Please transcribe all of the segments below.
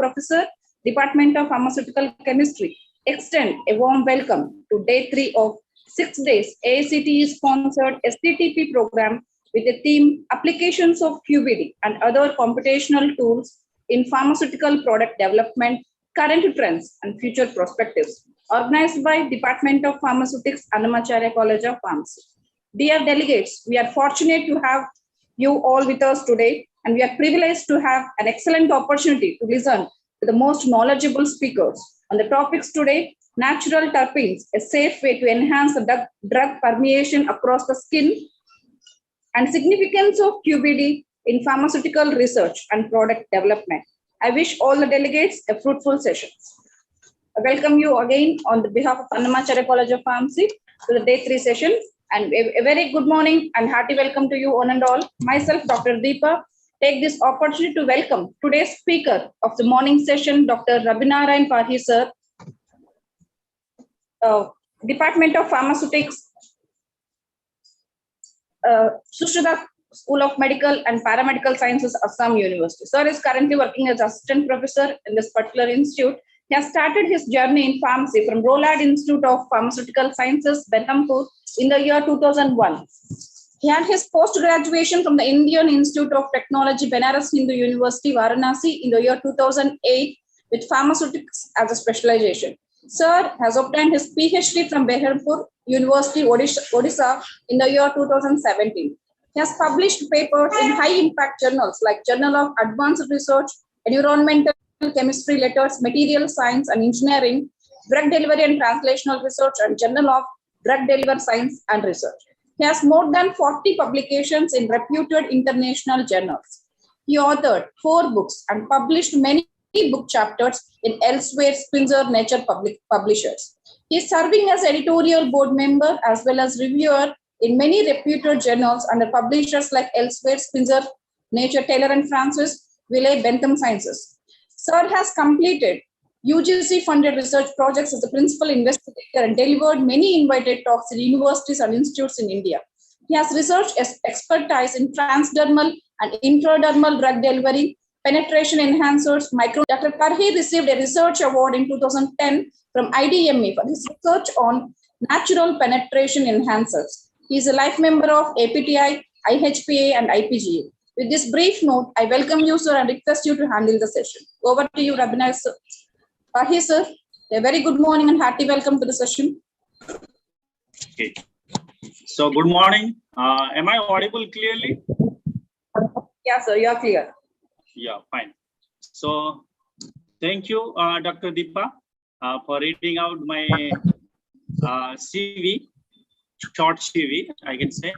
Professor, Department of Pharmaceutical Chemistry, extend a warm welcome to day 3 of 6 days AICTE-sponsored STTP program with the theme Applications of QbD and Other Computational Tools in Pharmaceutical Product Development, Current Trends and Future Perspectives, organized by Department of Pharmaceutics, Annamacharya College of Pharmacy. Dear delegates, we are fortunate to have you all with us today, and we are privileged to have an excellent opportunity to listen to the most knowledgeable speakers on the topics today: natural terpenes, a safe way to enhance the drug permeation across the skin, and significance of QbD in pharmaceutical research and product development. I wish all the delegates a fruitful session. I welcome you again on the behalf of Annamacharya College of Pharmacy to the day 3 session. And a very good morning and hearty welcome to you one and all. Myself, Dr. Deepa, take this opportunity to welcome today's speaker of the morning session, Dr. Rabinarayan Parhi sir, Department of Pharmaceutics, Sushrita School of Medical and Paramedical Sciences, Assam University. Sir is currently working as assistant professor in this particular institute. He has started his journey in pharmacy from Rolad Institute of Pharmaceutical Sciences, Berhampur, in the year 2001. He had his post-graduation from the Indian Institute of Technology, Benares Hindu University, Varanasi, in the year 2008 with pharmaceutics as a specialization. Sir has obtained his PhD from Berhampur University, Odisha, in the year 2017. He has published papers in high-impact journals like Journal of Advanced Research, Environmental Chemistry Letters, Material Science and Engineering, Drug Delivery and Translational Research, and Journal of Drug Delivery Science and Research. He has more than 40 publications in reputed international journals. He authored 4 books and published many book chapters in Elsewhere Spencer Nature Publishers. He is serving as editorial board member as well as reviewer in many reputed journals under publishers like Elsewhere Spencer, Nature, Taylor and Francis, Wiley, Bentham Sciences. Sir has completed UGC-funded research projects as a principal investigator and delivered many invited talks in universities and institutes in India. He has research expertise in transdermal and intradermal drug delivery, penetration enhancers, micro. Dr. Parhi received a research award in 2010 from IDME for his research on natural penetration enhancers. He is a life member of APTI, IHPA, and IPGA. With this brief note, I welcome you, sir, and request you to handle the session. Over to you, Rabinarayan sir. Parhi sir, a very good morning and hearty welcome to the session. Okay. So, good morning. Am I audible clearly? Yeah, sir, you are clear. Yeah, fine. So, thank you, Dr. Deepa, for reading out my CV, short CV, I can say.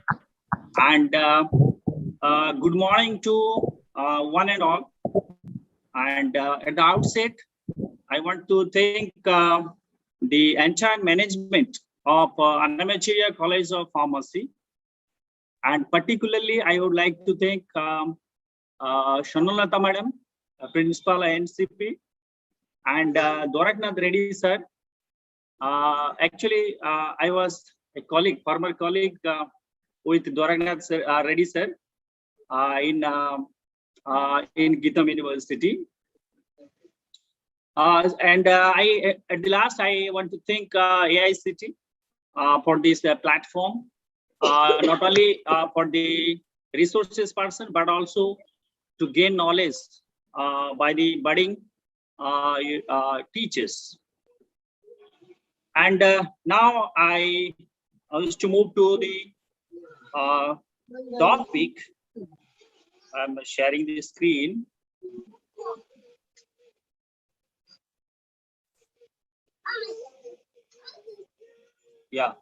And good morning to one and all. And at the outset, I want to thank the entire management of Annamacharya College of Pharmacy. And particularly, I would like to thank Shanulata Madam, Principal ANCP, and Dwaraknath Reddy sir. Actually, I was a colleague, former colleague with Dwaraknath Reddy sir in Geetam University. And at the last, I want to thank AICTE for this platform, not only for the resources person, but also to gain knowledge by the budding teachers. And now I wish to move to the topic. I'm sharing the screen. Yeah.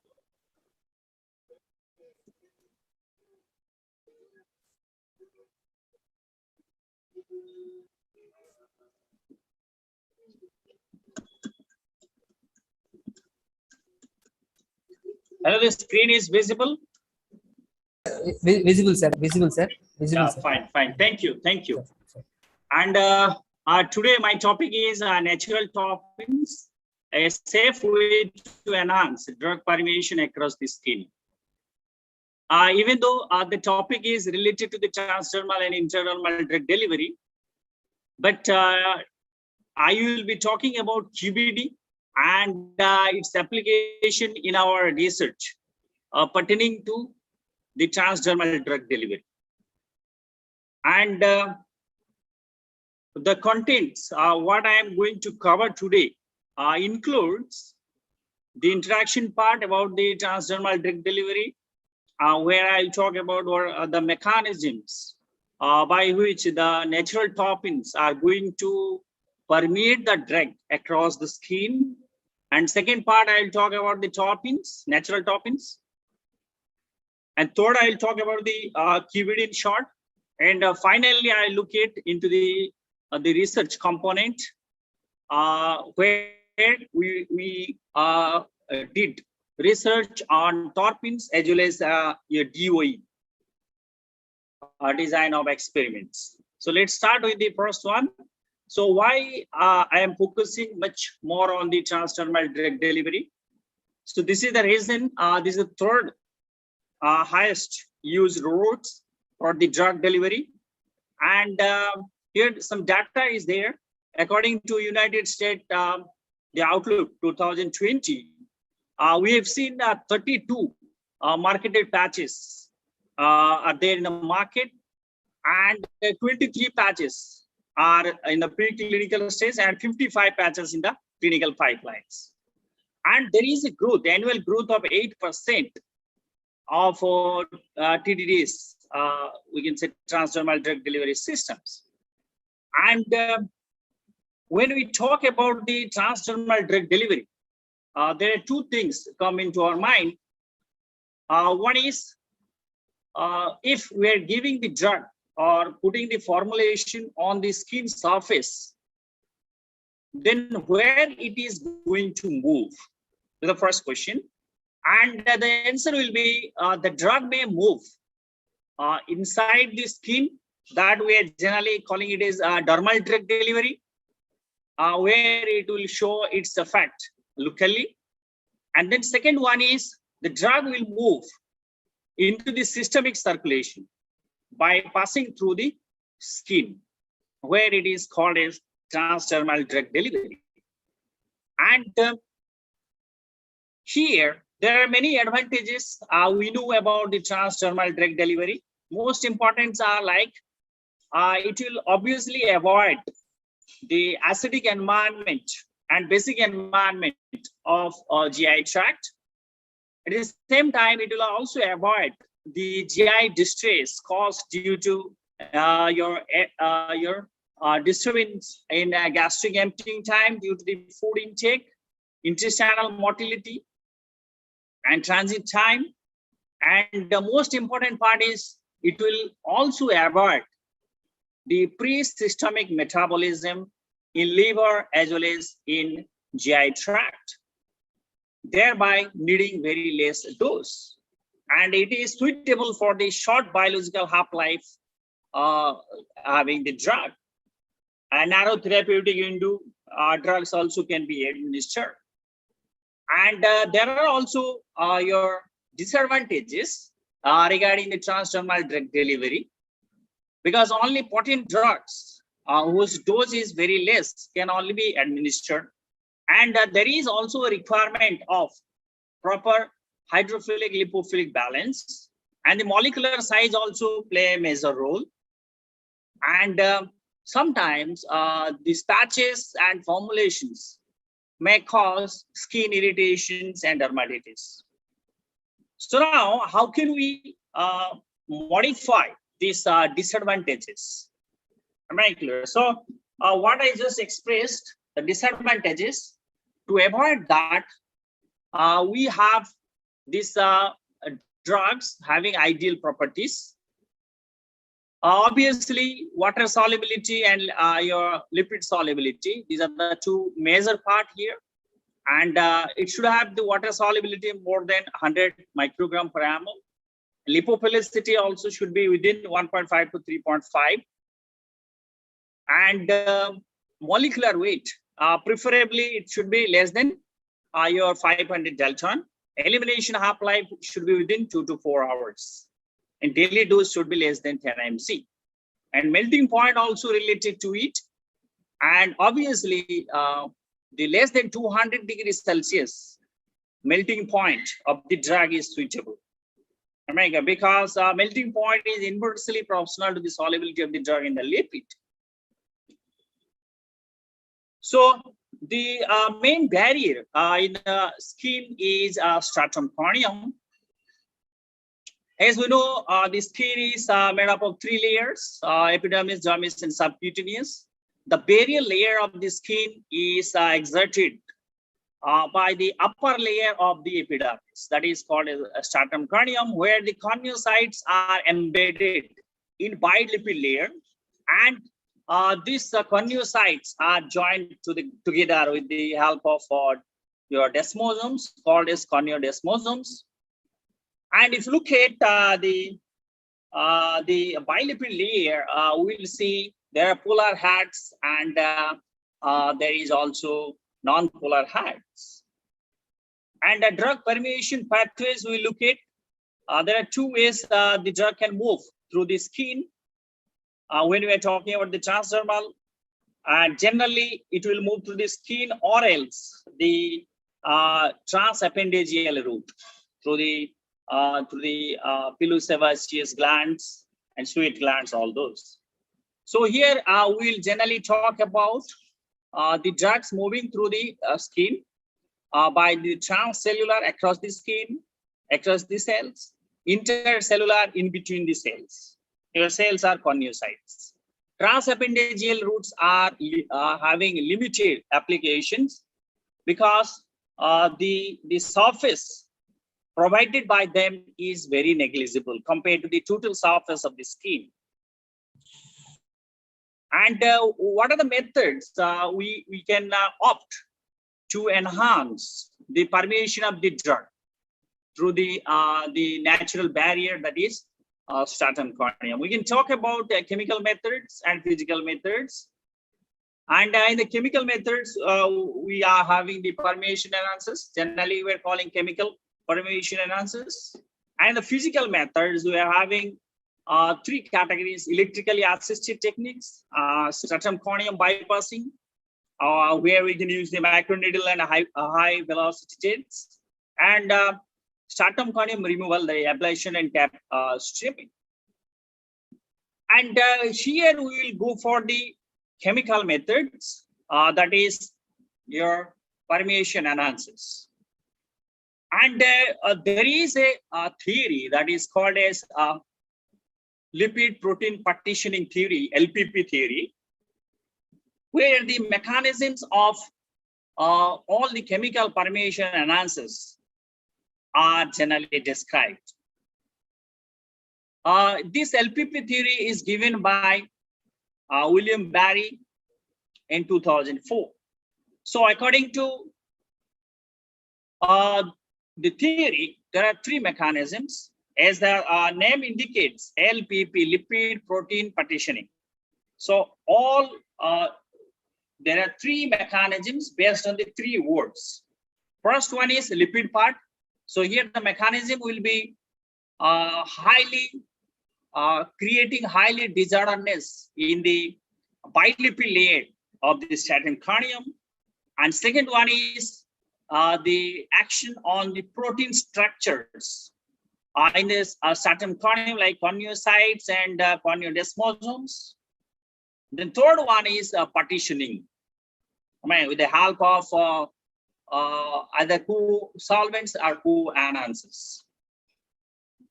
Hello, the screen is visible? Visible, sir. Visible, sir. Visible, Yeah, sir. fine. Thank you. And today my topic is natural terpenes, a safe way to enhance drug permeation across the skin. Even though the topic is related to the transdermal and intradermal drug delivery, but I will be talking about QbD and its application in our research pertaining to the transdermal drug delivery. And the contents, what I am going to cover today includes the interaction part about the transdermal drug delivery, where I'll talk about the mechanisms by which the natural terpenes are going to permeate the drug across the skin. And second part, I'll talk about the terpenes, natural terpenes. And third, I'll talk about the QbD in short. And finally, I'll look into the research component, where we did research on terpenes as well as your DOE, design of experiments. So let's start with the first one. So why I am focusing much more on the transdermal drug delivery? So this is the reason. This is the third highest used routes for the drug delivery, and here some data is there. According to United States, the Outlook 2020, we have seen 32 marketed patches are there in the market, and 23 patches are in the preclinical stage and 55 patches in the clinical pipelines. And there is a growth, annual growth of 8% of TDDs, we can say transdermal drug delivery systems. And when we talk about the transdermal drug delivery, there are two things come into our mind. One is, if we are giving the drug or putting the formulation on the skin surface, then where it is going to move? The first question. And the answer will be, the drug may move inside the skin, that we are generally calling it as dermal drug delivery, where it will show its effect locally. And then second one is, the drug will move into the systemic circulation by passing through the skin, where it is called as transdermal drug delivery. And here, there are many advantages we know about the transdermal drug delivery. Most important are like, it will obviously avoid the acidic environment and basic environment of GI tract. At the same time, it will also avoid the GI distress caused due to your disturbance in gastric emptying time due to the food intake, intestinal motility, and transit time. And the most important part is, it will also avoid the pre-systemic metabolism in liver as well as in GI tract, thereby needing very less dose. And it is suitable for the short biological half-life having the drug. And narrow therapeutic window drugs also can be administered. And there are also your disadvantages regarding the transdermal drug delivery, because only potent drugs whose dose is very less can only be administered. And there is also a requirement of proper hydrophilic lipophilic balance, and the molecular size also play a major role. And sometimes these patches and formulations may cause skin irritations and dermatitis. So now, how can we modify these disadvantages? Am I clear? So what I just expressed, the disadvantages, to avoid that, we have these drugs having ideal properties. Obviously, water solubility and your lipid solubility, these are the two major part here. And it should have the water solubility more than 100 microgram per ml. Lipophilicity also should be within 1.5 to 3.5. And molecular weight, preferably it should be less than your 500 Dalton. Elimination half-life should be within 2 to 4 hours. And daily dose should be less than 10 mc. And melting point also related to it. And obviously, the less than 200 degrees Celsius melting point of the drug is suitable. Because melting point is inversely proportional to the solubility of the drug in the lipid. So the main barrier in the skin is stratum corneum. As we know, the skin is made up of 3 layers, epidermis, dermis, and subcutaneous. The barrier layer of the skin is exerted by the upper layer of the epidermis, that is called a stratum corneum, where the corneocytes are embedded in bilipid layer, and these corneocytes are joined together with the help of your desmosomes, called as corneodesmosomes. And if you look at the bilipid layer, we'll see there are polar heads, and there is also non-polar heads. And the drug permeation pathways we look at, there are 2 ways the drug can move through the skin. When we are talking about the transdermal, generally it will move through the skin, or else the transappendageal route through the pilosebaceous glands and sweat glands, all those. So here we'll generally talk about the drugs moving through the skin by the transcellular across the skin, across the cells, intercellular in between the cells. Your cells are corneocytes. Transappendageal routes are having limited applications because the surface provided by them is very negligible compared to the total surface of the skin. And what are the methods we can opt to enhance the permeation of the drug through the natural barrier, that is stratum corneum? We can talk about chemical methods and physical methods. And in the chemical methods, we are having the permeation analysis. Generally, we're calling chemical permeation analysis. And the physical methods, we are having 3 categories: electrically assisted techniques, stratum corneum bypassing, where we can use the microneedle and high velocity jets, and stratum corneum removal, the ablation and cap stripping. And here we will go for the chemical methods, that is your permeation analysis. And there is a theory that is called as lipid protein partitioning theory, LPP theory, where the mechanisms of all the chemical permeation analysis are generally described. This LPP theory is given by William Barry in 2004. So according to the theory, there are 3 mechanisms, as the name indicates, LPP, lipid protein partitioning. So all there are 3 mechanisms based on the 3 words. First one is lipid part. So here the mechanism will be creating highly disorderness in the bilipid layer of the stratum corneum. And second one is the action on the protein structures in this stratum corneum, like corneocytes and corneodesmosomes. Then third one is partitioning, with the help of either co-solvents or co-enhancers.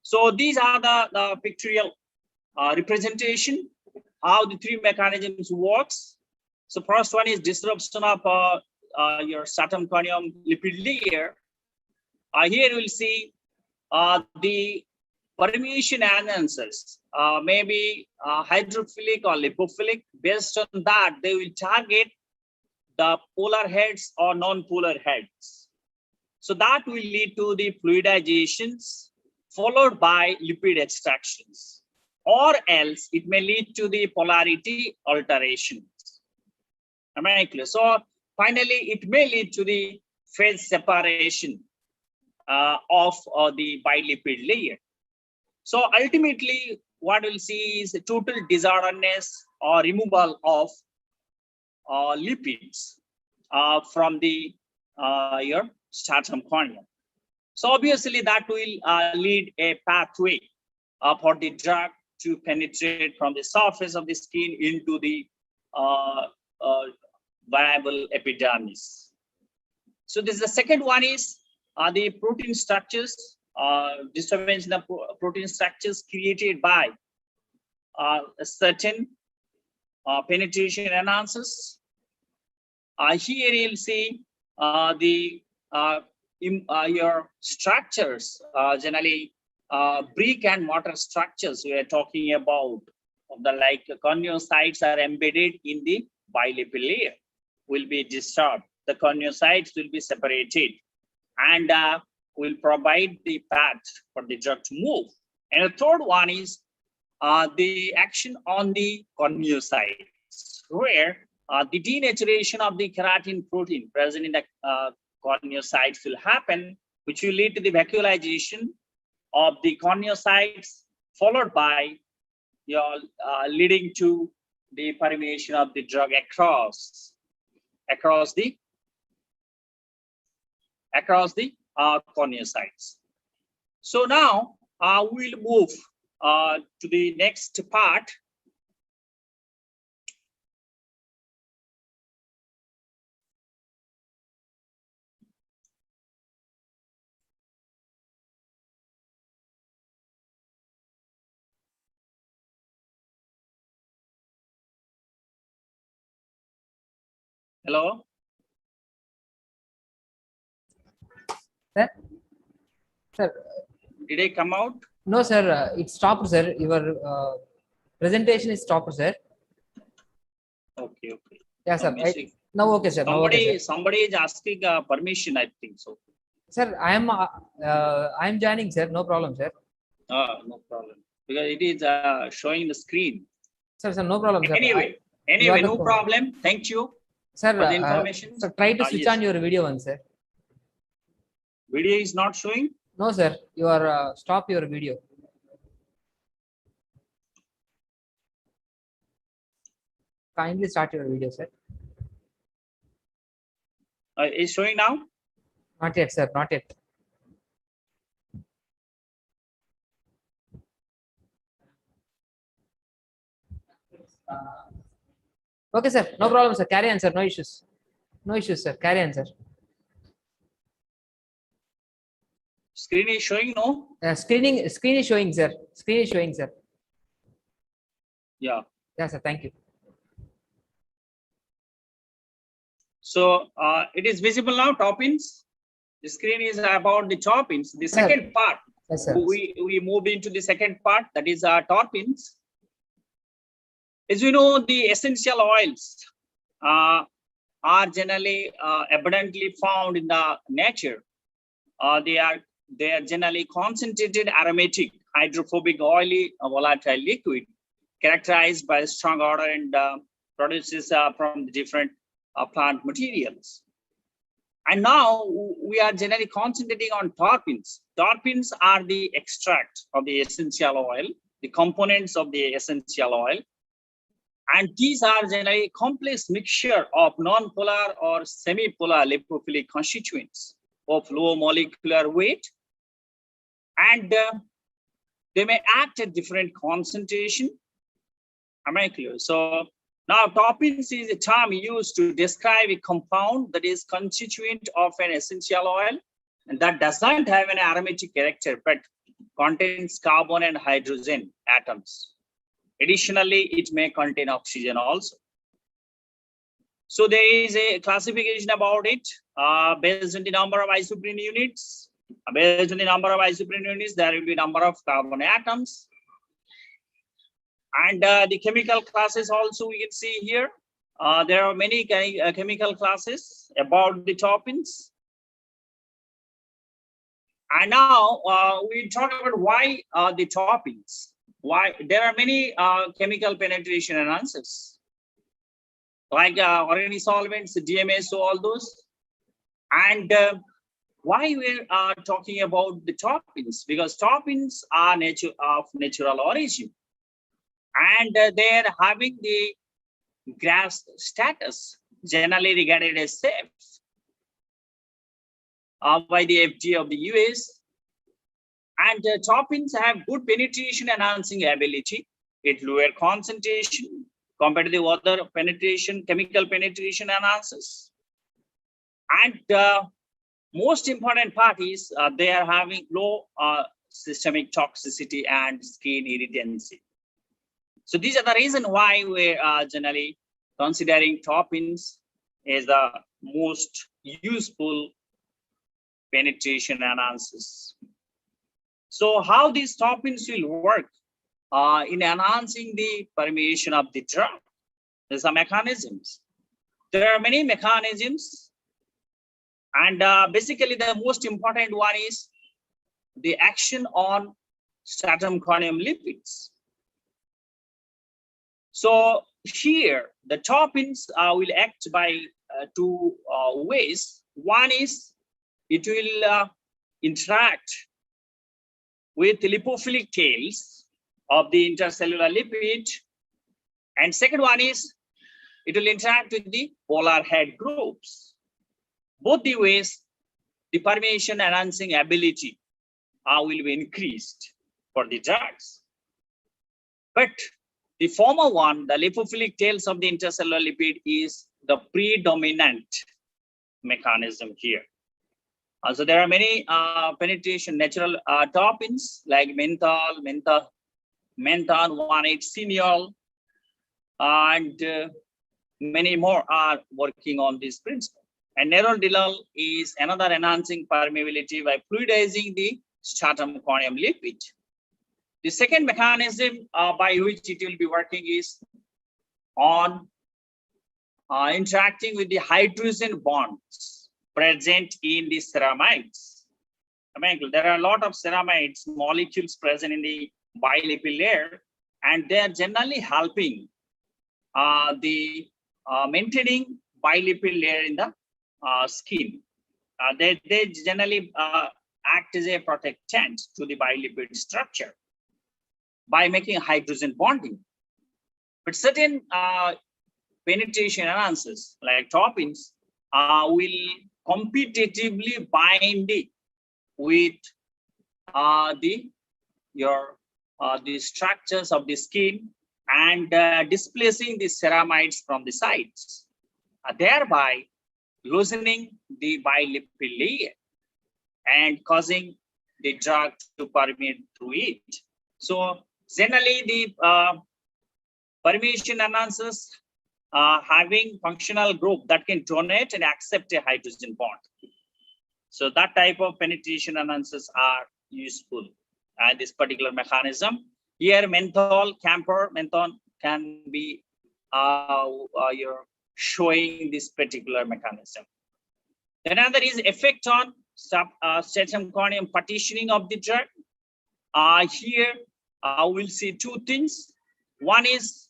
So these are the pictorial representation how the 3 mechanisms works. So first one is disruption of your stratum corneum lipid layer. Here we'll see the permeation analysis, maybe hydrophilic or lipophilic. Based on that, they will target the polar heads or non-polar heads. So that will lead to the fluidizations followed by lipid extractions, or else it may lead to the polarity alterations. Am I clear? So finally, it may lead to the phase separation of the bilipid layer. So ultimately, what we'll see is the total disorderness or removal of lipids from the your stratum corneum. So obviously that will lead a pathway for the drug to penetrate from the surface of the skin into the viable epidermis. So this is the second one is the protein structures, disturbance in the protein structures created by a certain penetration enhancers. Here you'll see your structures, generally brick and mortar structures we are talking about, of the like corneocytes are embedded in the bilipid layer, will be disturbed. The corneocytes will be separated and will provide the path for the drug to move. And the third one is the action on the corneocytes, where the denaturation of the keratin protein present in the corneocytes will happen, which will lead to the vacuolization of the corneocytes, followed by your leading to the permeation of the drug across the corneocytes. So now we'll move to the next part. Hello? Sir? Sir? Did I come out? No, sir. It stopped, sir. Your presentation is stopped, sir. Okay. Yeah, sir. Now, okay, sir. Somebody is asking permission, I think so. Sir, I am joining, sir. No problem, sir. No problem. Because it is showing the screen. Sir, no problem, sir. Anyway, no problem. Thank you. Sir, for the information. Sir, try to switch on your video once, sir. Video is not showing? No, sir. You are stop your video. Kindly start your video, sir. Is showing now? Not yet, sir. Not yet. Okay, sir. No problem, sir. Carry on, sir. No issues. No issues, sir. Carry on, sir. Screen is showing, no? Screen is showing, sir. Screen is showing, sir. Yeah. Yeah, sir. Thank you. So it is visible now, toppings. The screen is about the toppings. The second part. Yes, sir. We moved into the second part, that is toppings. As you know, the essential oils are generally abundantly found in the nature. They are generally concentrated aromatic, hydrophobic, oily, volatile liquid, characterized by strong odor and produces from the different plant materials. And now we are generally concentrating on terpenes. Terpenes are the extract of the essential oil, the components of the essential oil. And these are generally a complex mixture of non-polar or semi-polar lipophilic constituents of low molecular weight. And they may act at different concentration. Am I clear? So now terpenes is a term used to describe a compound that is constituent of an essential oil and that does not have an aromatic character but contains carbon and hydrogen atoms. Additionally, it may contain oxygen also. So there is a classification about it based on the number of isoprene units. Based on the number of isoprene units, there will be number of carbon atoms. And the chemical classes also we can see here. There are many chemical classes about the terpenes. And now we talk about why the terpenes. Why there are many chemical penetration enhancers like organic solvents, DMSO, all those. And why we're talking about the terpenes? Because terpenes are of natural origin, and they're having the gas status, generally regarded as safe by the FDA of the US. And terpenes have good penetration enhancing ability at lower concentration compared to the other penetration, chemical penetration enhancers. And most important part is they are having low systemic toxicity and skin irritancy. So these are the reason why we are generally considering terpenes as the most useful penetration enhancers. So how these terpenes will work in enhancing the permeation of the drug? There's some mechanisms. There are many mechanisms, and basically the most important one is the action on stratum corneum lipids. So here the terpenes will act by two ways. One is it will interact with lipophilic tails of the intercellular lipid, and second one is it will interact with the polar head groups. Both the ways the permeation enhancing ability will be increased for the drugs. But the former one, the lipophilic tails of the intercellular lipid, is the predominant mechanism here. So there are many penetration natural terpenes like menthol, menthol, 1,8-cineol, and many more are working on this principle. And nerandomilol is another enhancing permeability by fluidizing the stratum corneum lipid. The second mechanism by which it will be working is on interacting with the hydrogen bonds present in the ceramides. There are a lot of ceramides molecules present in the bilipid layer, and they are generally helping the maintaining bilipid layer in the skin. They generally act as a protectant to the bilipid structure by making hydrogen bonding. But certain penetration enhancers like terpenes will competitively bind with the structures of the skin and displacing the ceramides from the sides, thereby loosening the bilipid layer and causing the drug to permeate through it. So generally the permeation enhancers having functional group that can donate and accept a hydrogen bond. So that type of penetration enhancers are useful at this particular mechanism. Here menthol, camphor, menthol can be you're showing this particular mechanism. Then another is effect on stratum corneum partitioning of the drug. Here we'll see two things. One is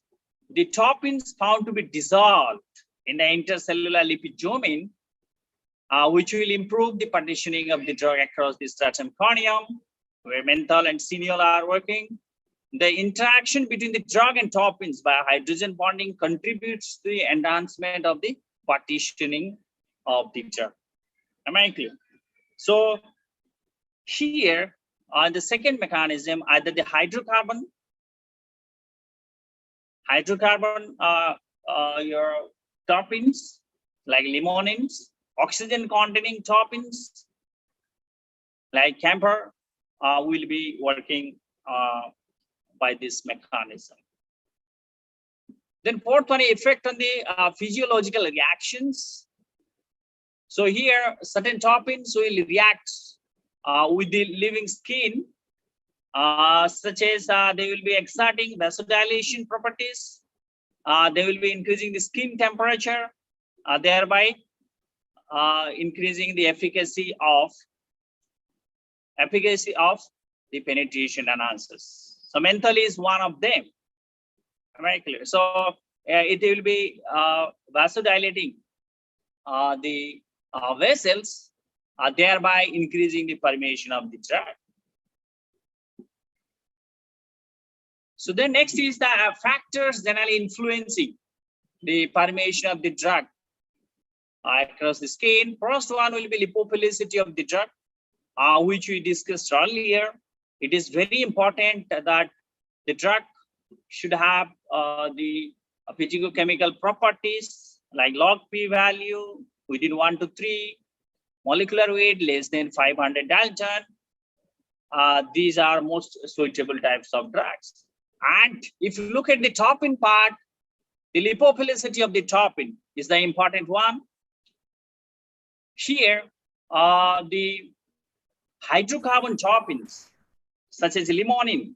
the terpenes found to be dissolved in the intercellular lipid domain, which will improve the partitioning of the drug across the stratum corneum, where menthol and cineol are working. The interaction between the drug and terpenes by hydrogen bonding contributes to the enhancement of the partitioning of the drug. Am I clear? So here on the second mechanism, either the hydrocarbon, your terpenes like limonins, oxygen containing terpenes like camphor will be working by this mechanism. Then fourth one, effect on the physiological reactions. So here certain terpenes will react with the living skin, such as they will be exerting vasodilation properties. They will be increasing the skin temperature, thereby increasing the efficacy of the penetration enhancers. So menthol is one of them. Very clear. So it will be vasodilating the vessels, thereby increasing the permeation of the drug. So then next is the factors generally influencing the permeation of the drug across the skin. First one will be lipophilicity of the drug, which we discussed earlier. It is very important that the drug should have the physicochemical properties like log P value within 1 to 3, molecular weight less than 500 Dalton. These are most suitable types of drugs. And if you look at the terpene part, the lipophilicity of the terpene is the important one. Here, the hydrocarbon terpenes, such as limonene,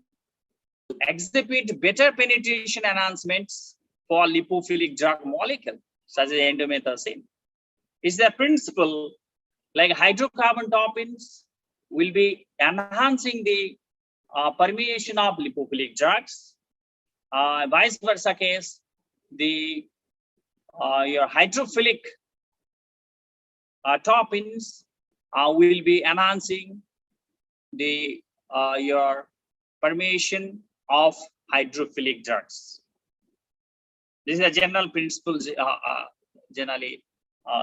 exhibit better penetration enhancements for lipophilic drug molecule, such as endomethacin. Is the principle like hydrocarbon terpenes will be enhancing the permeation of lipophilic drugs. Vice versa case, the your hydrophilic terpenes will be enhancing the your permeation of hydrophilic drugs. This is a general principle generally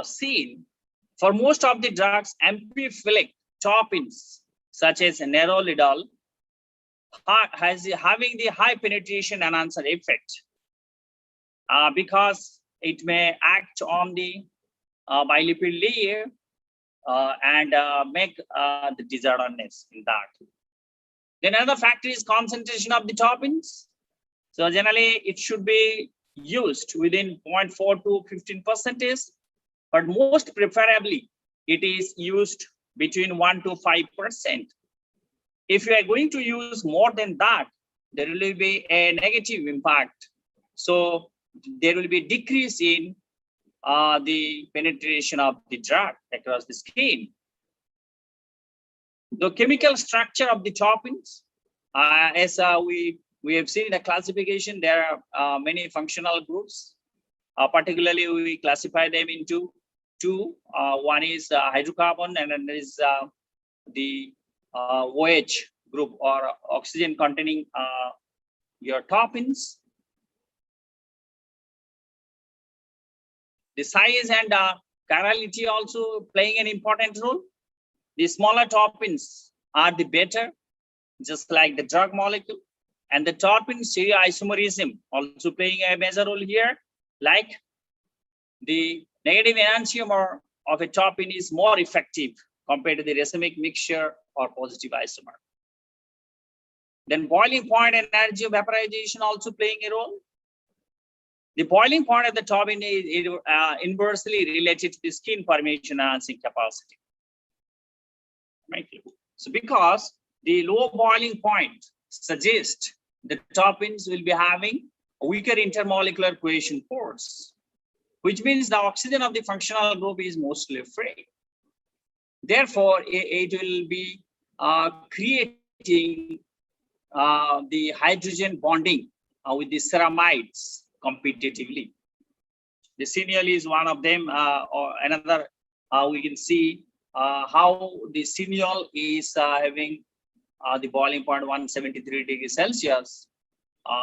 seen. For most of the drugs, amphiphilic terpenes, such as nerolidol, having the high penetration enhancer effect because it may act on the bilipid layer and make the desiredness in that. Then another factor is concentration of the terpenes. So generally, it should be used within 0.4 to 15%, but most preferably, it is used between 1 to 5%. If you are going to use more than that, there will be a negative impact. So there will be a decrease in the penetration of the drug across the skin. The chemical structure of the terpenes, as we have seen in the classification, there are many functional groups. Particularly, we classify them into two. One is hydrocarbon, and then there is the OH group, or oxygen containing your terpenes. The size and chirality also playing an important role. The smaller terpenes are the better, just like the drug molecule. And the terpene stereoisomerism also playing a major role here. Like the negative enantiomer of a terpene is more effective compared to the racemic mixture or positive isomer. Then boiling point and energy of vaporization also playing a role. The boiling point of the terpene is inversely related to the skin formation enhancing capacity. Right. So because the low boiling point suggests the terpenes will be having a weaker intermolecular cohesion force, which means the oxygen of the functional group is mostly free. Therefore, it will be creating the hydrogen bonding with the ceramides competitively. The cineal is one of them, or another. We can see how the cineal is having the boiling point 173 degrees Celsius,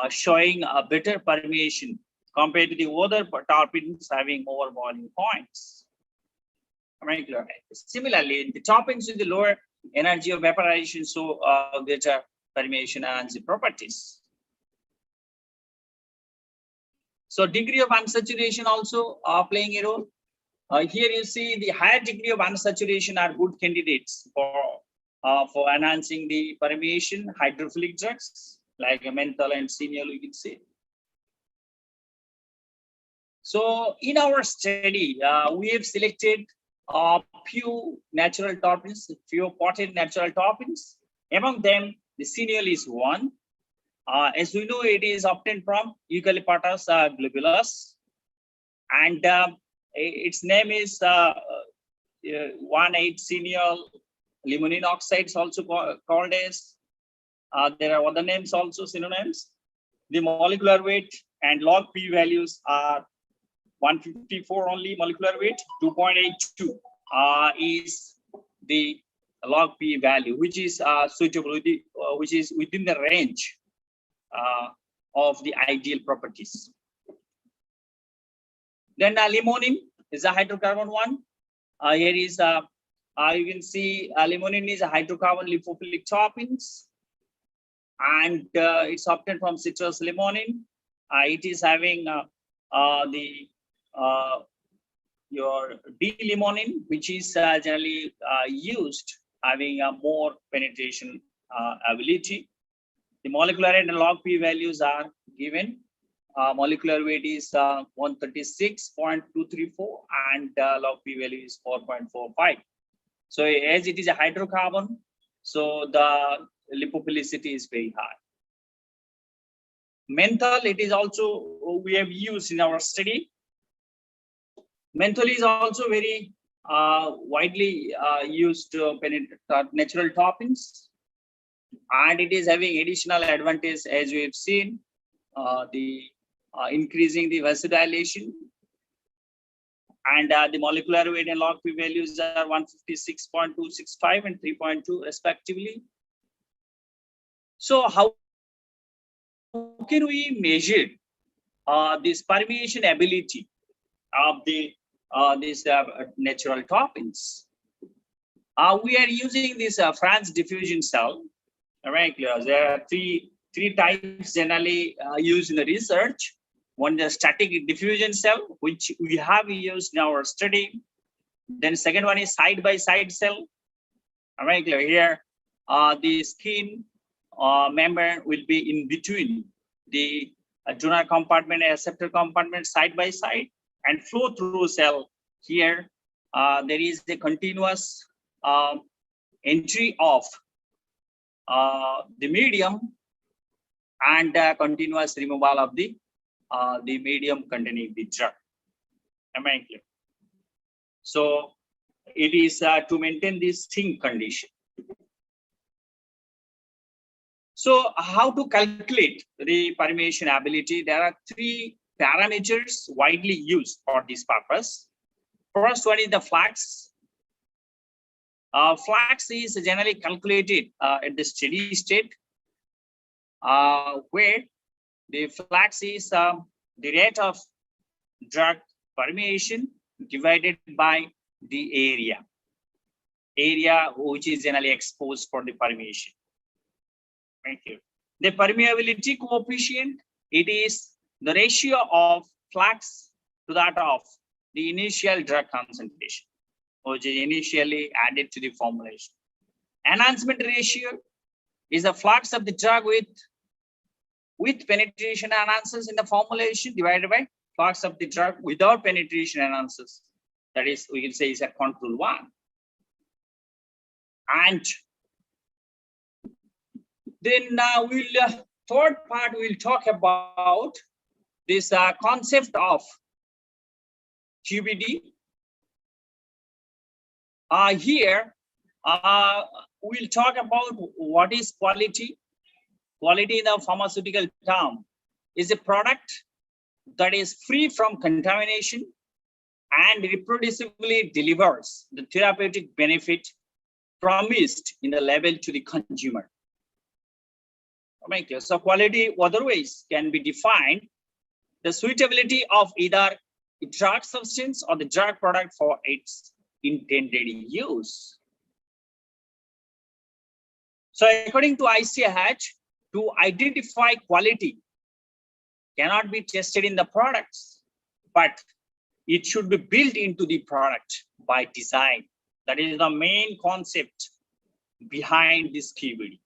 showing a better permeation compared to the other terpenes having over boiling points. Right. Similarly, the terpenes with the lower energy of evaporation show greater permeation and the properties. So degree of unsaturation also playing a role. Here you see the higher degree of unsaturation are good candidates for enhancing the permeation. Hydrophilic drugs like menthol and cineal, you can see. So in our study, we have selected a few natural terpenes, few potent natural terpenes. Among them, the cineal is one. As we know, it is obtained from Eucalyptus globulus, and its name is 1,8-cineal limonene oxides, also called as. There are other names also, synonyms. The molecular weight and log P values are 154 only molecular weight, 2.82 is the log P value, which is suitable, which is within the range of the ideal properties. Then limonene is a hydrocarbon one. Here is you can see limonene is a hydrocarbon lipophilic terpenes, and it's obtained from citrus limonene. It is having your D-limonene, which is generally used, having a more penetration ability. The molecular weight and log P values are given. Molecular weight is 136.234 and log P value is 4.45. So as it is a hydrocarbon, so the lipophilicity is very high. Menthol, it is also we have used in our study. Menthol is also very widely used to penetrate natural toppings, and it is having additional advantage, as we have seen, increasing the vasodilation, and the molecular weight and log P values are 156.265 and 3.2 respectively. So how can we measure this permeation ability of the these natural toppings? We are using this Franz diffusion cell. All right, there are three types generally used in the research. One is the static diffusion cell, which we have used in our study. Then second one is side-by-side cell. All right, here the skin membrane will be in between the donor compartment and receptor compartment side by side, and flow through cell. Here there is a continuous entry of the medium and continuous removal of the medium containing the drug. Am I clear? So it is to maintain this thin condition. So how to calculate the permeation ability? There are three parameters widely used for this purpose. First one is the flux. Flux is generally calculated at the steady state, where the flux is the rate of drug permeation divided by the area which is generally exposed for the permeation. Thank you. The permeability coefficient, it is the ratio of flux to that of the initial drug concentration, which is initially added to the formulation. Enhancement ratio is the flux of the drug with penetration enhancers in the formulation divided by flux of the drug without penetration enhancers. That is, we can say, is a control one. And then third part, we'll talk about this concept of QbD. Here, we'll talk about what is quality. Quality in the pharmaceutical term is a product that is free from contamination and reproducibly delivers the therapeutic benefit promised in the label to the consumer. So quality otherwise can be defined the suitability of either a drug substance or the drug product for its intended use. So according to ICH, to identify quality cannot be tested in the products, but it should be built into the product by design. That is the main concept behind this QbD.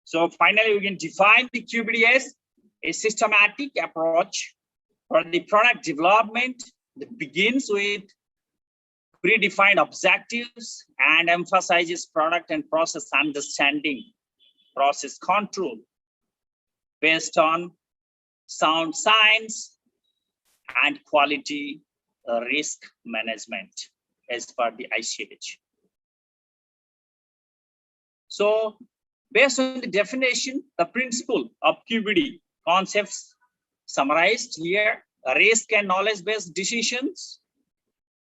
So finally, we can define the QbD as a systematic approach for the product development that begins with predefined objectives and emphasizes product and process understanding, process control based on sound science and quality risk management as per the ICH. So based on the definition, the principle of QbD concepts summarized here: risk and knowledge-based decisions,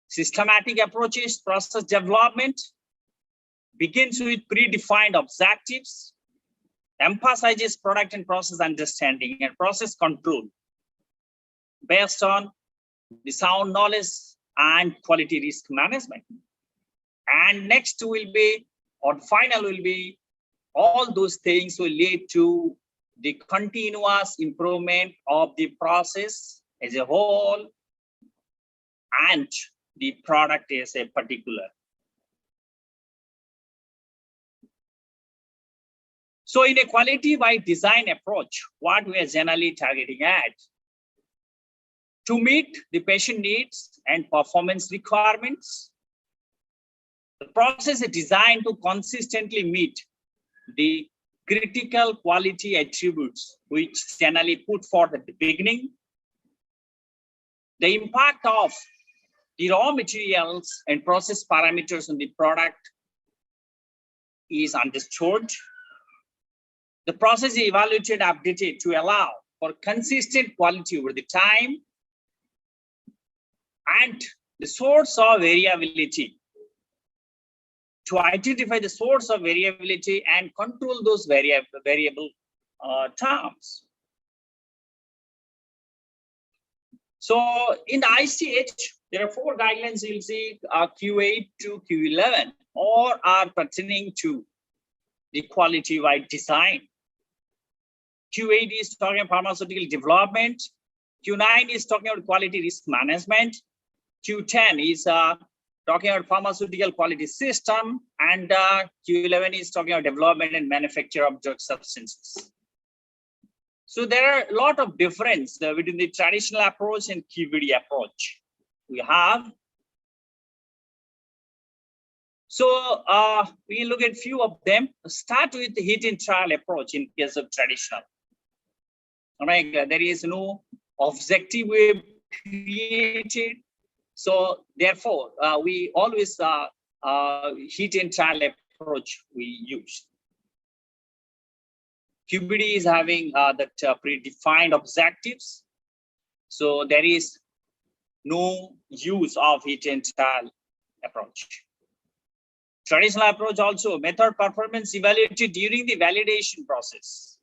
systematic approaches, process development, begins with predefined objectives, emphasizes product and process understanding and process control based on the sound knowledge and quality risk management. And next will be, or final will be, all those things will lead to the continuous improvement of the process as a whole and the product as a particular. So in a quality by design approach, what we are generally targeting at, to meet the patient needs and performance requirements, the process is designed to consistently meet the critical quality attributes which generally put forth at the beginning. The impact of the raw materials and process parameters on the product is understood. The process is evaluated, updated to allow for consistent quality over the time, and the source of variability, to identify the source of variability and control those variable terms. So in the ICH, there are 4 guidelines you'll see, Q8 to Q11, or are pertaining to the quality by design. Q8 is talking about pharmaceutical development. Q9 is talking about quality risk management. Q10 is talking about pharmaceutical quality system, and Q11 is talking about development and manufacture of drug substances. So there are a lot of difference between the traditional approach and QbD approach we have. So we look at few of them. Start with the hit and trial approach in case of traditional. All right, there is no objective way created. So therefore, we always hit and trial approach we use. QbD is having that predefined objectives. So there is no use of hit and trial approach. Traditional approach also, method performance evaluated during the validation process.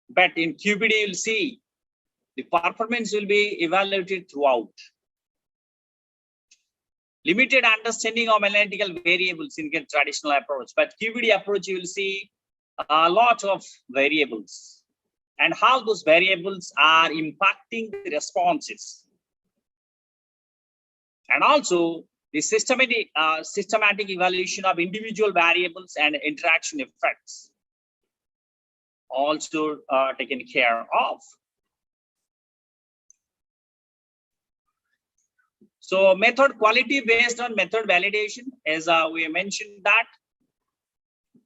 But in QbD, you'll see the performance will be evaluated throughout. Limited understanding of analytical variables in the traditional approach, but QbD approach, you will see a lot of variables and how those variables are impacting the responses. And also the systematic evaluation of individual variables and interaction effects also taken care of. So method quality based on method validation, as we mentioned that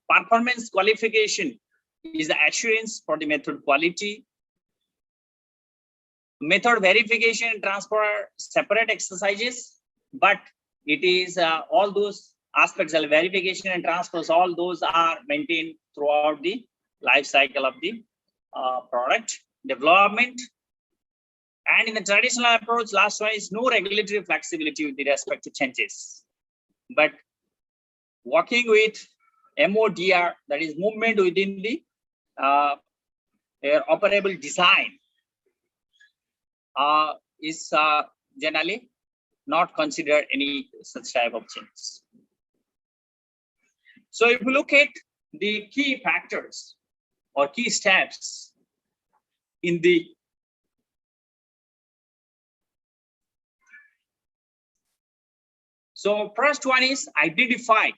performance qualification is the assurance for the method quality. Method verification and transfer separate exercises, but it is all those aspects of verification and transfers, all those are maintained throughout the life cycle of the product development. And in the traditional approach, last one is no regulatory flexibility with respect to changes, but working with MODR, that is movement within the operable design, is generally not considered any such type of changes. So if you look at the key factors or key steps in the first one is identify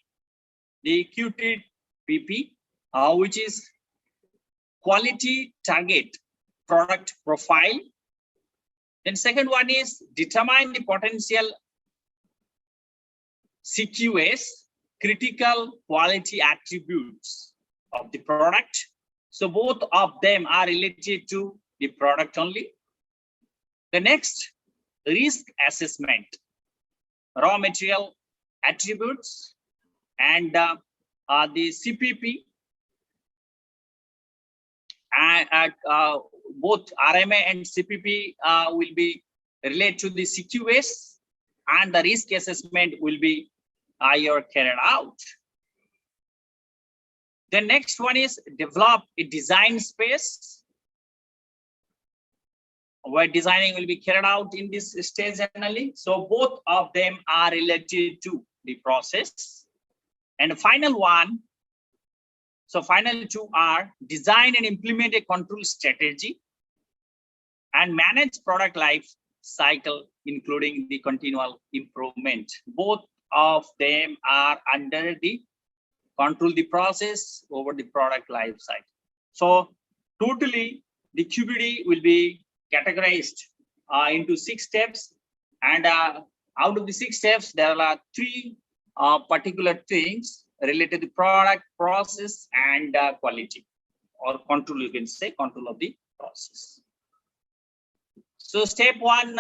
the QTPP, which is quality target product profile. Then second one is determine the potential CQS, critical quality attributes of the product. So both of them are related to the product only. The next, risk assessment, raw material attributes, and the CPP, and both RMA and CPP will be related to the CQS, and the risk assessment will be carried out. The next one is develop a design space. where designing will be carried out in this stage generally. So both of them are related to the process. And the final one, so final two are design and implement a control strategy and manage product life cycle, including the continual improvement. Both of them are under the control the process over the product life cycle. So totally the QbD will be categorized into 6 steps, and out of the 6 steps there are 3 particular things related to product, process, and quality, or control, you can say control of the process. So step 1,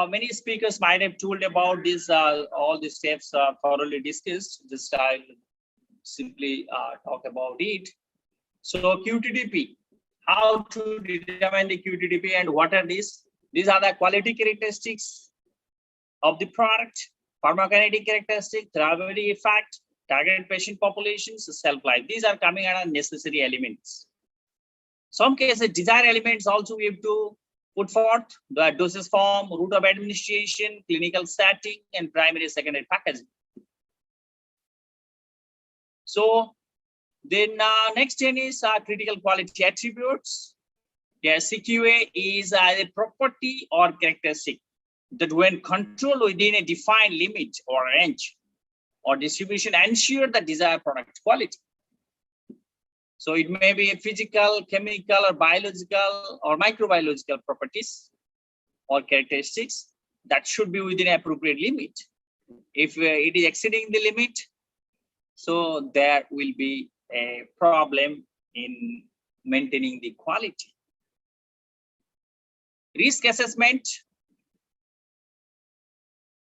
many speakers might have told about this, all the steps are thoroughly discussed. Just I'll simply talk about it. So QTDP, how to determine the QTDP and what are these? These are the quality characteristics of the product, pharmacokinetic characteristics, therapeutic effect, target patient populations, self-life. These are coming under necessary elements. Some cases, desired elements also we have to put forth: the dosage form, route of administration, clinical setting, and primary, secondary packaging. So then next one is critical quality attributes. Yes, CQA is a property or characteristic that when controlled within a defined limit or range or distribution ensure the desired product quality. So it may be physical, chemical, or biological or microbiological properties or characteristics that should be within an appropriate limit. If it is exceeding the limit, so there will be a problem in maintaining the quality. Risk assessment.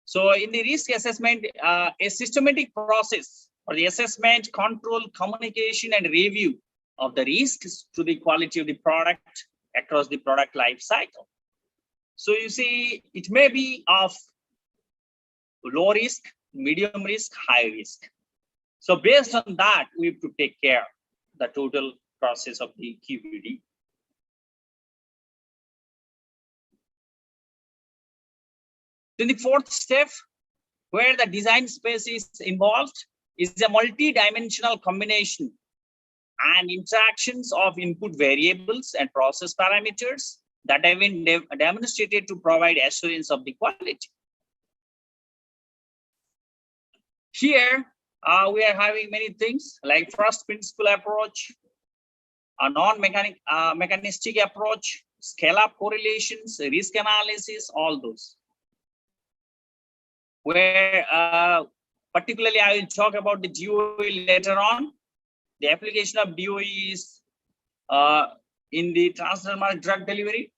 So in the risk assessment, a systematic process for the assessment, control, communication, and review of the risks to the quality of the product across the product life cycle. So you see, it may be of low risk, medium risk, high risk. So based on that, we have to take care of the total process of the QbD. Then the 4th step, where the design space is involved, is a multi-dimensional combination and interactions of input variables and process parameters that have been demonstrated to provide assurance of the quality. Here, we are having many things like first principle approach, a non-mechanistic approach, scale-up correlations, risk analysis, all those. Where particularly I will talk about the DOE later on. The application of DOE is in the transdermal drug delivery.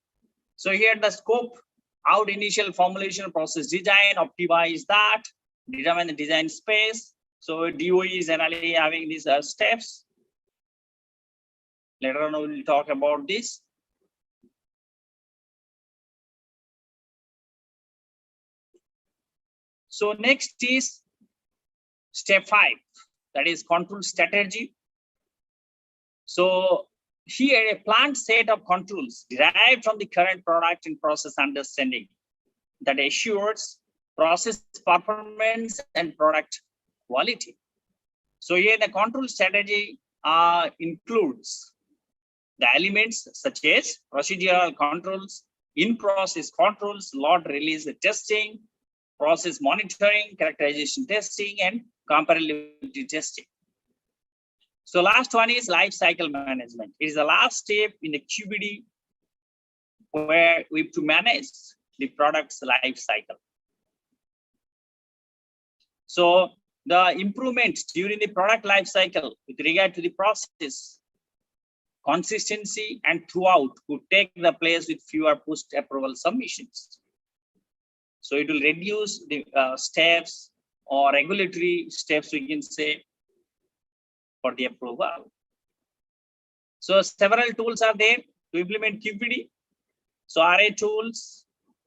So here the scope, out initial formulation, process design, optimize that, determine the design space. So DOE is generally having these steps. Later on, we will talk about this. So next is step 5, that is control strategy. So here a planned set of controls derived from the current product and process understanding that assures process performance and product quality. So here the control strategy includes the elements such as procedural controls, in-process controls, lot release testing, process monitoring, characterization testing, and comparability testing. So last one is life cycle management. It is the last step in the QbD where we have to manage the product's life cycle. So the improvements during the product life cycle with regard to the process, consistency, and throughout could take the place with fewer post-approval submissions. So it will reduce the steps or regulatory steps, we can say, for the approval. So several tools are there to implement QbD. So RA tools,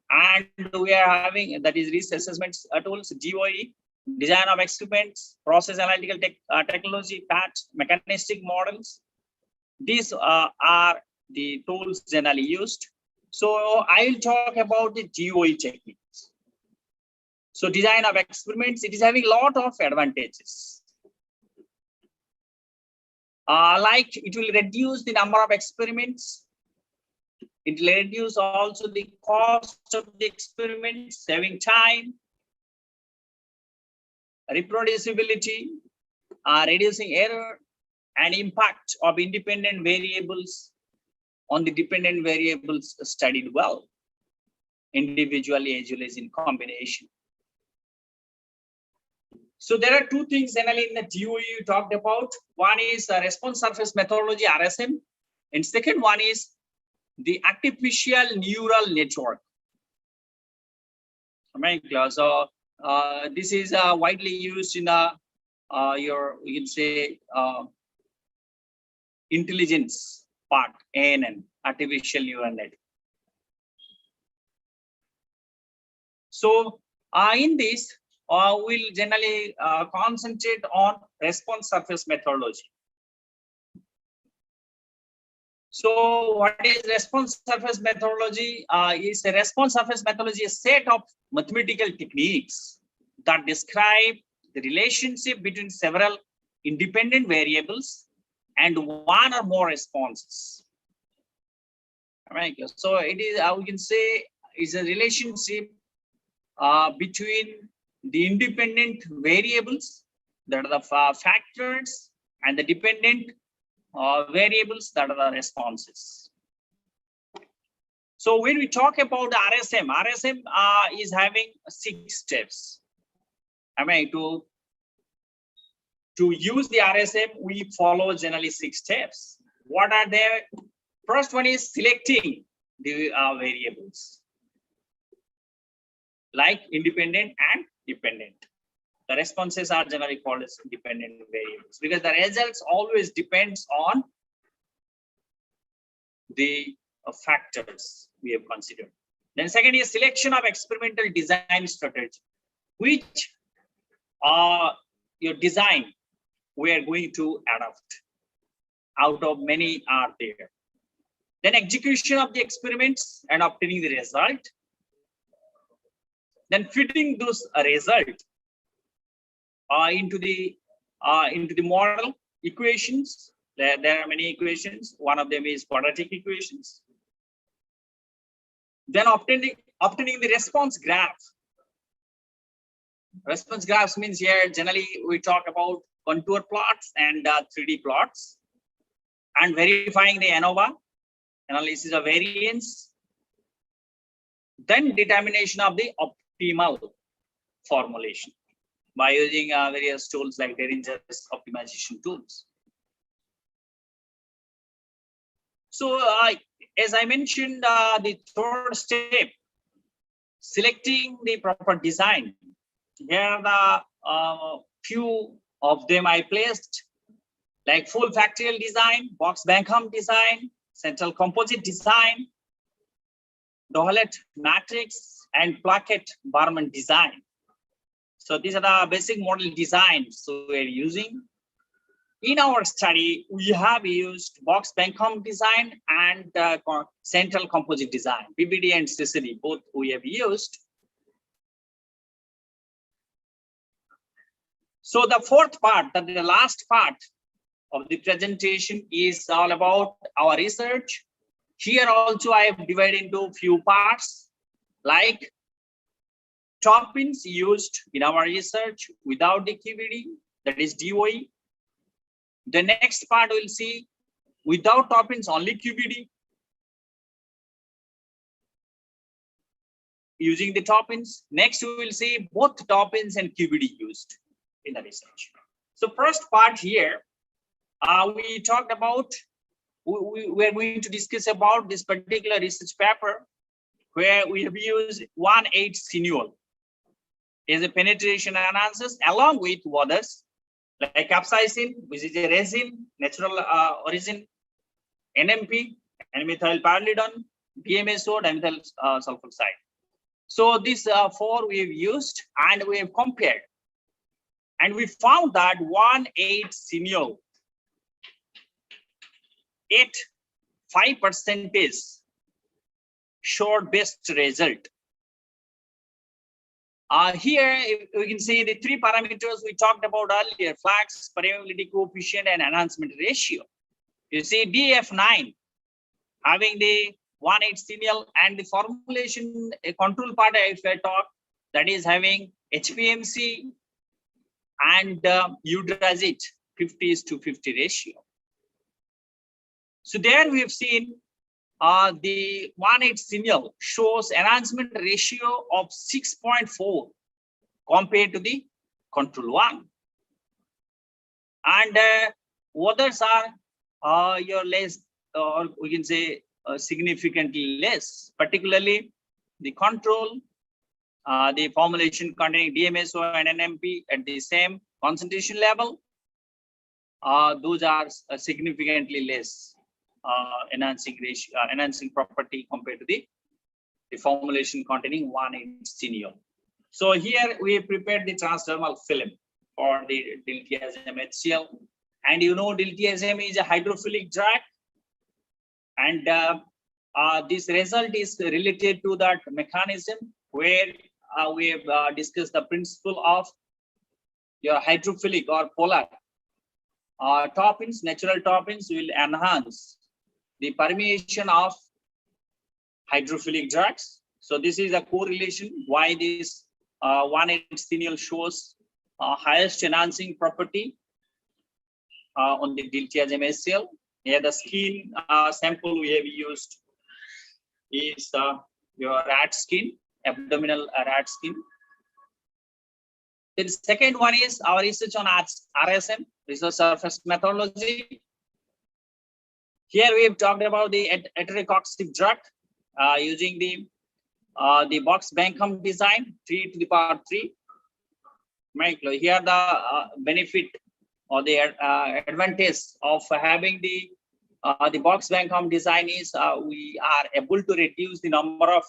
and we are having, that is risk assessment tools, DOE, design of experiments, process analytical technology, PAT, mechanistic models. These are the tools generally used. So I will talk about the DOE techniques. So design of experiments, it is having a lot of advantages. Like it will reduce the number of experiments. It will reduce also the cost of the experiments, saving time, reproducibility, reducing error, and impact of independent variables on the dependent variables studied well, individually as well as in combination. So there are two things generally in the DOE you talked about. One is the response surface methodology, RSM, and second one is the artificial neural network. So this is widely used in the you can say intelligence part, ANN, artificial neural network. So in this, we'll generally concentrate on response surface methodology. So what is response surface methodology? Is a response surface methodology a set of mathematical techniques that describe the relationship between several independent variables and one or more responses. So it is, we can say, is a relationship between the independent variables, that are the factors, and the dependent variables, that are the responses. So when we talk about the RSM is having 6 steps. To use the RSM, we follow generally 6 steps. What are they? First one is selecting the variables, like independent and dependent. The responses are generally called as dependent variables because the results always depends on the factors we have considered. Then second is selection of experimental design strategy, which your design we are going to adopt. Out of many are there. Then execution of the experiments and obtaining the result. Then fitting those results into the model equations. There are many equations. One of them is quadratic equations. Then obtaining the response graph. Response graphs means here generally we talk about contour plots and 3D plots, and verifying the ANOVA, analysis of variance. Then determination of the optimal formulation by using various tools like Deringer's optimization tools. So as I mentioned, the third step, selecting the proper design. Here are the few of them I placed, like full factorial design, box Bankham design, central composite design, Dohlet matrix, and Plackett-Barman design. So these are the basic model designs we're using. In our study, we have used box Bankham design and central composite design, QbD and CCD, both we have used. So the fourth part, the last part of the presentation is all about our research. Here also I have divided into few parts, like top pins used in our research without the QbD, that is DOE. The next part we'll see without top pins, only QbD. Using the top pins. Next we will see both top pins and QbD used in the research. So first part here, we talked about, we are going to discuss about this particular research paper where we have used 1,8 sinuol as a penetration analysis along with others like capsaicin, which is a resin, natural origin, NMP, N-methyl pyrrolidone, DMSO, dimethyl sulfoxide. So these 4 we have used and we have compared. And we found that 1,8 sinuol at 5% showed best result. Here we can see the three parameters we talked about earlier: flux, permeability coefficient, and enhancement ratio. You see DF9 having the 1/8 signal, and the formulation control part, if I talk, that is having HPMC and Udrazit 50:50 ratio. So there we have seen the 1/8 signal shows enhancement ratio of 6.4 compared to the control one, and others are your less, or we can say significantly less, particularly the control, the formulation containing DMSO and NMP at the same concentration level. Those are significantly less enhancing ratio, enhancing property compared to the formulation containing 1/8 signal. So here we have prepared the transdermal film for the diltiazem HCl, and you know diltiazem is a hydrophilic drug, and this result is related to that mechanism where we have discussed the principle of your hydrophilic or polar toppings. Natural toppings will enhance the permeation of hydrophilic drugs. So this is a correlation why this 1/8 signal shows highest enhancing property on the diltiazem HCl. Here the skin sample we have used is your rat skin, abdominal rat skin. Then second one is our research on RSM, research surface methodology. Here we have talked about the heterocoxic drug using the box Bankham design 3⁻3. Here the benefit or the advantage of having the box Bankham design is we are able to reduce the number of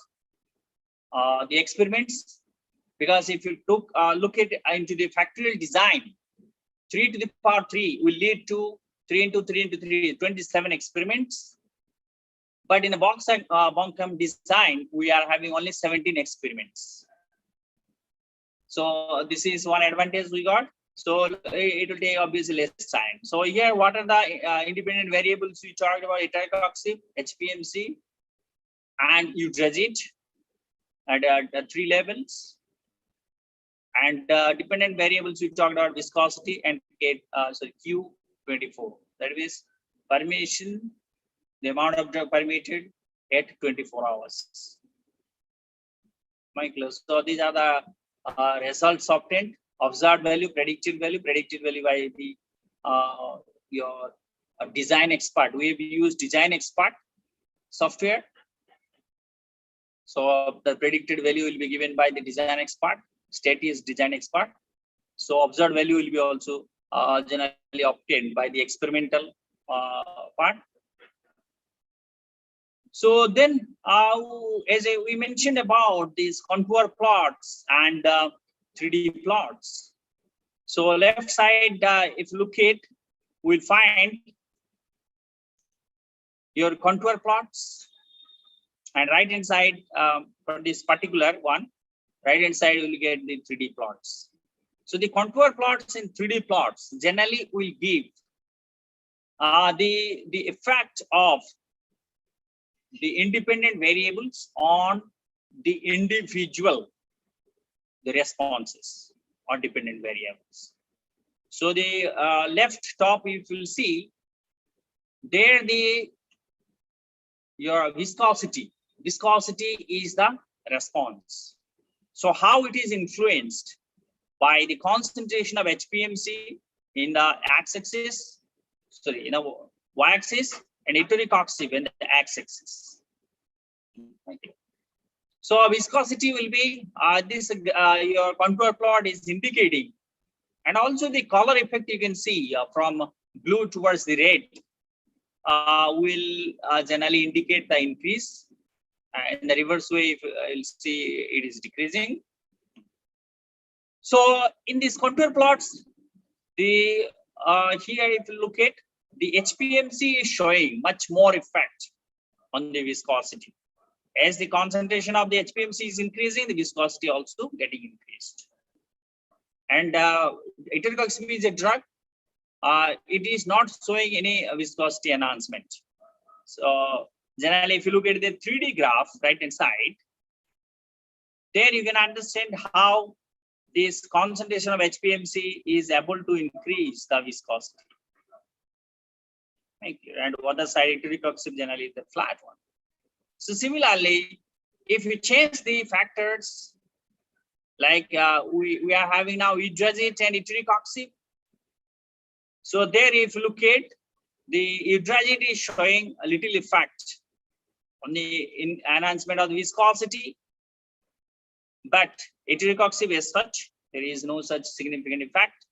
the experiments, because if you look at into the factorial design, 3⁻3 will lead to 3 × 3 × 3, 27 experiments. But in a box Bankham design, we are having only 17 experiments. So this is one advantage we got. So it will take obviously less time. So here, what are the independent variables we talked about? Heterocoxic, HPMC, and Udrazit at 3 levels. And dependent variables we talked about viscosity and Q24. That is permeation, the amount of drug permeated at 24 hours. So these are the results obtained. Observed value, predicted value by the your design expert. We have used design expert software. So the predicted value will be given by the design expert. State is design expert. So observed value will be also generally obtained by the experimental part. So then, as we mentioned about these contour plots and 3D plots. So left side, if you look at, we'll find your contour plots, and right hand side for this particular one, right hand side will get the 3D plots. So the contour plots in 3D plots generally will give the effect of the independent variables on the individual the responses or dependent variables. So the left top, if you will see there, your viscosity is the response. So how it is influenced by the concentration of HPMC in the x-axis, sorry, in the y-axis, and heterocoxic in the x-axis. Okay. So viscosity will be this your contour plot is indicating, and also the color effect you can see from blue towards the red will generally indicate the increase, and the reverse way you'll see it is decreasing. So in these contour plots, the here if you look at the HPMC is showing much more effect on the viscosity. as the concentration of the HPMC is increasing, the viscosity also getting increased. And iterative oxygen is a drug. It is not showing any viscosity enhancement. So generally, if you look at the 3D graph right hand side, there you can understand how this concentration of HPMC is able to increase the viscosity. Thank you. And other side, iterative oxygen generally is the flat one. So similarly, if you change the factors, like we are having now hydrazine and iterative oxygen. So there, if you look at the hydrazine is showing a little effect on the enhancement of the viscosity, but iterative oxygen as such, there is no such significant effect.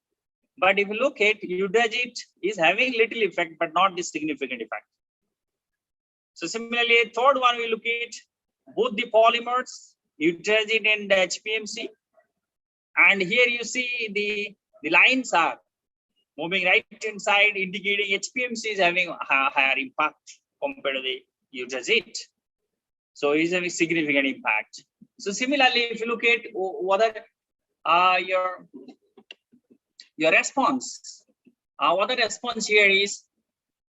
But if you look at hydrazine is having little effect, but not the significant effect. So similarly, third one, we look at both the polymers, hydrazine and HPMC. And here you see the lines are moving right hand side, indicating HPMC is having a higher impact compared to the hydrazine. So it's a significant impact. So similarly, if you look at whether your response, what the response here is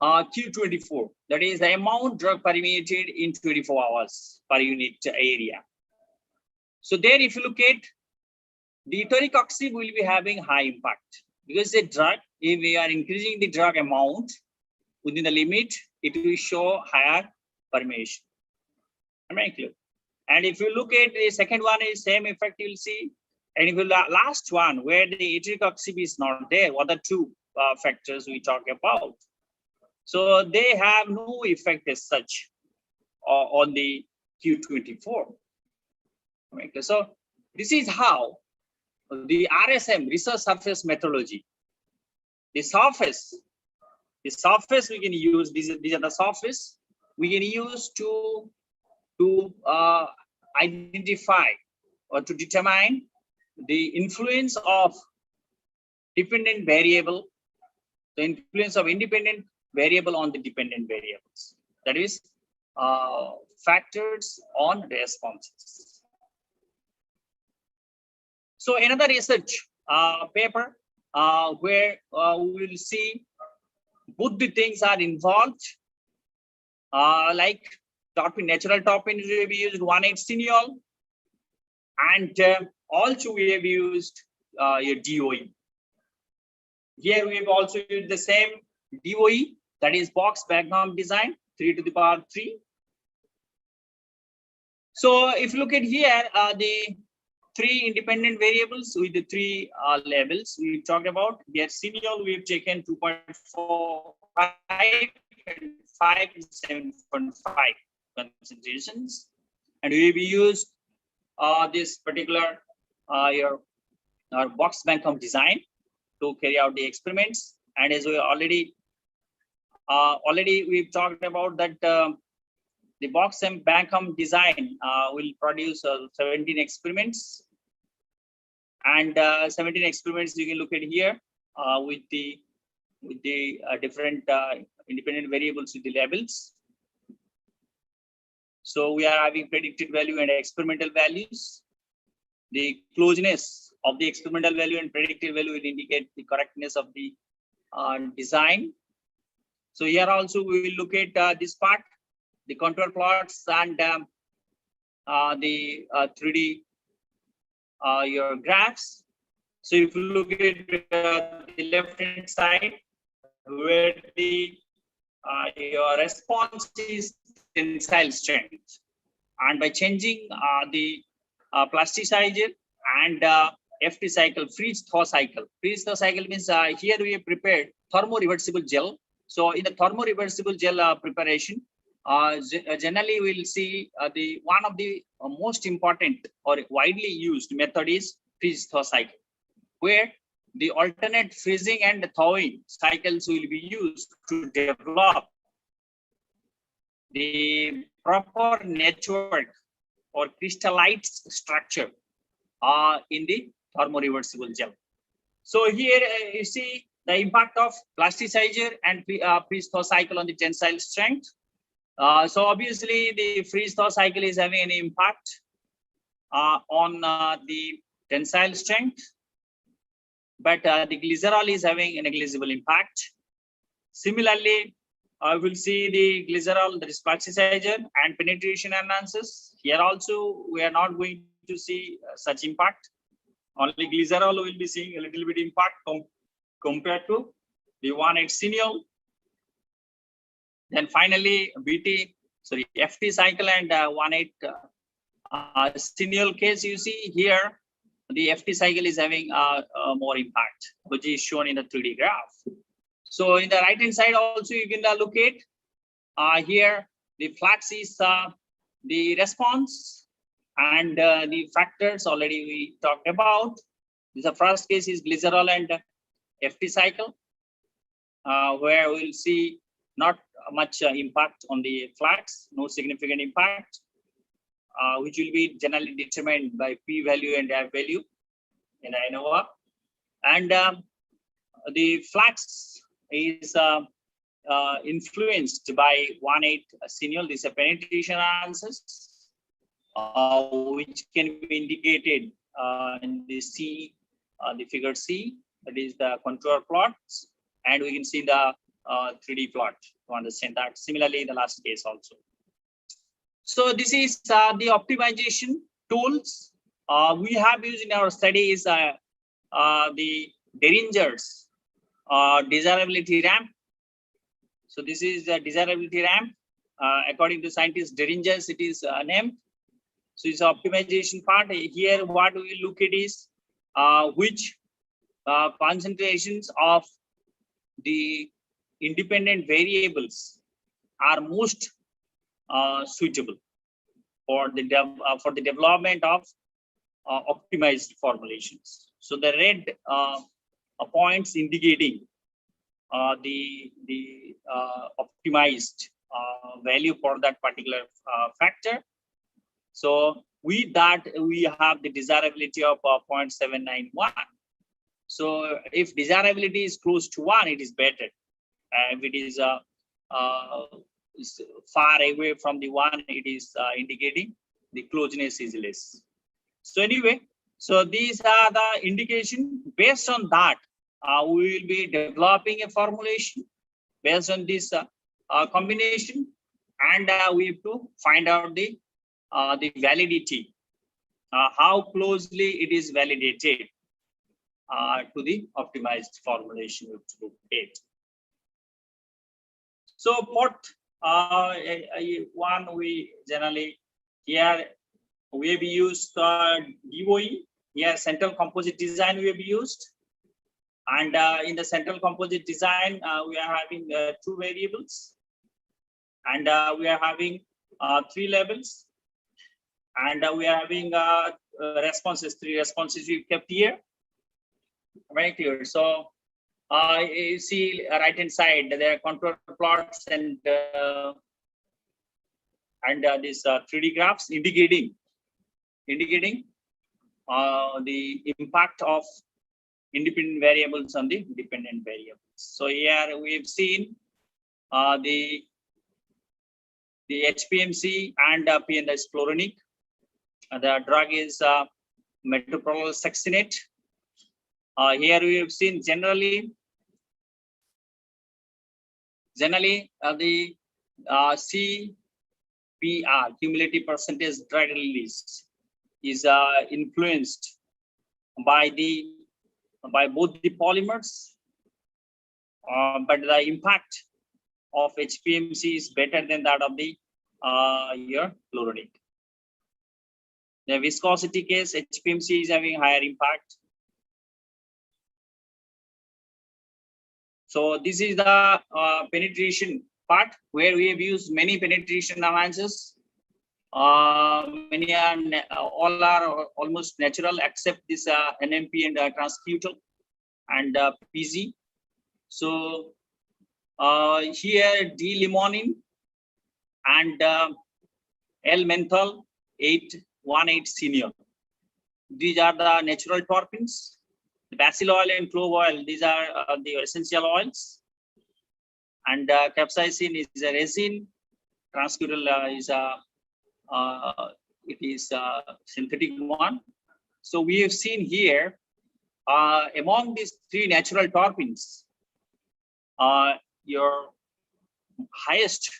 Q24, that is the amount drug permeated in 24 hours per unit area. So there, if you look at the iterative oxygen will be having high impact because the drug, if we are increasing the drug amount within the limit, it will show higher permeation. Am I clear? And if you look at the second one, is same effect you'll see. And if you last one where the iterative oxygen is not there, what are two factors we talk about? So they have no effect as such on the Q24. Okay, so this is how the RSM, research surface methodology, the surface we can use, these are the surface we can use to identify or to determine the influence of dependent variable, the influence of independent variable on the dependent variables. That is factors on responses. So another research paper where we will see both the things are involved, like natural terpenes we have used 1-hexenol, and also we have used your DOE. Here we have also used the same DOE, that is box background design 3 to the power 3. So if you look at here, the 3 independent variables with the 3 labels we talked about. Here, hexenol we have taken 2.45 and 5 and 7.5 concentrations, and we have used this particular your box Bankham design to carry out the experiments. And as we already we've talked about that the box and Bankham design will produce 17 experiments, and 17 experiments you can look at here with the different independent variables with the labels. So we are having predicted value and experimental values. The closeness of the experimental value and predicted value will indicate the correctness of the design. So here also we will look at this part, the control plots and the 3D your graphs. So if you look at the left hand side, where the your response is tensile strength, and by changing the plasticizer and FT cycle, freeze-thaw cycle. Freeze-thaw cycle means here we have prepared thermo-reversible gel. So in the thermo-reversible gel preparation, generally we'll see the one of the most important or widely used method is freeze-thaw cycle, where the alternate freezing and thawing cycles will be used to develop the proper network or crystallite structure in the thermo-reversible gel. So here you see the impact of plasticizer and freeze-thaw cycle on the tensile strength. So obviously the freeze thaw cycle is having an impact on the tensile strength, but the glycerol is having a negligible impact. Similarly, I will see the glycerol, that is plasticizer and penetration enhances. Here also, we are not going to see such impact. Only glycerol will be seeing a little bit impact compared to the 1,8 cineol. Then finally, FT cycle and 1,8 cineol case, you see here, the FT cycle is having more impact, which is shown in the 3D graph. So in the right hand side also, you can look at here, the flux is the response, and the factors already we talked about. The first case is glycerol and FT cycle, where we'll see not much impact on the flux, no significant impact, which will be generally determined by P value and F value in ANOVA. And the flux is influenced by 1,8 cineol. This is a penetration analysis, which can be indicated in the the figure C, that is the contour plots, and we can see the 3D plot to understand that. Similarly, in the last case also. So this is the optimization tools we have used in our studies. The Deringer's desirability ramp. So this is the desirability ramp. According to scientists, Deringer's it is named. So it's optimization part. Here, what we look at is which concentrations of the independent variables are most suitable for the development of optimized formulations. So the red points indicating the optimized value for that particular factor. So with that, we have the desirability of 0.791. So if desirability is close to 1, it is better. If it is far away from the 1, it is indicating the closeness is less. So anyway, so these are the indication. Based on that, we will be developing a formulation based on this combination, and we have to find out the validity, how closely it is validated to the optimized formulation we have to get. So what one we generally here we have used DOE. Here central composite design we have used, and in the central composite design we are having 2 variables, and we are having 3 levels, and we are having responses, 3 responses we kept here, right here. So you see right hand side there are contour plots and these 3D graphs indicating the impact of independent variables on the dependent variables. So here we have seen the HPMC and PNS chloronic. The drug is metoprolol succinate. Here we have seen generally the CPR, cumulative percentage drug release, is influenced by both the polymers, but the impact of HPMC is better than that of the chloronic. The viscosity case, HPMC is having higher impact. So this is the penetration part where we have used many penetration analyses. Many are all are almost natural except this NMP and transcutal and PZ. So here D-limonene and L-menthol 1,8 cineol. These are the natural terpenes. The basil oil and clove oil, these are the essential oils. And capsaicin is a resin, transcutaneous is it is a synthetic one. So we have seen here among these three natural terpenes, your highest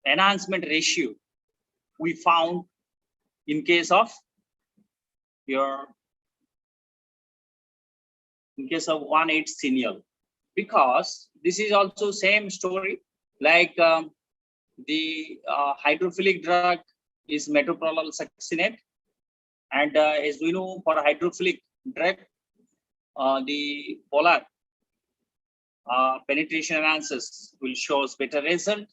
enhancement ratio we found in case of 1,8-cineal, because this is also same story like the hydrophilic drug is metoprolol succinate, and as we know, for hydrophilic drug the polar penetration analysis will show better result.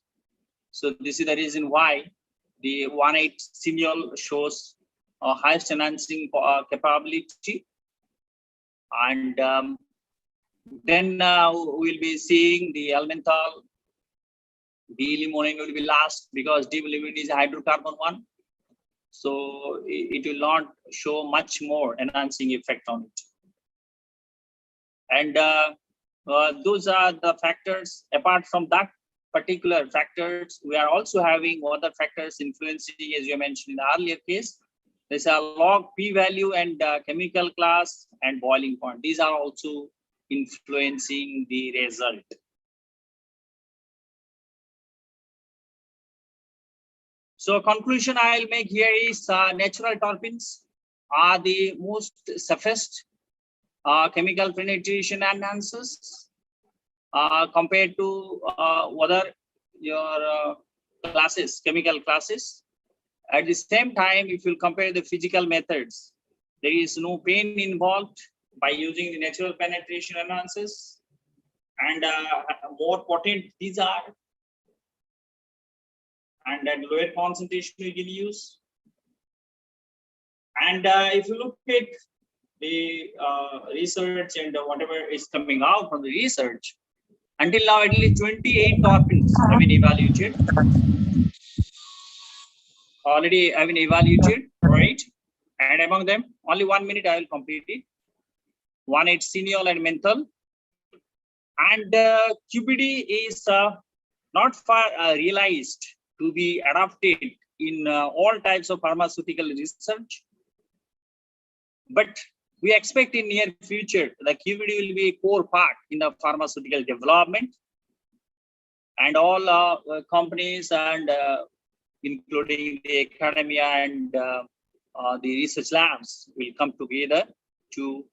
So this is the reason why the 1,8-cineal shows highest enhancing capability. And then we'll be seeing the elemental. D-limonene will be last because D-limonene is a hydrocarbon one. So it will not show much more enhancing effect on it. And those are the factors. Apart from that particular factors, we are also having other factors influencing, as you mentioned in the earlier case. There's a log p-value and chemical class and boiling point. These are also influencing the result. So conclusion I'll make here is natural terpenes are the most safest chemical penetration enhancers compared to other your classes, chemical classes. At the same time, if you compare the physical methods, there is no pain involved by using the natural penetration enhancers, and more potent these are, and at lower concentration we can use. And if you look at the research and whatever is coming out from the research, until now at least 28 terpenes have been evaluated. Already have been evaluated, right? And among them, only 1 minute I will complete it. 1,8-cineal and menthol. And QbD is not far realized to be adopted in all types of pharmaceutical research. But we expect in near future the QbD will be a core part in the pharmaceutical development, and all companies and including the academia and the research labs will come together to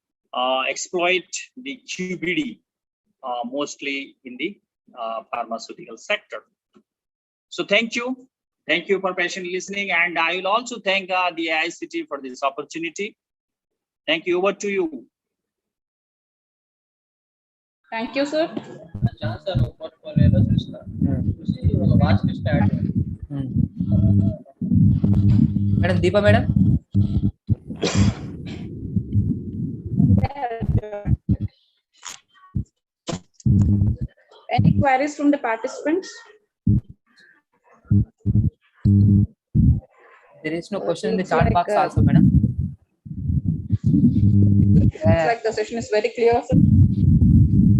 exploit the QbD mostly in the pharmaceutical sector. So thank you for patiently listening, and I will also thank the ICT for this opportunity. Thank you. Over to you. Thank you, sir. Madam Deepa, madam. Any queries from the participants? There is no question in the Looks chat like, box also, madam. Looks like the session is very clear, sir.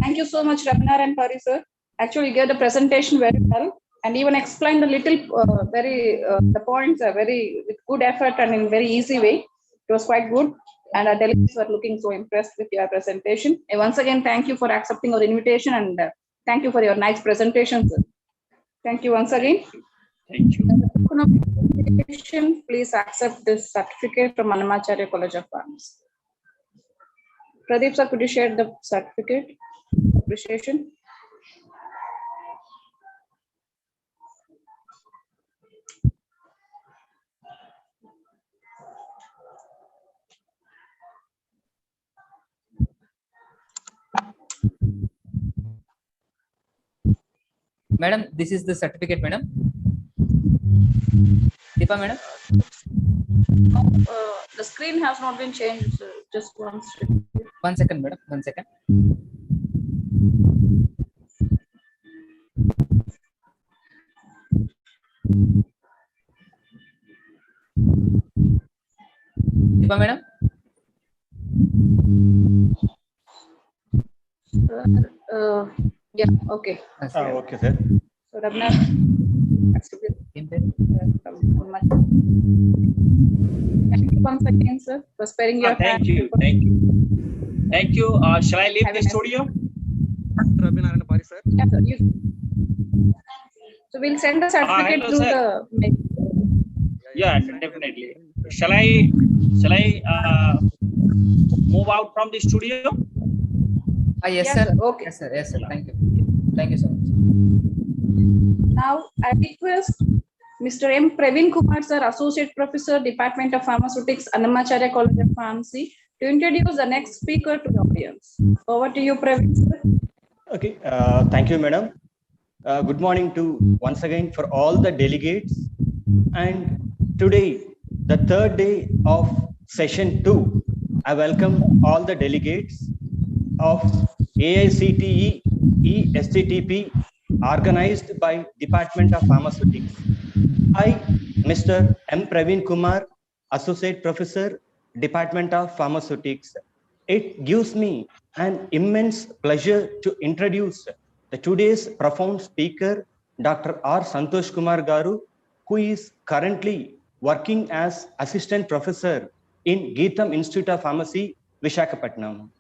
Thank you so much, Rabnar and Pari, sir. Actually, you gave the presentation very well and even explained the little the points are very with good effort and in very easy way. It was quite good, and our delegates were looking so impressed with your presentation. And once again, thank you for accepting our invitation, and thank you for your nice presentation, sir. Thank you once again. Thank you. Please accept this certificate from Annamacharya College of Pharmacy. Pradeep sir, could you share the certificate? Appreciation. Madam, this is the certificate, madam. Deepa, madam. The screen has not been changed, sir. Just one second. 1 second, madam. 1 second. Deepa, madam. Yeah, okay. Yes, Okay, sir. So, Rabna, much. Thank you once again, sir, for sparing your time. Thank you. Thank you. Thank you. Shall I leave Have a the nice studio? Yeah, sir. So we'll send the certificate Hello, through sir. the mail. Yeah, definitely. Shall I move out from the studio? Yes, Yes, sir. sir. Okay. Yes, sir. Yes, sir. Thank you. Thank you so much. Now I request Mr. M. Praveen Kumar, sir, Associate Professor, Department of Pharmaceutics, Annamacharya College of Pharmacy, to introduce the next speaker to the audience. Over to you, Praveen, sir. Okay, thank you, madam. Good morning to once again for all the delegates. And today, the third day of session 2, I welcome all the delegates of AICTE STTP organized by Department of Pharmaceutics. I, Mr. M. Praveen Kumar, Associate Professor, Department of Pharmaceutics. It gives me an immense pleasure to introduce the today's profound speaker, Dr. R. Santosh Kumar Garu, who is currently working as Assistant Professor in Geetham Institute of Pharmacy, Visakhapatnam.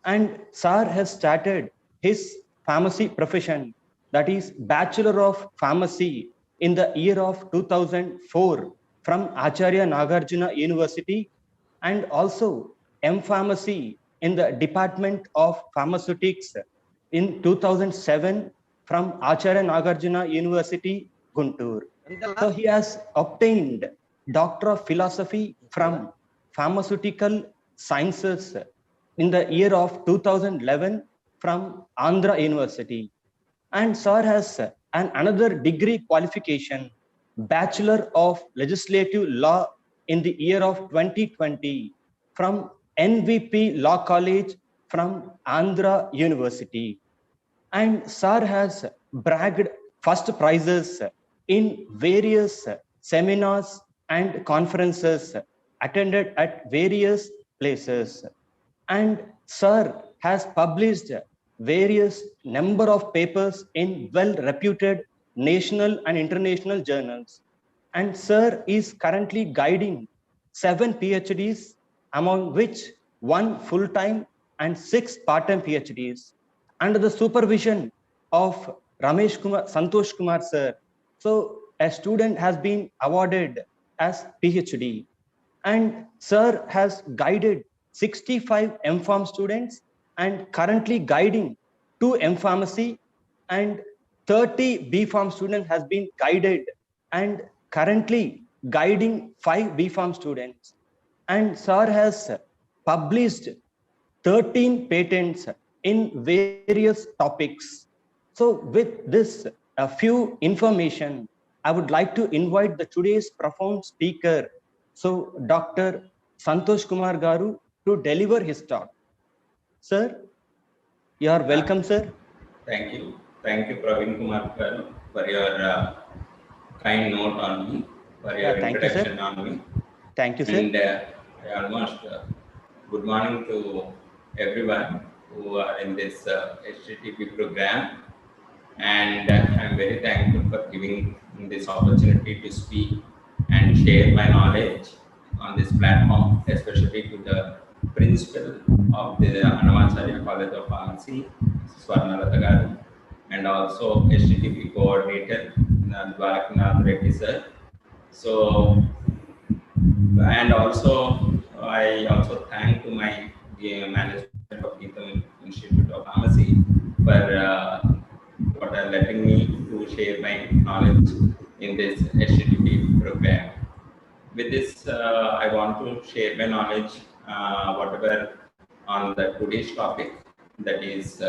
And Sir has started his pharmacy profession, that is Bachelor of Pharmacy, in the year of 2004 from Acharya Nagarjuna University, and also M.Pharmacy in the Department of Pharmaceutics in 2007 from Acharya Nagarjuna University, Guntur. So he has obtained Doctor of Philosophy from Pharmaceutical Sciences in the year of 2011 from Andhra University. And Sir has another degree qualification, Bachelor of Legislative Law in the year of 2020 from NVP Law College from Andhra University. And Sir has bragged first prizes in various seminars and conferences attended at various places. And Sir has published various number of papers in well-reputed national and international journals. And Sir is currently guiding 7 PhDs, among which 1 full-time and 6 part-time PhDs, under the supervision of Santosh Kumar Sir. So a student has been awarded as PhD. And Sir has guided 65 M.Pharm students and currently guiding 2 M.Pharmacy, and 30 B.Pharm students has been guided and currently guiding 5 B.Pharm students. And Sir has published 13 patents in various topics. So with this few information, I would like to invite the today's profound speaker, so Dr. Santosh Kumar Garu, to deliver his talk. Sir, you are welcome, sir. Thank you. Thank you, Praveen Kumar Garu, for your kind note on me, for your introduction on me. Thank you, sir. And almost good morning to everyone who are in this STTP program. And I'm very thankful for giving this opportunity to speak and share my knowledge on this platform, especially to the principal of the Annamacharya College of Pharmacy, Swarnalatha Garu, and also STTP coordinator, Dwarakanath Reddy sir. So, and also I also thank to my management of Geetham Institute of Pharmacy for letting me to share my knowledge in this STTP program. With this, I want to share my knowledge, whatever on the today's topic, that is,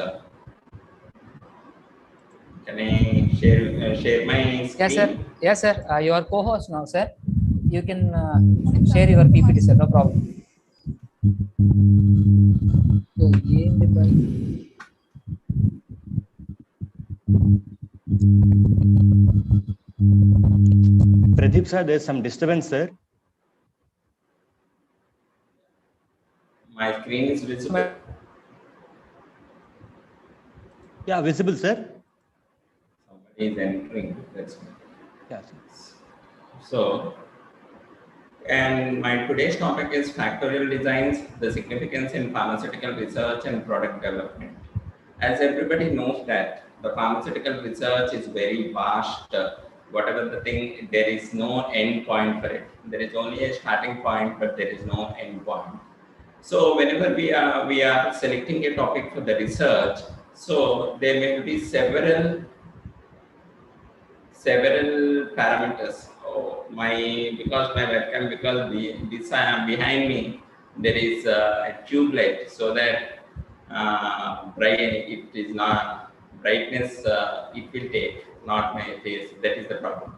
can I share my screen? Yes, sir. Yes, sir. You are co-host now, sir. You can share your PPT, sir. No problem. So, Pradeep sir, there's some disturbance, sir. My screen is visible. Yeah, visible, sir. Somebody is entering. That's Yeah, And my today's topic is factorial designs, the significance in pharmaceutical research and product development. As everybody knows that the pharmaceutical research is very vast. Whatever the thing, there is no end point for it. There is only a starting point, but there is no end point. So whenever we are selecting a topic for the research, so there may be several parameters. Oh, because my webcam, because this behind me there is a tube light, so that it is not brightness. It will take, not my face. That is the problem.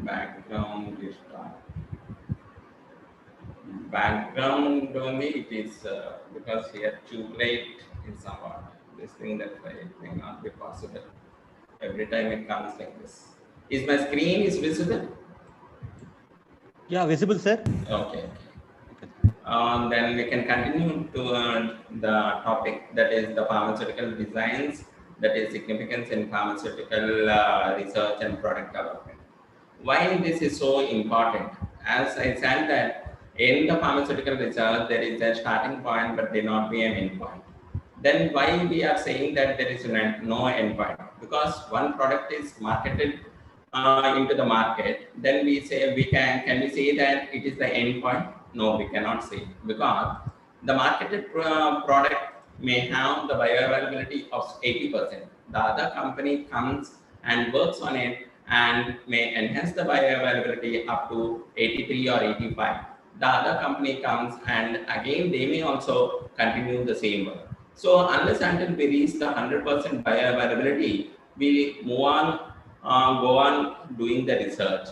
Background is background only. It is because here tube light is somewhat this thing, that it may not be possible. Every time it comes like this. Is my screen is visible? Yeah, visible, sir. Okay. Then we can continue to the topic, that is the pharmaceutical designs, that is significance in pharmaceutical research and product development. Why this is so important? As I said that in the pharmaceutical research, there is a starting point, but there not be an end point. Then why we are saying that there is no end point? Because one product is marketed into the market, then we say can we say that it is the end point? No, we cannot say, because the marketed product may have the bioavailability of 80%. The other company comes and works on it and may enhance the bioavailability up to 83 or 85. The other company comes and again they may also continue the same work. So unless until we reach the 100% bioavailability, we move on, go on doing the research.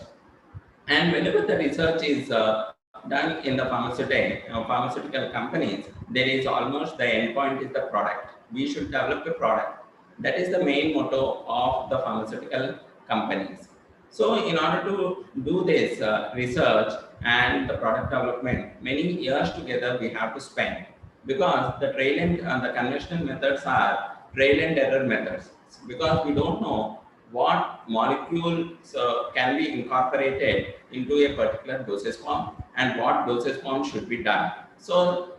And whenever the research is done in the pharmaceutical companies, there is almost the end point is the product. We should develop a product. That is the main motto of the pharmaceutical companies. So in order to do this research and the product development, many years together we have to spend, because the the conventional methods are trial and error methods, because we don't know what molecules can be incorporated into a particular dosage form and what dosage form should be done. So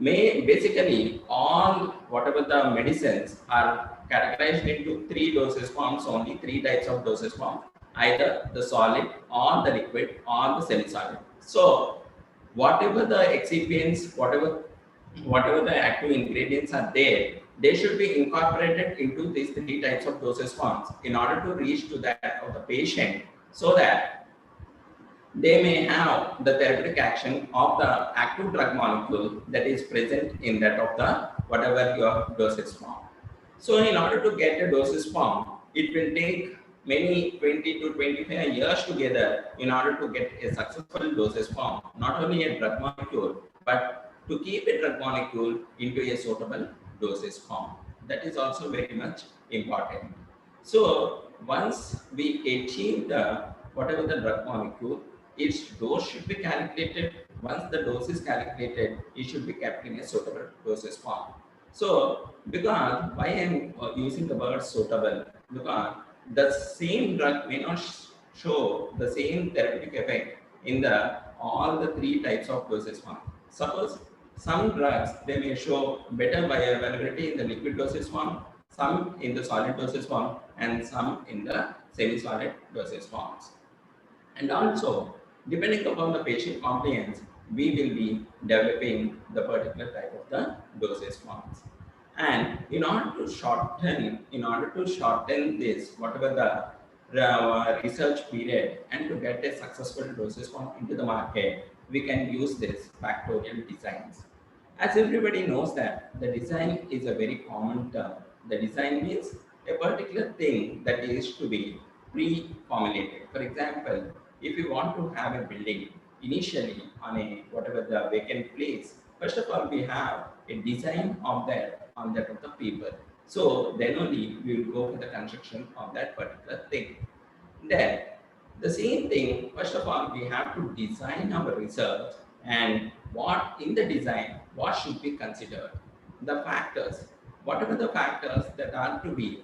basically all whatever the medicines are categorized into 3 dosage forms, only 3 types of dosage form, either the solid or the liquid or the semi-solid. So whatever the excipients, whatever the active ingredients are there, they should be incorporated into these 3 types of dosage forms in order to reach to that of the patient, so that they may have the therapeutic action of the active drug molecule that is present in that of the whatever your dosage form. So in order to get a dosage form, it will take many 20 to 25 years together in order to get a successful dosage form, not only a drug molecule, but to keep a drug molecule into a suitable dosage form. That is also very much important. So once we achieve whatever the drug molecule, its dose should be calculated. Once the dose is calculated, it should be kept in a suitable dosage form. So because why I am using the word suitable, because the same drug may not show the same therapeutic effect in all the 3 types of dosage form. Suppose some drugs, they may show better bioavailability in the liquid dosage form, some in the solid dosage form, and some in the semi-solid dosage forms. And also, depending upon the patient compliance, we will be developing the particular type of the dosage forms. And in order to shorten this, whatever the research period, and to get a successful dosage form into the market, we can use this factorial designs. As everybody knows that the design is a very common term. The design means a particular thing that is to be pre-formulated. For example, if you want to have a building initially on a whatever the vacant place, first of all we have a design of that on that of the paper. So then only we will go for the construction of that particular thing. Then the same thing, first of all, we have to design our research, and what in the design, what should be considered? The factors, whatever the factors that are to be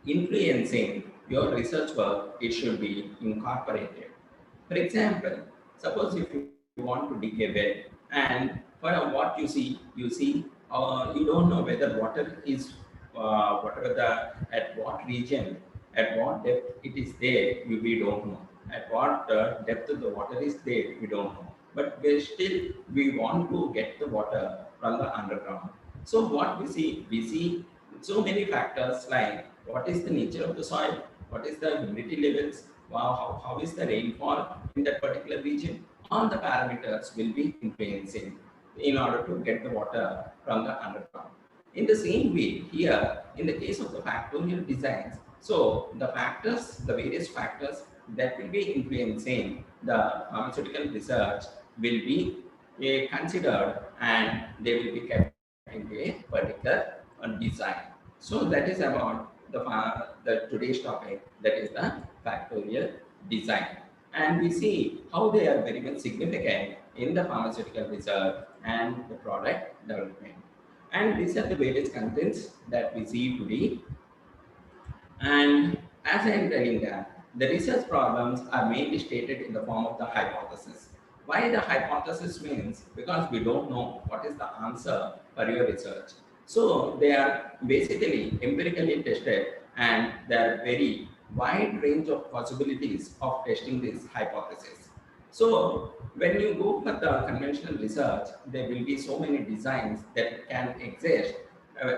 influencing your research work, it should be incorporated. For example, suppose if you want to dig a well and for what you don't know whether water is whatever the at what region, at what depth it is there, we don't know. At what depth the water is there, we don't know. But we want to get the water from the underground. So what we see so many factors like what is the nature of the soil, what is the humidity levels, wow, how is the rainfall in that particular region. All the parameters will be influencing in order to get the water from the underground. In the same way, here, in the case of the factorial designs, so the factors, the various factors that will be influencing the pharmaceutical research will be considered and they will be kept into a particular design. So that is about the today's topic, that is the factorial design. And we see how they are very much significant in the pharmaceutical research and the product development. And these are the various contents that we see today. And as I am telling that, the research problems are mainly stated in the form of the hypothesis. Why the hypothesis means? Because we don't know what is the answer for your research. So they are basically empirically tested and there are very wide range of possibilities of testing this hypothesis. So when you go for the conventional research, there will be so many designs that can exist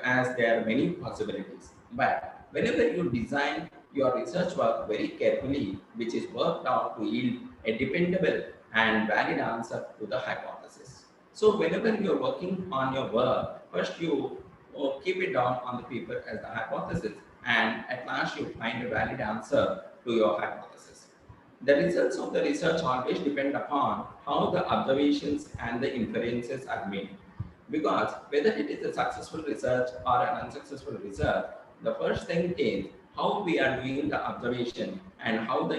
as there are many possibilities. But whenever you design your research work very carefully, which is worked out to yield a dependable and valid answer to the hypothesis. So whenever you're working on your work, first you keep it down on the paper as the hypothesis, and at last you find a valid answer to your hypothesis. The results of the research always depend upon how the observations and the inferences are made. Because whether it is a successful research or an unsuccessful research, the first thing is how we are doing the observation and how the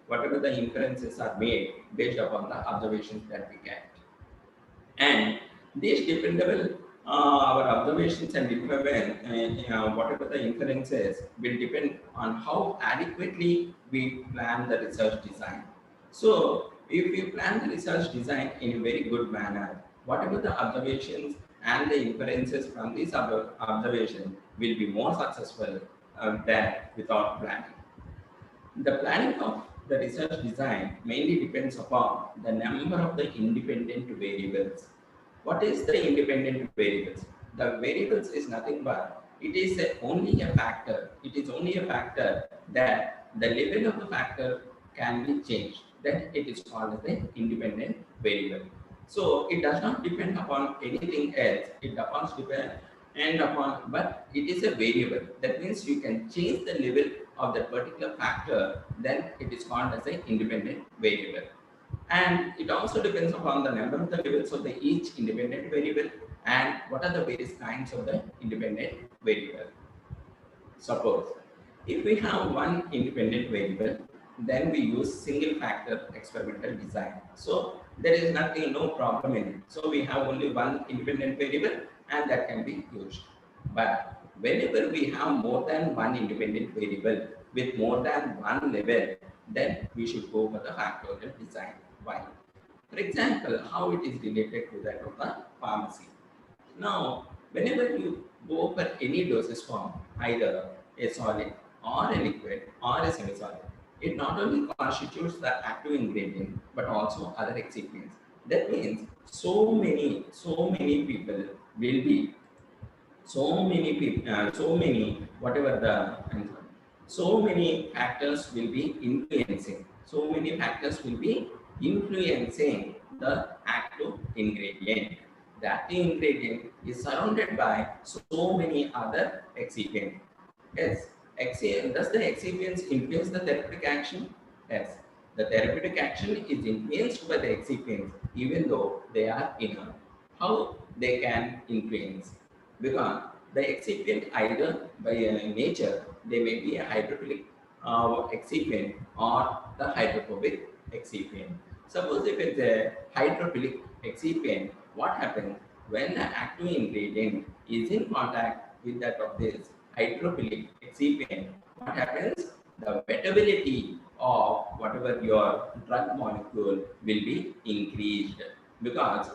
whatever the inferences are made based upon the observations that we get. And these dependable, our observations and whatever the inferences will depend on how adequately we plan the research design. So if we plan the research design in a very good manner, whatever the observations and the inferences from these observations will be more successful than without planning. The planning of the research design mainly depends upon the number of the independent variables. What is the independent variables? The variables is nothing but it is only a factor. It is only a factor that the level of the factor can be changed. Then it is called as the independent variable. So it does not depend upon anything else. It does depend upon, but it is a variable. That means you can change the level of that particular factor, then it is called as an independent variable. And it also depends upon the number of the levels of the each independent variable and what are the various kinds of the independent variable. Suppose if we have one independent variable, then we use single factor experimental design. So there is nothing, no problem in it. So we have only one independent variable and that can be used. But whenever we have more than one independent variable with more than one level, then we should go for the factorial design. Why? For example, how it is related to that of the pharmacy. Now, whenever you go for any dosage form, either a solid or a liquid or a semi-solid, it not only constitutes the active ingredient but also other excipients. That means so many people will be whatever the so many factors will be influencing. So many factors will be influencing the active ingredient. The active ingredient is surrounded by so many other excipients. Yes, does the excipients influence the therapeutic action? Yes, the therapeutic action is influenced by the excipients even though they are inert. How they can influence? Because the excipient either by nature they may be a hydrophilic excipient or the hydrophobic excipient. Suppose if it's a hydrophilic excipient, what happens when the active ingredient is in contact with that of this hydrophilic excipient, what happens? The wettability of whatever your drug molecule will be increased, because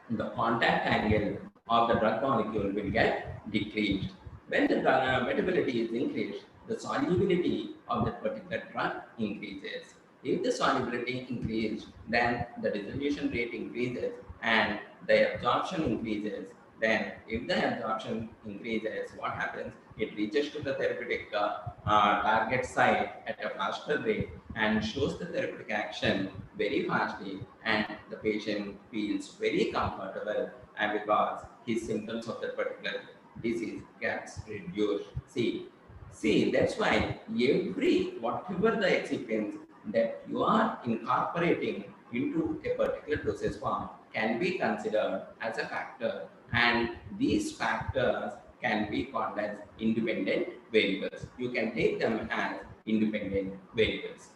the contact angle of the drug molecule will get decreased. When the wettability is increased, the solubility of that particular drug increases. If the solubility increases, then the dissolution rate increases and the absorption increases. Then if the absorption increases, what happens? It reaches to the therapeutic target site at a faster rate and shows the therapeutic action very fastly, and the patient feels very comfortable, and because his symptoms of that particular disease gets reduced. See, that's why whatever the excipients that you are incorporating into a particular dosage form can be considered as a factor, and these factors can be called as independent variables. You can take them as independent variables.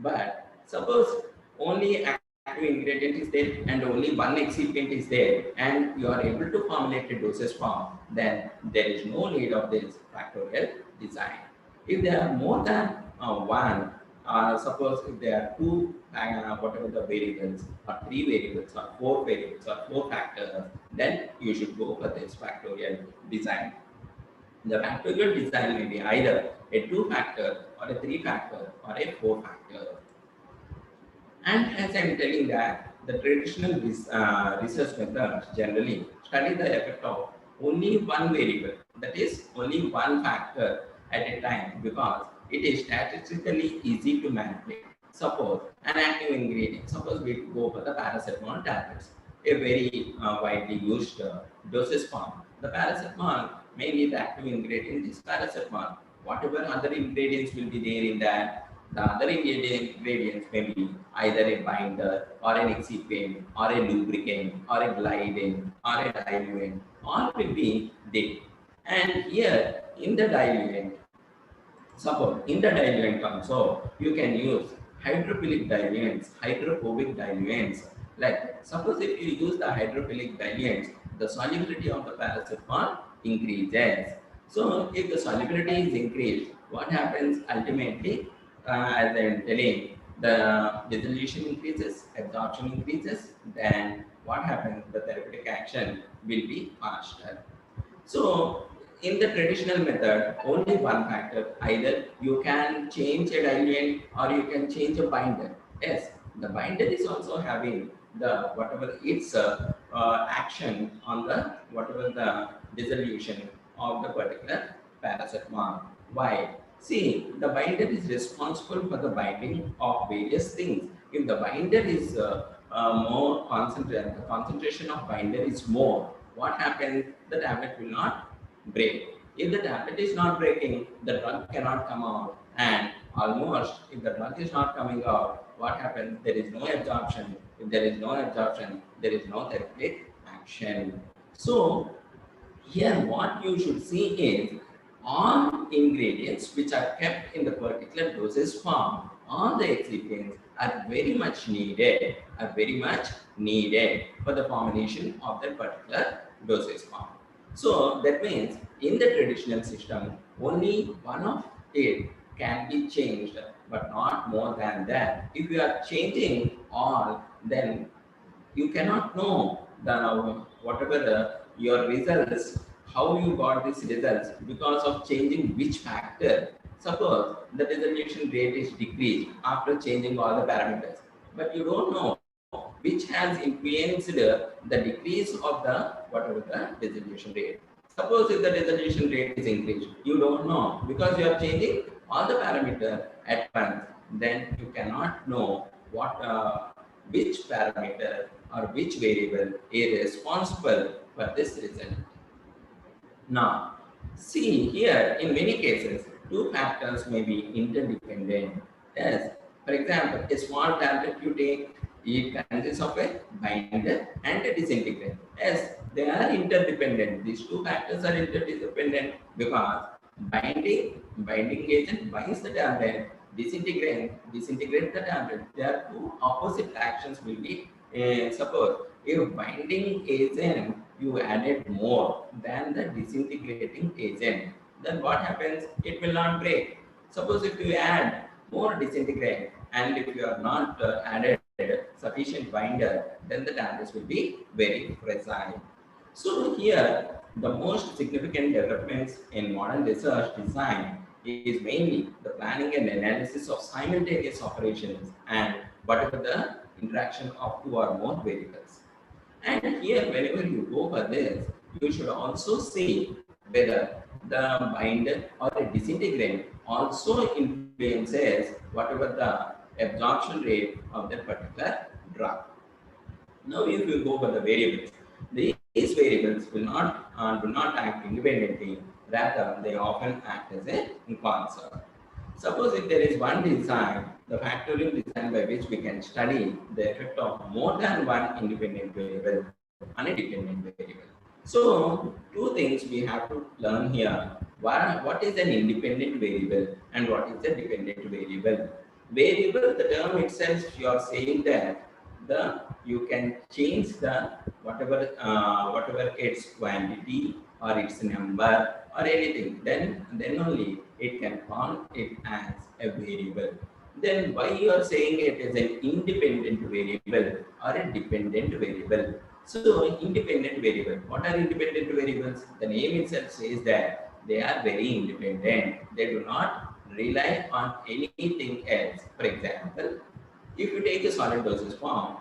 But suppose only active ingredient is there and only one excipient is there, and you are able to formulate a dosage form, then there is no need of this factorial design. If there are more than one, suppose if there are two, whatever the variables, or three variables, or four variables, or four factors, then you should go for this factorial design. The factorial design may be either a 2-factor or a 3-factor or a 4-factor. And as I'm telling that, the traditional research methods generally study the effect of only one variable, that is only one factor at a time, because it is statistically easy to manipulate. Suppose an active ingredient, suppose we go for the paracetamol tablets, a very widely used dosage form. The paracetamol, mainly the active ingredient is paracetamol. Whatever other ingredients will be there in that, the other ingredients may be either a binder or an excipient or a lubricant or a glidant or a diluent, all will be there. And here in the diluent, suppose in the diluent also, you can use hydrophilic diluents, hydrophobic diluents. Like suppose if you use the hydrophilic diluents, the solubility of the paracetamol increases. So if the solubility is increased, what happens ultimately? As I am telling, the dissolution increases, absorption increases, then what happens? The therapeutic action will be faster. So in the traditional method, only one factor, either you can change a diluent or you can change a binder. Yes, the binder is also having the whatever its action on the whatever the dissolution of the particular paracetamol. Why? See, the binder is responsible for the binding of various things. If the binder is more concentrated, the concentration of binder is more, what happens? The tablet will not break. If the tablet is not breaking, the drug cannot come out, and almost if the drug is not coming out, what happens? There is no absorption. If there is no absorption, there is no therapeutic action. So here what you should see is all ingredients which are kept in the particular dosage form, all the excipients are very much needed, for the formulation of that particular dosage form. So that means in the traditional system, only one of it can be changed, but not more than that. If you are changing all, then you cannot know the whatever your results, how you got these results because of changing which factor. Suppose the dissolution rate is decreased after changing all the parameters, but you don't know which has influenced the decrease of the whatever the dissolution rate. Suppose if the dissolution rate is increased, you don't know because you are changing all the parameters at once. Then you cannot know what which parameter or which variable is responsible for this result. Now, see here, in many cases, two factors may be interdependent. Yes, for example, a small tablet you take, it consists of a binder and a disintegrant. Yes, they are interdependent. These two factors are interdependent because binding agent binds the tablet, disintegrate the tablet. There are two opposite actions will be. Suppose if binding agent you added more than the disintegrating agent, then what happens? It will not break. Suppose if you add more disintegrant and if you have not added sufficient binder, then the tablets will be very fragile. So here, the most significant developments in modern research design is mainly the planning and analysis of simultaneous operations and whatever the interaction of two or more variables. And here, whenever you go for this, you should also see whether the binder or a disintegrant also influences whatever the absorption rate of that particular drug. Now, if you go for the variables, these variables will not do not act independently. Rather, they often act as a concert. Suppose if there is one design, the factorial design by which we can study the effect of more than one independent variable on a dependent variable. So, two things we have to learn here. What is an independent variable and what is a dependent variable? Variable, the term itself, you are saying that you can change the whatever its quantity or its number or anything, then only it can call it as a variable. Then why you are saying it is an independent variable or a dependent variable? So independent variable, what are independent variables? The name itself says that they are very independent. They do not rely on anything else. For example, if you take a solid dosage form,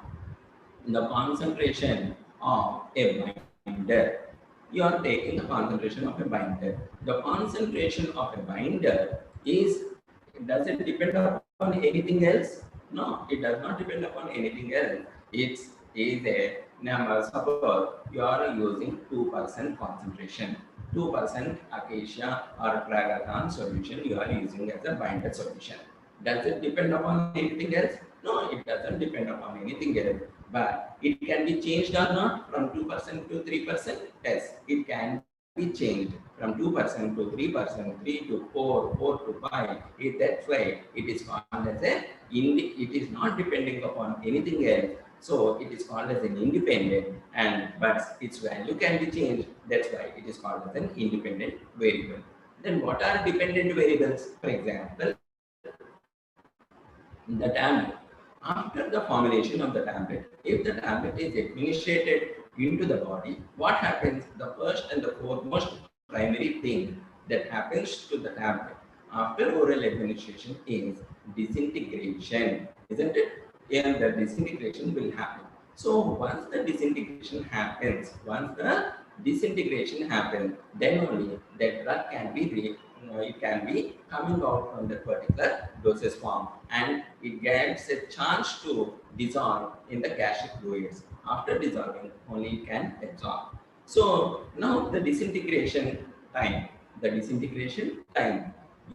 the concentration of a binder, you are taking the concentration of a binder. The concentration of a binder does it depend upon anything else? No, it does not depend upon anything else. It is a number. Suppose you are using 2% concentration, 2% acacia or tragatan solution you are using as a binder solution. Does it depend upon anything else? No, it doesn't depend upon anything else. But it can be changed or not from 2% to 3%? Yes, it can be changed from 2% to 3%, 3 to 4, 4 to 5. That's why it is called as it is not depending upon anything else. So it is called as an independent, but its value can be changed. That's why it is called as an independent variable. Then what are dependent variables? For example, the tablet. After the formulation of the tablet, if the tablet is administered into the body, what happens? The first and the foremost primary thing that happens to the tablet after oral administration is disintegration, isn't it? And the disintegration will happen. So once the disintegration happens, then only that drug can be it can be coming out from that particular dosage form, and it gets a chance to dissolve in the gastric fluids. After dissolving, only it can absorb. So now the disintegration time,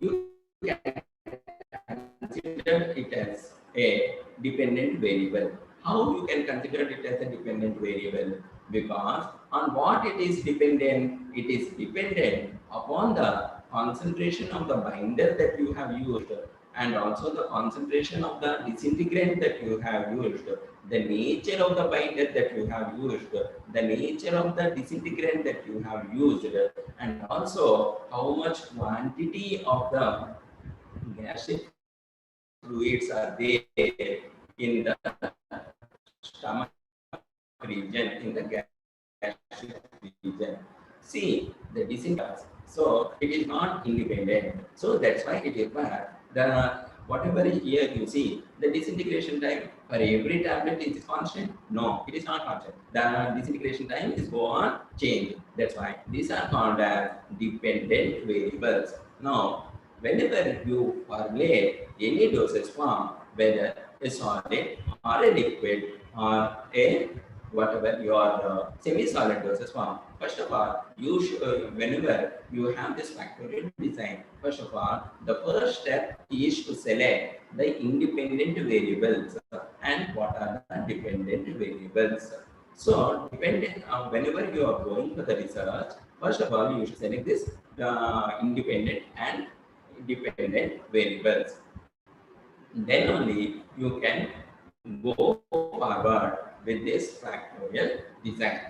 you can consider it as a dependent variable. How you can consider it as a dependent variable? Because on what it is dependent? It is dependent upon the concentration of the binder that you have used and also the concentration of the disintegrant that you have used, the nature of the binder that you have used, the nature of the disintegrant that you have used, and also how much quantity of the gastric fluids are there in the stomach region, in the gastric region. See, the disintegrant. So it is not independent. So that's why it is the whatever here you see, the disintegration time for every tablet is constant. No, it is not constant. The disintegration time is go on change. That's why these are called as dependent variables. Now, whenever you formulate any dosage form, whether a solid or a liquid or a whatever your semi-solid dosage form, first of all, you should, whenever you have this factorial design, first of all, the first step is to select the independent variables and what are the dependent variables. So, whenever you are going for the research, first of all, you should select this independent and dependent variables. Then only you can go forward with this factorial design.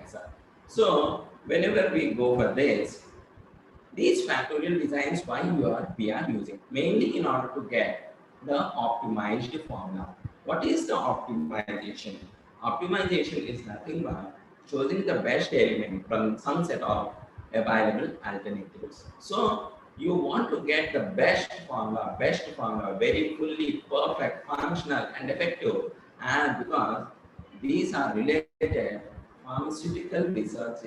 So whenever we go for this, these factorial designs we are using mainly in order to get the optimized formula. What is the optimization? Optimization is nothing but choosing the best element from some set of available alternatives. So you want to get the best formula, very fully perfect, functional and effective, and because these are related, pharmaceutical research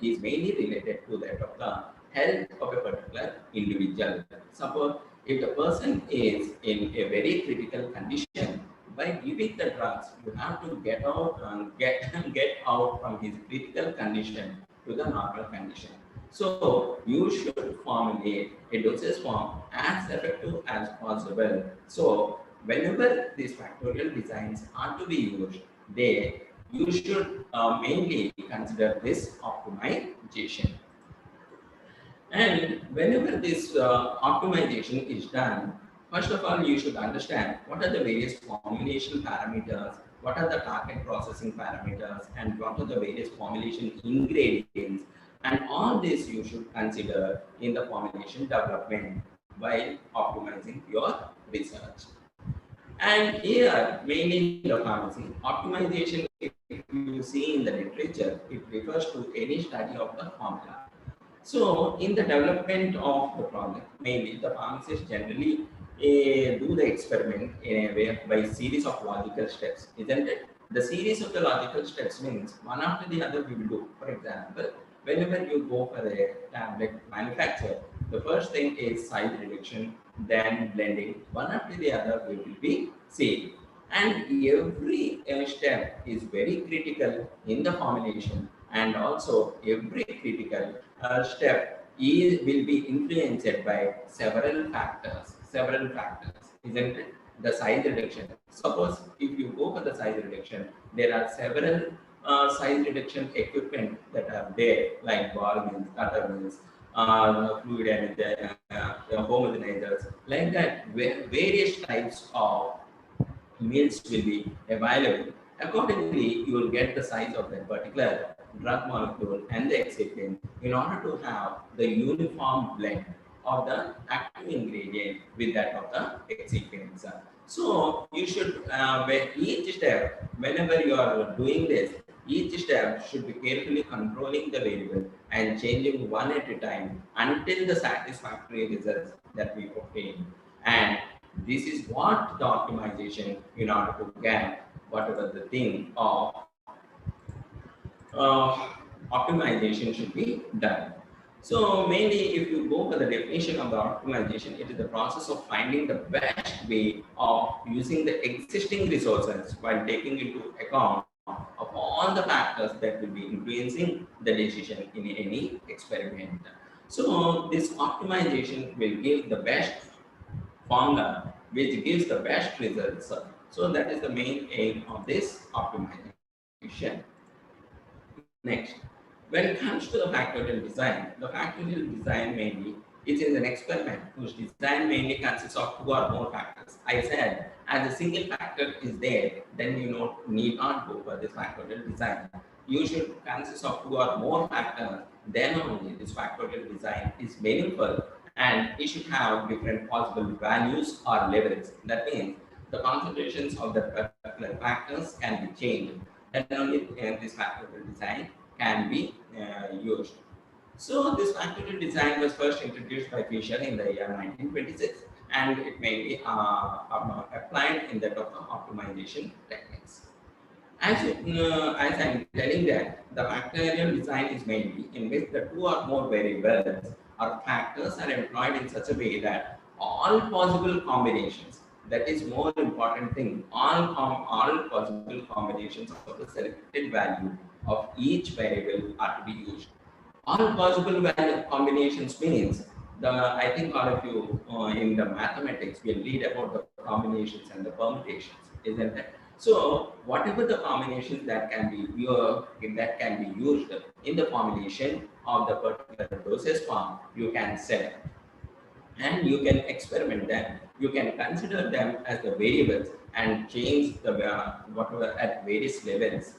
is mainly related to that of the health of a particular individual. Suppose if the person is in a very critical condition, by giving the drugs, you have to get out and get out from his critical condition to the normal condition. So you should formulate a dosage form as effective as possible. So whenever these factorial designs are to be used, you should mainly consider this optimization. And whenever this optimization is done, first of all, you should understand what are the various formulation parameters, what are the target processing parameters, and what are the various formulation ingredients. And all this you should consider in the formulation development while optimizing your research. And here, mainly in the pharmacy, optimization, if you see in the literature, it refers to any study of the formula. So, in the development of the product, mainly the pharmacists generally do the experiment in a way by series of logical steps, isn't it? The series of the logical steps means one after the other we will do. For example, whenever you go for a tablet manufacture, the first thing is size reduction, then blending. One after the other we will be seeing. And every step is very critical in the formulation, and also every critical step will be influenced by several factors, isn't it? The size reduction. Suppose if you go for the size reduction, there are several size reduction equipment that are there, like ball mills, cutter mills, fluid homogenizers, like that, various types of mills will be available. Accordingly, you will get the size of that particular drug molecule and the excipient in order to have the uniform blend of the active ingredient with that of the excipients. So you should, each step, whenever you are doing this, each step should be carefully controlling the variable and changing one at a time until the satisfactory results that we obtain. And this is what the optimization in order to get whatever the thing of optimization should be done. So mainly if you go for the definition of the optimization, it is the process of finding the best way of using the existing resources while taking into account of all the factors that will be influencing the decision in any experiment. So this optimization will give the best formula which gives the best results. So that is the main aim of this optimization. Next, when it comes to the factorial design mainly it is an experiment whose design mainly consists of two or more factors. I said as a single factor is there, then you need not go for this factorial design. You should consist of two or more factors, then only this factorial design is meaningful, and it should have different possible values or levels. That means the concentrations of the particular factors can be changed. Then only this factorial design can be used. So this factorial design was first introduced by Fisher in the year 1926, and it may be applied in that of the optimization techniques. As I'm telling that the factorial design is mainly in which the two or more variables or factors are employed in such a way that all possible combinations, that is more important thing, all possible combinations of the selected value of each variable are to be used. All possible value combinations means I think all of you in the mathematics will read about the combinations and the permutations, isn't it? So whatever the combinations that can be used in the formulation of the particular dosage form, you can select and you can experiment them. You can consider them as the variables and change the whatever at various levels.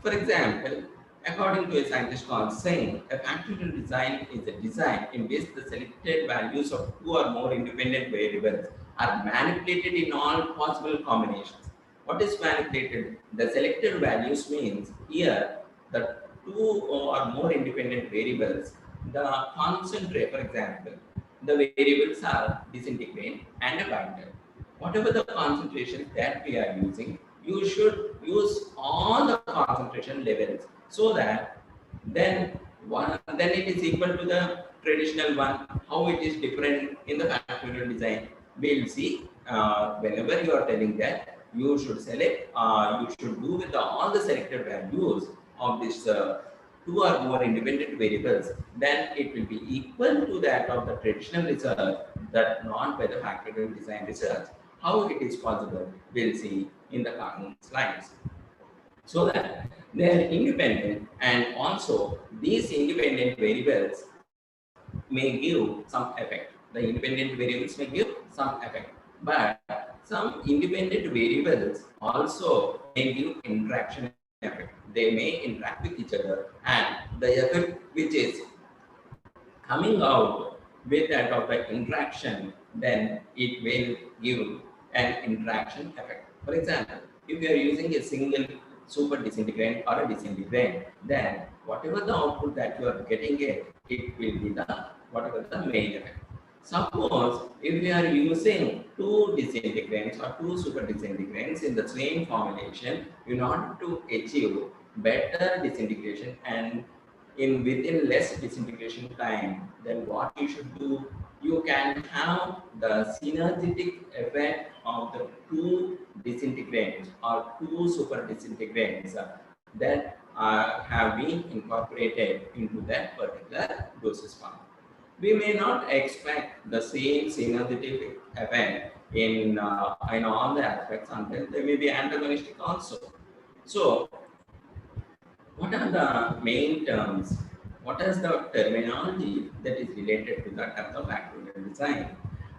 For example, According to a scientist called Singh, a factorial design is a design in which the selected values of two or more independent variables are manipulated in all possible combinations. What is manipulated? The selected values means here the two or more independent variables, the concentrate, for example, the variables are disintegrate and a binder. Whatever the concentration that we are using, you should use all the concentration levels so that then it is equal to the traditional one. How it is different in the factorial design, we'll see. Whenever you are telling that you should select, you should do with all the selected values of this two or more independent variables, then it will be equal to that of the traditional research, that not by the factorial design research. How it is possible, we'll see in the coming slides. So that they are independent, and also these independent variables may give some effect. The independent variables may give some effect, but some independent variables also may give interaction effect. They may interact with each other, and the effect which is coming out with that of the interaction, then it will give an interaction effect. For example, if you are using a single super disintegrant or a disintegrant, then whatever the output that you are getting it will be the whatever the main effect. Suppose if we are using two disintegrants or two super disintegrants in the same formulation in order to achieve better disintegration and in within less disintegration time, then what you should do, you can have the synergetic effect of the two disintegrants or two super disintegrants that have been incorporated into that particular dosage form. We may not expect the same synergetic effect in all the aspects until they may be antagonistic also. So, what are the main terms? What is the terminology that is related to the terms of factorial design?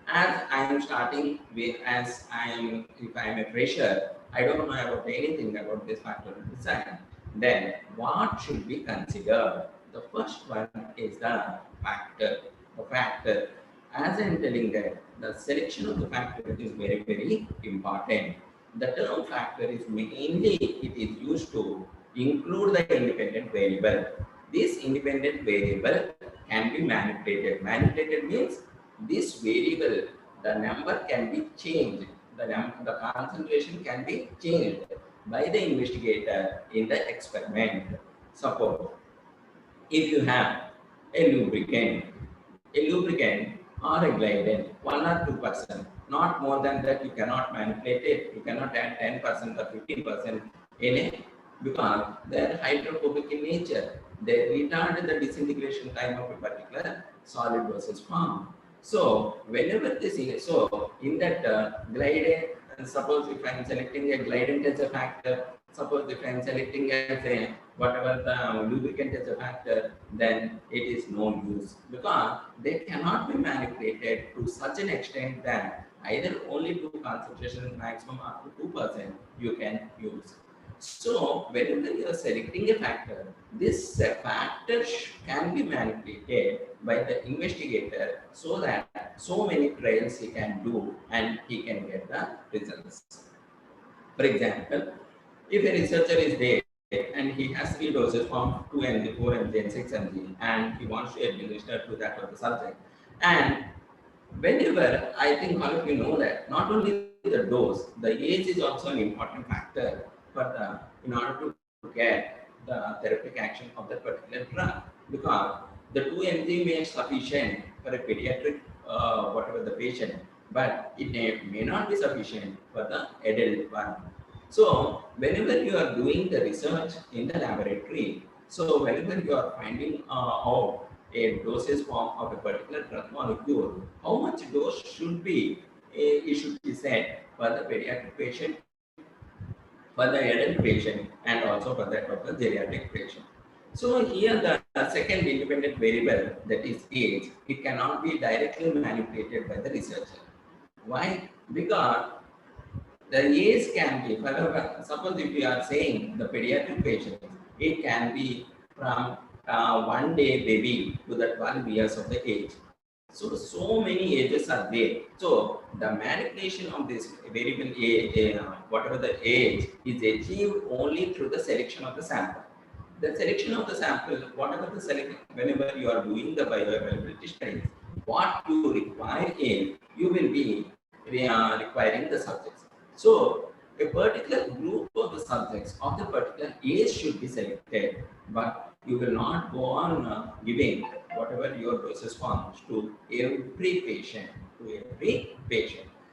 As I am starting with, if I am a fresher, I don't know about anything about this factorial design. Then what should be considered? The first one is the factor. The factor. As I am telling that the selection of the factor is very, very important. The term factor is mainly it is used to include the independent variable. This independent variable can be manipulated. Manipulated means this variable, the number can be changed. The concentration can be changed by the investigator in the experiment. Suppose if you have a lubricant or a glidant, 1 or 2%, not more than that, you cannot manipulate it. You cannot add 10% or 15% in it because they are hydrophobic in nature. They retard the disintegration time of a particular solid dosage form. So whenever this is, so in that glidant, suppose if I am selecting a glidant as a factor, suppose if I am selecting as a whatever the lubricant as a factor, then it is no use because they cannot be manipulated to such an extent that either only to concentration maximum up to 2% you can use. So whenever you are selecting a factor, this factor can be manipulated by the investigator so that so many trials he can do and he can get the results. For example, if a researcher is there and he has 3 doses from 2 mg, 4 mg and 6 mg and he wants to administer to that of the subject, and whenever, I think all of you know that not only the dose, the age is also an important factor for in order to get the therapeutic action of that particular drug, because the 2 mg may be sufficient for a pediatric whatever the patient, but it may not be sufficient for the adult one. So whenever you are doing the research in the laboratory, so whenever you are finding out a dosage form of a particular drug molecule, how much dose should be it should be set for the pediatric patient, for the adult patient, and also for that of the geriatric patient. So here the second independent variable, that is age, it cannot be directly manipulated by the researcher. Why? Because the age can be, suppose if we are saying the pediatric patients, It can be from 1 day baby to the 12 years of the age. So many ages are there. So the manipulation of this variable age, whatever the age, is achieved only through the selection of the sample. The selection of the sample, whatever the selection, whenever you are doing the bioavailability studies, what you require is, you will be requiring the subjects. So a particular group of the subjects of the particular age should be selected, but you will not go on giving whatever your doses forms to every patient,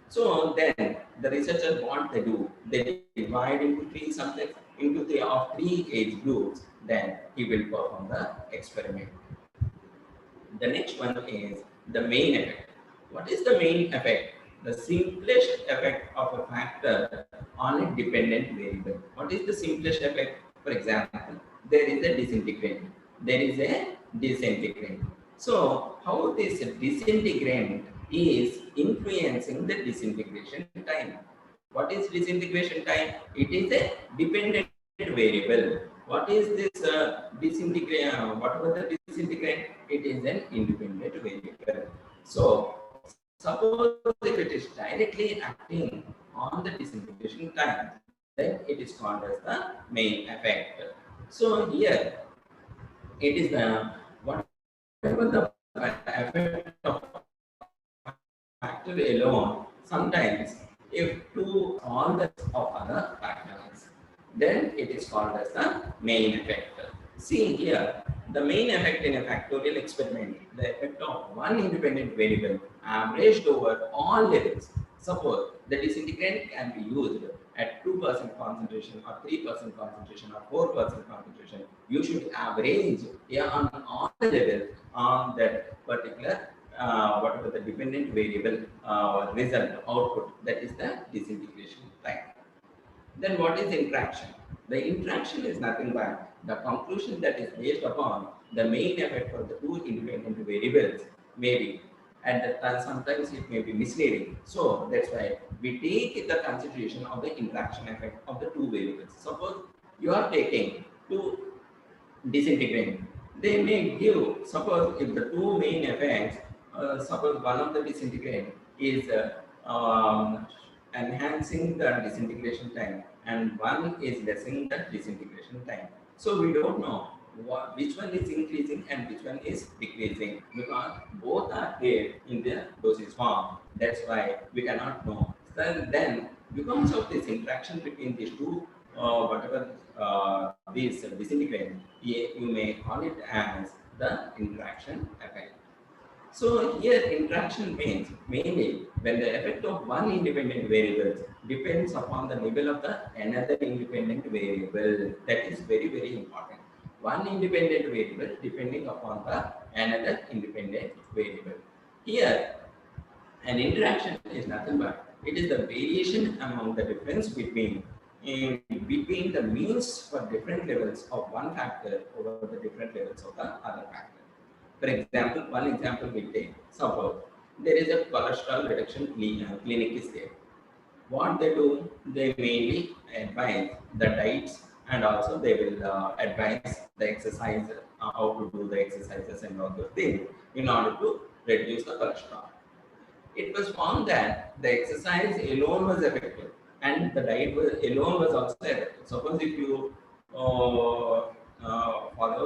So then the researchers, what they do, they divide into 3 subjects into the of 3 age groups, then he will perform the experiment. The next one is the main effect. What is the main effect? The simplest effect of a factor on a dependent variable. What is the simplest effect? For example, there is a disintegrant. There is a disintegrant. So, how this disintegrant is influencing the disintegration time? What is disintegration time? It is a dependent variable. What is this disintegrant? Whatever the disintegrant, it is an independent variable. So, suppose if it is directly acting on the disintegration time, then it is called as the main effect. So here it is the whatever the effect of factor alone. Sometimes if two all the of other factors, then it is called as the main effect. See here, the main effect in a factorial experiment, the effect of one independent variable averaged over all levels. Suppose the disintegrant can be used at 2% concentration or 3% concentration or 4% concentration. You should average on all the levels on that particular whatever the dependent variable result output, that is the disintegration time. Then what is interaction? The interaction is nothing but the conclusion that is based upon the main effect of the 2 independent variables. Maybe at the time sometimes it may be misleading. So that's why we take the consideration of the interaction effect of the 2 variables. Suppose you are taking 2 disintegrant, they may give, suppose if the 2 main effects, suppose one of the disintegrant is enhancing the disintegration time and one is lessening the disintegration time. So we don't know which one is increasing and which one is decreasing, because both are there in the dosage form. That's why we cannot know. So then because of this interaction between these two, whatever this disintegrant, you may call it as the interaction effect. So here interaction means mainly when the effect of one independent variable depends upon the level of the another independent variable. That is very, very important. One independent variable depending upon the another independent variable. Here an interaction is nothing but it is the variation among the difference between the means for different levels of one factor over the different levels of the other factor. For example, one example we take, suppose there is a cholesterol reduction clinic is there. What they do, they mainly advise the diets and also they will advise the exercise, how to do the exercises and all those things in order to reduce the cholesterol. It was found that the exercise alone was effective and the diet alone was also effective. Suppose if you follow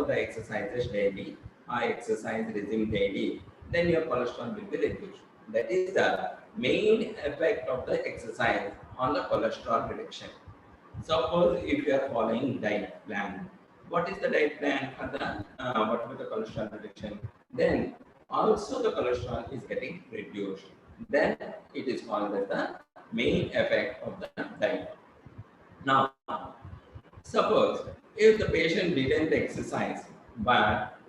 the exercises daily, exercise regime daily, then your cholesterol will be reduced. That is the main effect of the exercise on the cholesterol reduction. Suppose if you are following diet plan, what is the diet plan for the whatever the cholesterol reduction? Then also the cholesterol is getting reduced. Then it is called as the main effect of the diet. Now, suppose if the patient didn't exercise, but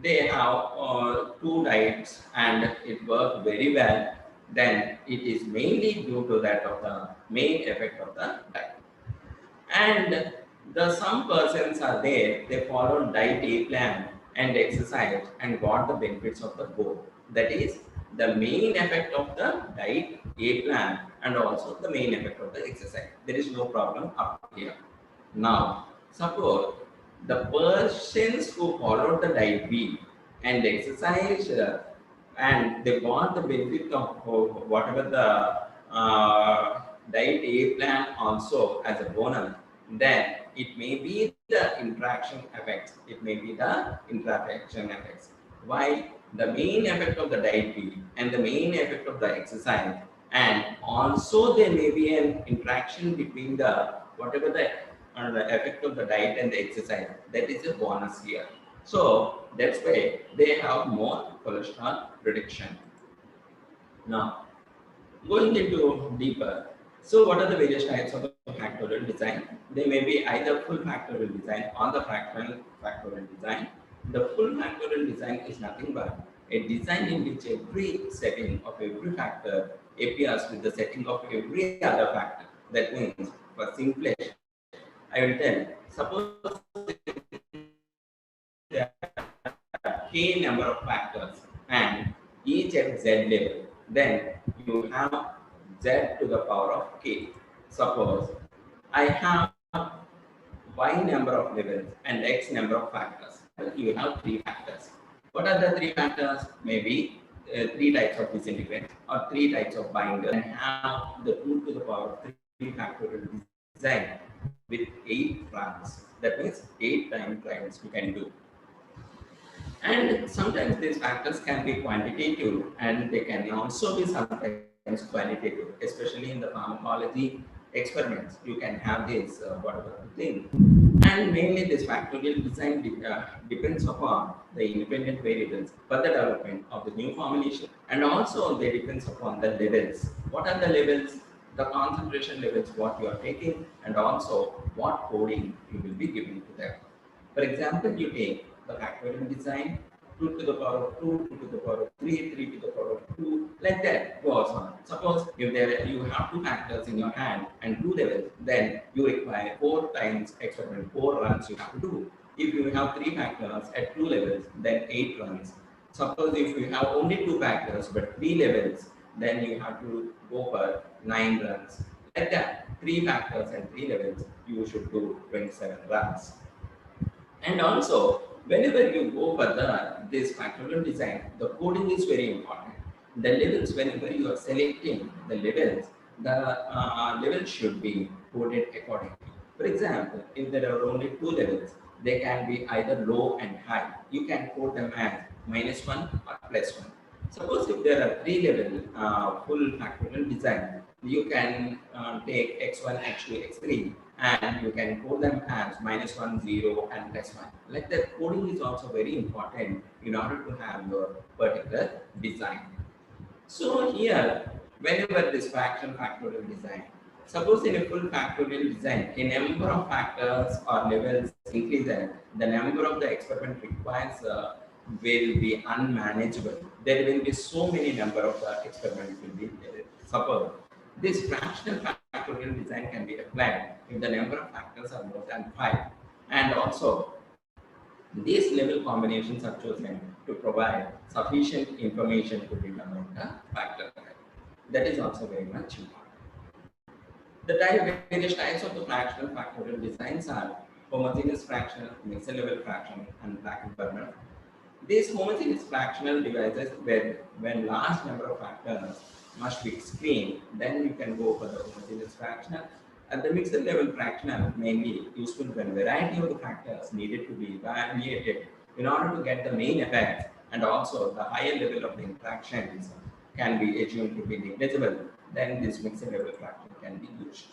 they have 2 diets and it worked very well, then it is mainly due to that of the main effect of the diet. And some persons are there, they follow diet A plan and exercise and got the benefits of the both. That is the main effect of the diet A plan and also the main effect of the exercise. There is no problem up here. Now, suppose the persons who followed the diet B and exercise and they got the benefit of whatever the diet A plan also as a bonus, then it may be the interaction effects. It may be the interaction effects. While the main effect of the diet B and the main effect of the exercise, and also there may be an interaction between the whatever the effect of the diet and the exercise, that is a bonus here. So that's why they have more cholesterol reduction. Now, going into deeper, so what are the various types of the factorial design? They may be either full factorial design or the fractional factorial design. The full factorial design is nothing but a design in which every setting of every factor appears with the setting of every other factor. That means, for simplest, I will tell, suppose there are k number of factors and each at z level, then you have z to the power of k. Suppose I have y number of levels and x number of factors. You have three factors. What are the three factors? Maybe three types of disintegrants or three types of binders, and have the 2 to the power of 3 factorial design with 8 runs. That means 8 time trials you can do. And sometimes these factors can be quantitative and they can also be sometimes qualitative, especially in the pharmacology experiments. You can have this whatever thing. And mainly this factorial design depends upon the independent variables for the development of the new formulation, and also they depends upon the levels. What are the levels? The concentration levels what you are taking, and also what coding you will be giving to them. For example, you take the factorial design, 2 to the power of 2, 2 to the power of 3, 3 to the power of 2, like that goes on. Suppose if you have 2 factors in your hand and 2 levels, then you require 4 times experiment, 4 runs you have to do. If you have 3 factors at 2 levels, then 8 runs. Suppose if you have only 2 factors but 3 levels, then you have to go for 9 runs. Like that, 3 factors and 3 levels, you should do 27 runs. And also, whenever you go further, this factorial design, the coding is very important. The levels, whenever you are selecting the levels should be coded accordingly. For example, if there are only 2 levels, they can be either low and high. You can code them as -1 or +1. Suppose if there are 3 level full factorial design, you can take x1, x2, x3, and you can code them as -1, 0, and +1. Like that, coding is also very important in order to have your particular design. So here, whenever this factorial design, suppose in a full factorial design, a number of factors or levels increases, the number of the experiment requires will be unmanageable. There will be so many number of experiments will be suppose this fractional factorial design can be applied if the number of factors are more than 5, and also these level combinations are chosen to provide sufficient information to determine the factor. That is also very much important. The various types of the fractional factorial designs are homogeneous fractional, mixed level fractional, and bracket burner. These homogeneous fractional devices, where when large number of factors must be screened, then you can go for the homogeneous fractional. And the mixed level fractional may be useful when variety of the factors needed to be evaluated in order to get the main effect, and also the higher level of the interactions can be assumed to be negligible. Then this mixed level fractional can be used.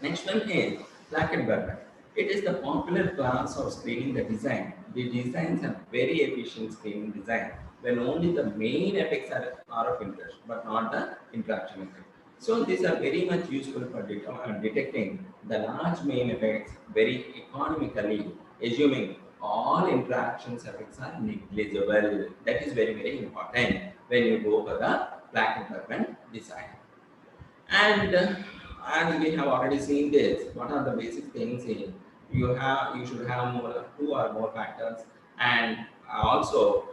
Next one is bracket burner. It is the popular class of screening the design. The designs are very efficient screening design when only the main effects are of interest, but not the interaction effect. So these are very much useful for detecting the large main effects very economically, assuming all interactions effects are negligible. That is very, very important when you go for the bracket burner design. And as we have already seen this, what are the basic things in you should have more 2 or more factors, and also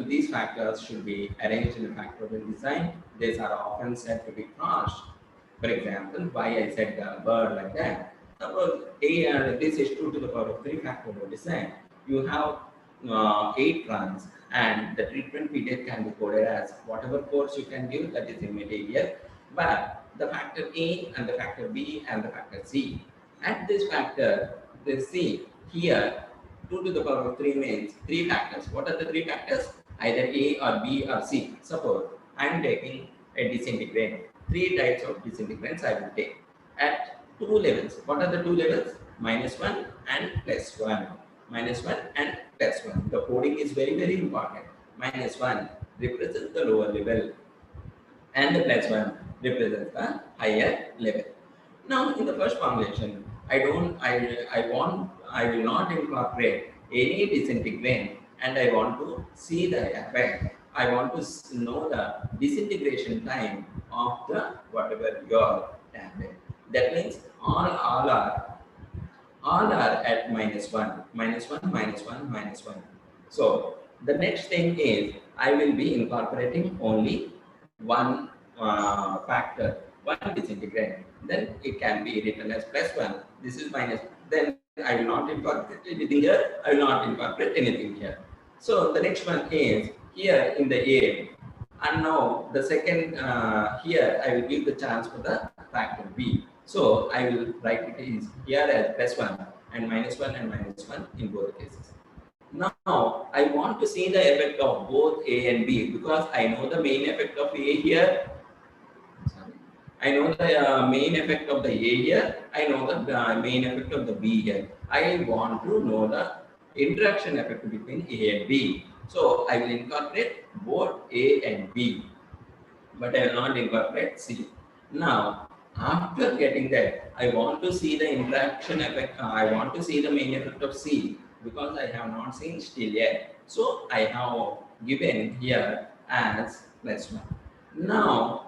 these factors should be arranged in a factorial design. These are often said to be crossed. For example, why I said bird like that. Suppose this is 2 to the power of 3 factorial design. You have 8 runs, and the treatment period can be coded as whatever course you can give, that is immaterial, but the factor A and the factor B and the factor C. At this factor, the C here, 2 to the power of 3 means 3 factors. What are the 3 factors? Either A or B or C. Suppose I am taking a disintegrant. 3 types of disintegrants I will take at 2 levels. What are the 2 levels? -1 and +1. -1 and +1. The coding is very, very important. -1 represents the lower level, and the +1 represents the higher level. Now, in the first formulation, I will not incorporate any disintegrant, and I want to see the effect. I want to know the disintegration time of the whatever your tablet. That means all are at -1, -1, -1, -1. So the next thing is I will be incorporating only one factor, one disintegrant. Then it can be written as +1. This is minus. Then I will not incorporate anything here. I will not incorporate anything here. So the next one is here in the A. And now the second here I will give the chance for the factor B. So I will write it is here as +1 and -1 and -1 in both cases. Now I want to see the effect of both A and B because I know the main effect of A here. I know the main effect of the A here. I know the main effect of the B here. I want to know the interaction effect between A and B. So I will incorporate both A and B, but I will not incorporate C. Now, after getting that, I want to see the interaction effect. I want to see the main effect of C because I have not seen still yet. So I have given here as +1. Now,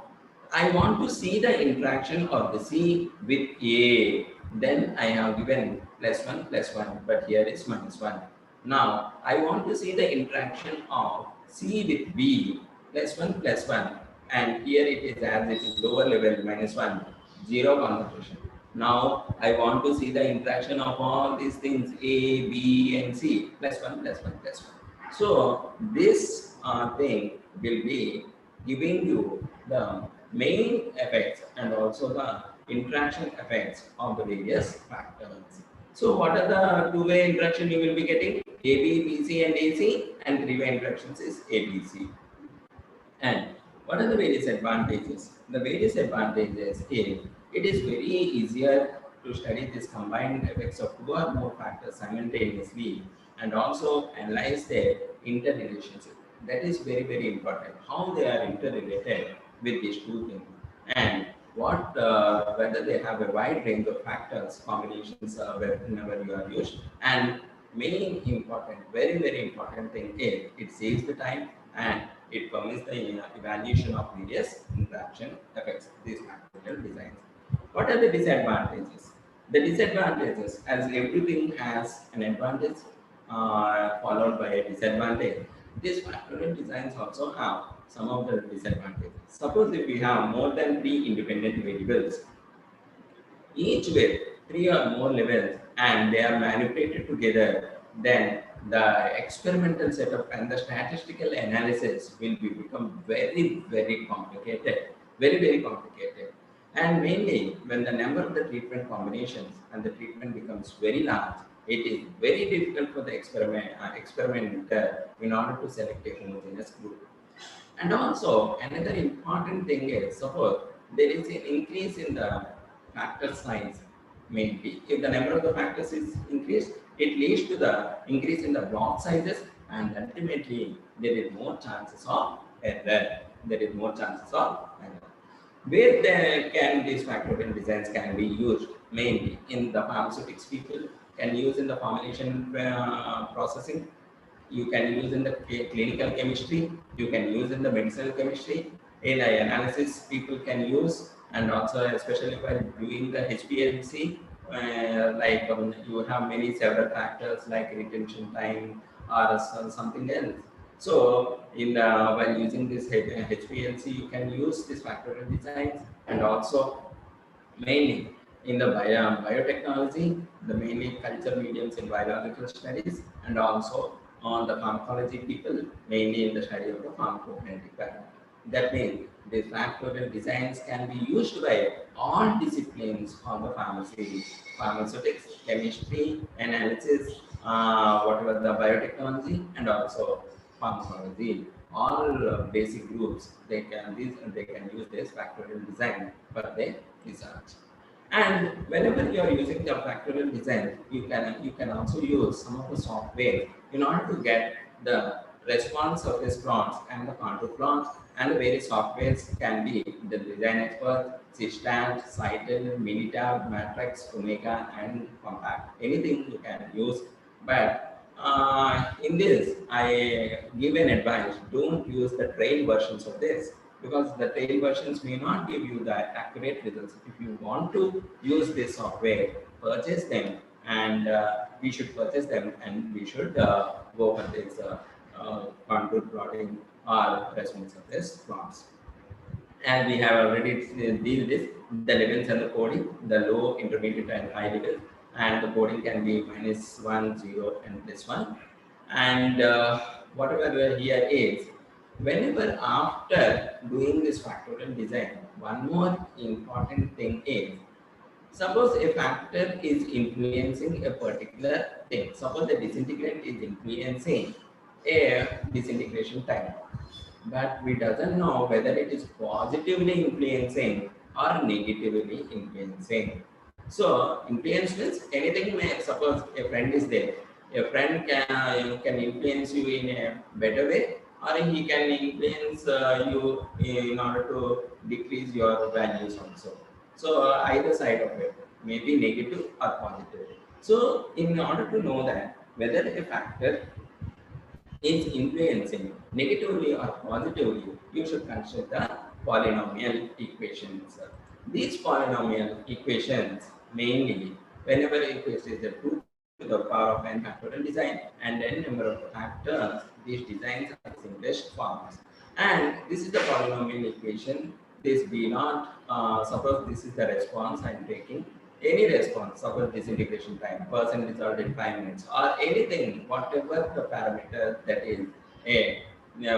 I want to see the interaction of the C with A. Then I have given +1, +1, but here is -1. Now, I want to see the interaction of C with B, +1, +1. And here it is as it is lower level, -1, 0 concentration. Now, I want to see the interaction of all these things, A, B, and C, +1, +1, +1. So, this thing will be giving you the main effects and also the interaction effects of the various factors. So what are the two-way interaction you will be getting? AB, BC, and AC, and three-way interactions is ABC. And what are the various advantages? The various advantages is it is very easier to study this combined effects of 2 or more factors simultaneously and also analyze their interrelationship. That is very, very important. How they are interrelated with these two things and what whether they have a wide range of factors combinations whenever you are used. And main important, very, very important thing is it saves the time and it permits the evaluation of various interaction effects, these factorial designs. What are the disadvantages? The disadvantages, as everything has an advantage followed by a disadvantage, these factorial designs also have some of the disadvantages. Suppose if we have more than 3 independent variables, each with 3 or more levels, and they are manipulated together, then the experimental setup and the statistical analysis will become very, very complicated, very, very complicated. And mainly when the number of the treatment combinations and the treatment becomes very large, it is very difficult for the experimenter in order to select a homogeneous group. And also another important thing is, suppose there is an increase in the factor size. Mainly, if the number of the factors is increased, it leads to the increase in the block sizes, and ultimately there is more chances of error. There is more chances of error. Where these factorial designs can be used? Mainly in the pharmaceutics, people can use in the formulation processing. You can use in the clinical chemistry. You can use in the medicinal chemistry. In analysis, people can use. And also, especially while doing the HPLC, you have several factors like retention time or something else. So, while using this HPLC, you can use this factorial designs, and also mainly in the biotechnology, the mainly culture mediums in biological studies, and also on the pharmacology people, mainly in the study of the pharmacokinetic parameter. That means the factorial designs can be used by all disciplines of the pharmacy, pharmaceutics, chemistry, analysis, whatever the biotechnology, and also pharmacology. All basic groups they can use this factorial design for their research. And whenever you are using the factorial design, you can also use some of the software in order to get the response surface plots and the contour plots, and the various softwares can be the Design Expert, Systat, Cytel, Minitab, Matrix, Omega, and Compact. Anything you can use, but in this, I give an advice: don't use the trail versions of this, because the trail versions may not give you the accurate results. If you want to use this software, purchase them, and we should purchase them, and we should go for this contour plotting or response of this plots. And we have already deal this, the levels and the coding, the low, intermediate, and high level, and the coding can be -1, 0, and +1. And whatever here is, whenever after doing this factorial design, one more important thing is, suppose a factor is influencing a particular thing. Suppose the disintegrant is influencing a disintegration time, but we doesn't know whether it is positively influencing or negatively influencing. So influence means anything. May suppose a friend is there. A friend can influence you in a better way, or he can influence you in order to decrease your values also. So either side of it may be negative or positive. So in order to know that whether a factor is influencing negatively or positively, you should consider the polynomial equations. These polynomial equations mainly, whenever equation is the 2 to the power of n factorial design and n number of factors, these designs are the simplest forms. And this is the polynomial equation. This be not, suppose this is the response I am taking. Any response, suppose disintegration time, percent result in 5 minutes, or anything, whatever the parameter that is a,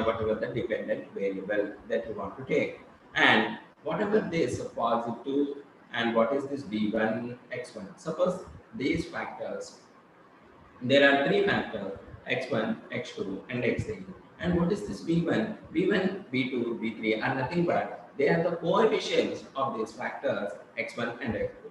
whatever the dependent variable that you want to take, and whatever this positive, and what is this b1, x1. Suppose these factors, there are 3 factors: x1, x2, and x3. And what is this b1? b1, b2, b3 are nothing but they are the coefficients of these factors x1 and x2.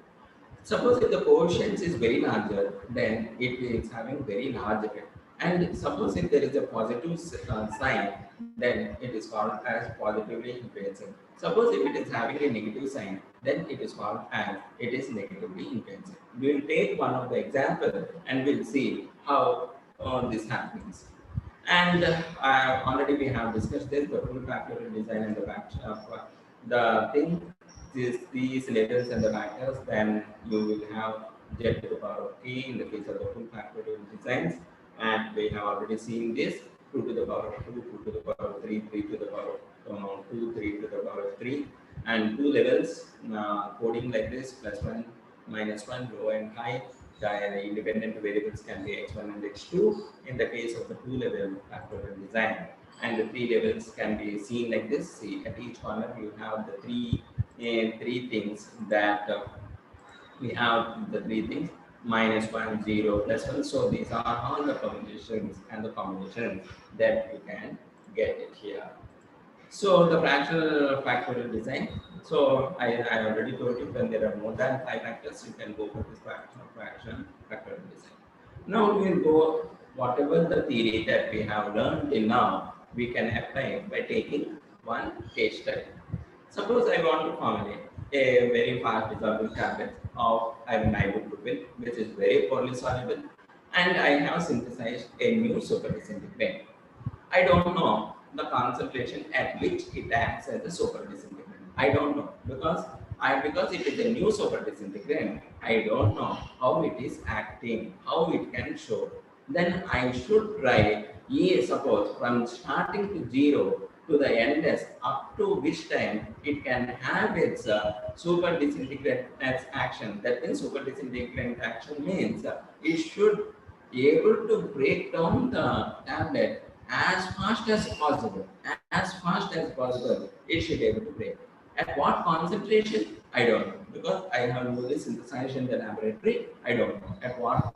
Suppose if the coefficient is very larger, then it is having very large effect. And suppose if there is a positive sign, then it is called as positively influencing. Suppose if it is having a negative sign, then it is called as it is negatively influencing. We will take one of the example and we'll see how this happens. And already we have discussed this, the full factorial design and the back, the thing these levels and the factors, then you will have z to the power of k in the case of the full factorial designs. And we have already seen this 2 to the power of 2, 2 to the power of 3, 3 to the power of 2, 3 to the power of 3, and 2 levels coding like this: +1, -1, low and high. The independent variables can be x1 and x2 in the case of the 2-level factorial design. And the 3 levels can be seen like this. See, at each corner you have the three things that we have the 3 things: -1, 0, +1. So these are all the combinations and the combinations that you can get it here. So the fractional factorial design. So I already told you, when there are more than 5 factors, you can go for this fractional factorial design. Now we will go whatever the theory that we have learned till now, we can apply by taking one case study. Suppose I want to formulate a very fast dissolving tablet of iron ibuprofen, which is very poorly soluble, and I have synthesized a new super disintegrant. I don't know the concentration at which it acts as a super disintegrant. I don't know, because it is a new super disintegrant, I don't know how it is acting, how it can show. Then I should write suppose from starting to 0, to the endless, up to which time it can have its super disintegrant action. That means super disintegrant action means it should be able to break down the tablet as fast as possible. As fast as possible, it should be able to break. At what concentration? I don't know, because I have newly synthesized in the laboratory. I don't know at what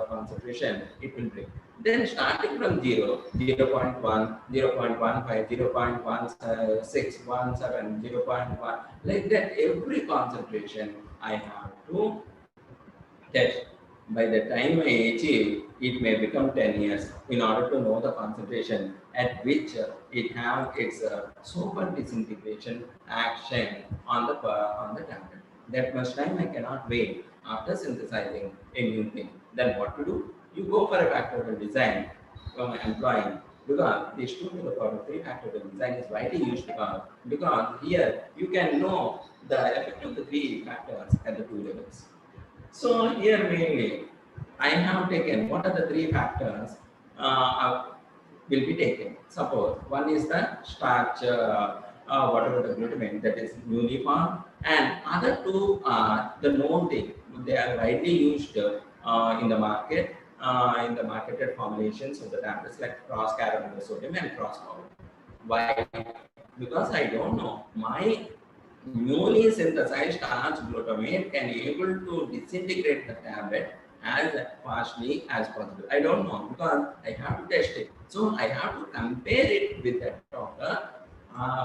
concentration it will break. Then starting from 0, 0.1, 0.15, 0.1617, 0.1, like that, every concentration I have to test. By the time I achieve, it may become 10 years in order to know the concentration at which it have its super disintegration action on the tablet. That much time I cannot wait after synthesizing a new thing. Then what to do? You go for a factorial design employing, because this 2 to the power 3 factorial design is widely used because here you can know the effect of the 3 factors at the 2 levels. So here mainly, I have taken what are the 3 factors will be taken. Suppose one is the starch, whatever the glutamate that is newly formed, and other 2 are the known thing. They are widely used in the market, in the marketed formulations of the tablets like cross caramel sodium and cross powder. Why? Because I don't know. My newly synthesized starch glutamate can able to disintegrate the tablet as fastly as possible. I don't know because I have to test it. So I have to compare it with that of the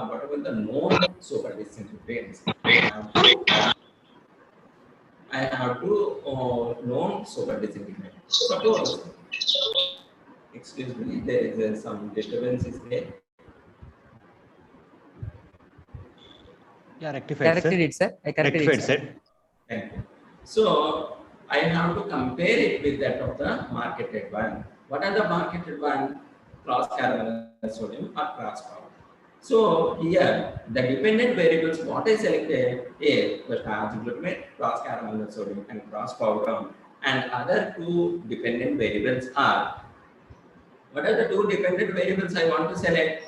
whatever the known super disintegrants. I have to known super disintegrant. Suppose, excuse me, there is some disturbance is there. Yeah, rectified, Corrected sir. it, sir. I corrected Rectified, it, sir. sir. Thank you. So I have to compare it with that of the marketed one. What are the marketed one? Cross caramel sodium or cross powder. So here the dependent variables what I selected is the starch glutamate, cross caramel sodium and cross powder, and other 2 dependent variables are, what are the 2 dependent variables I want to select?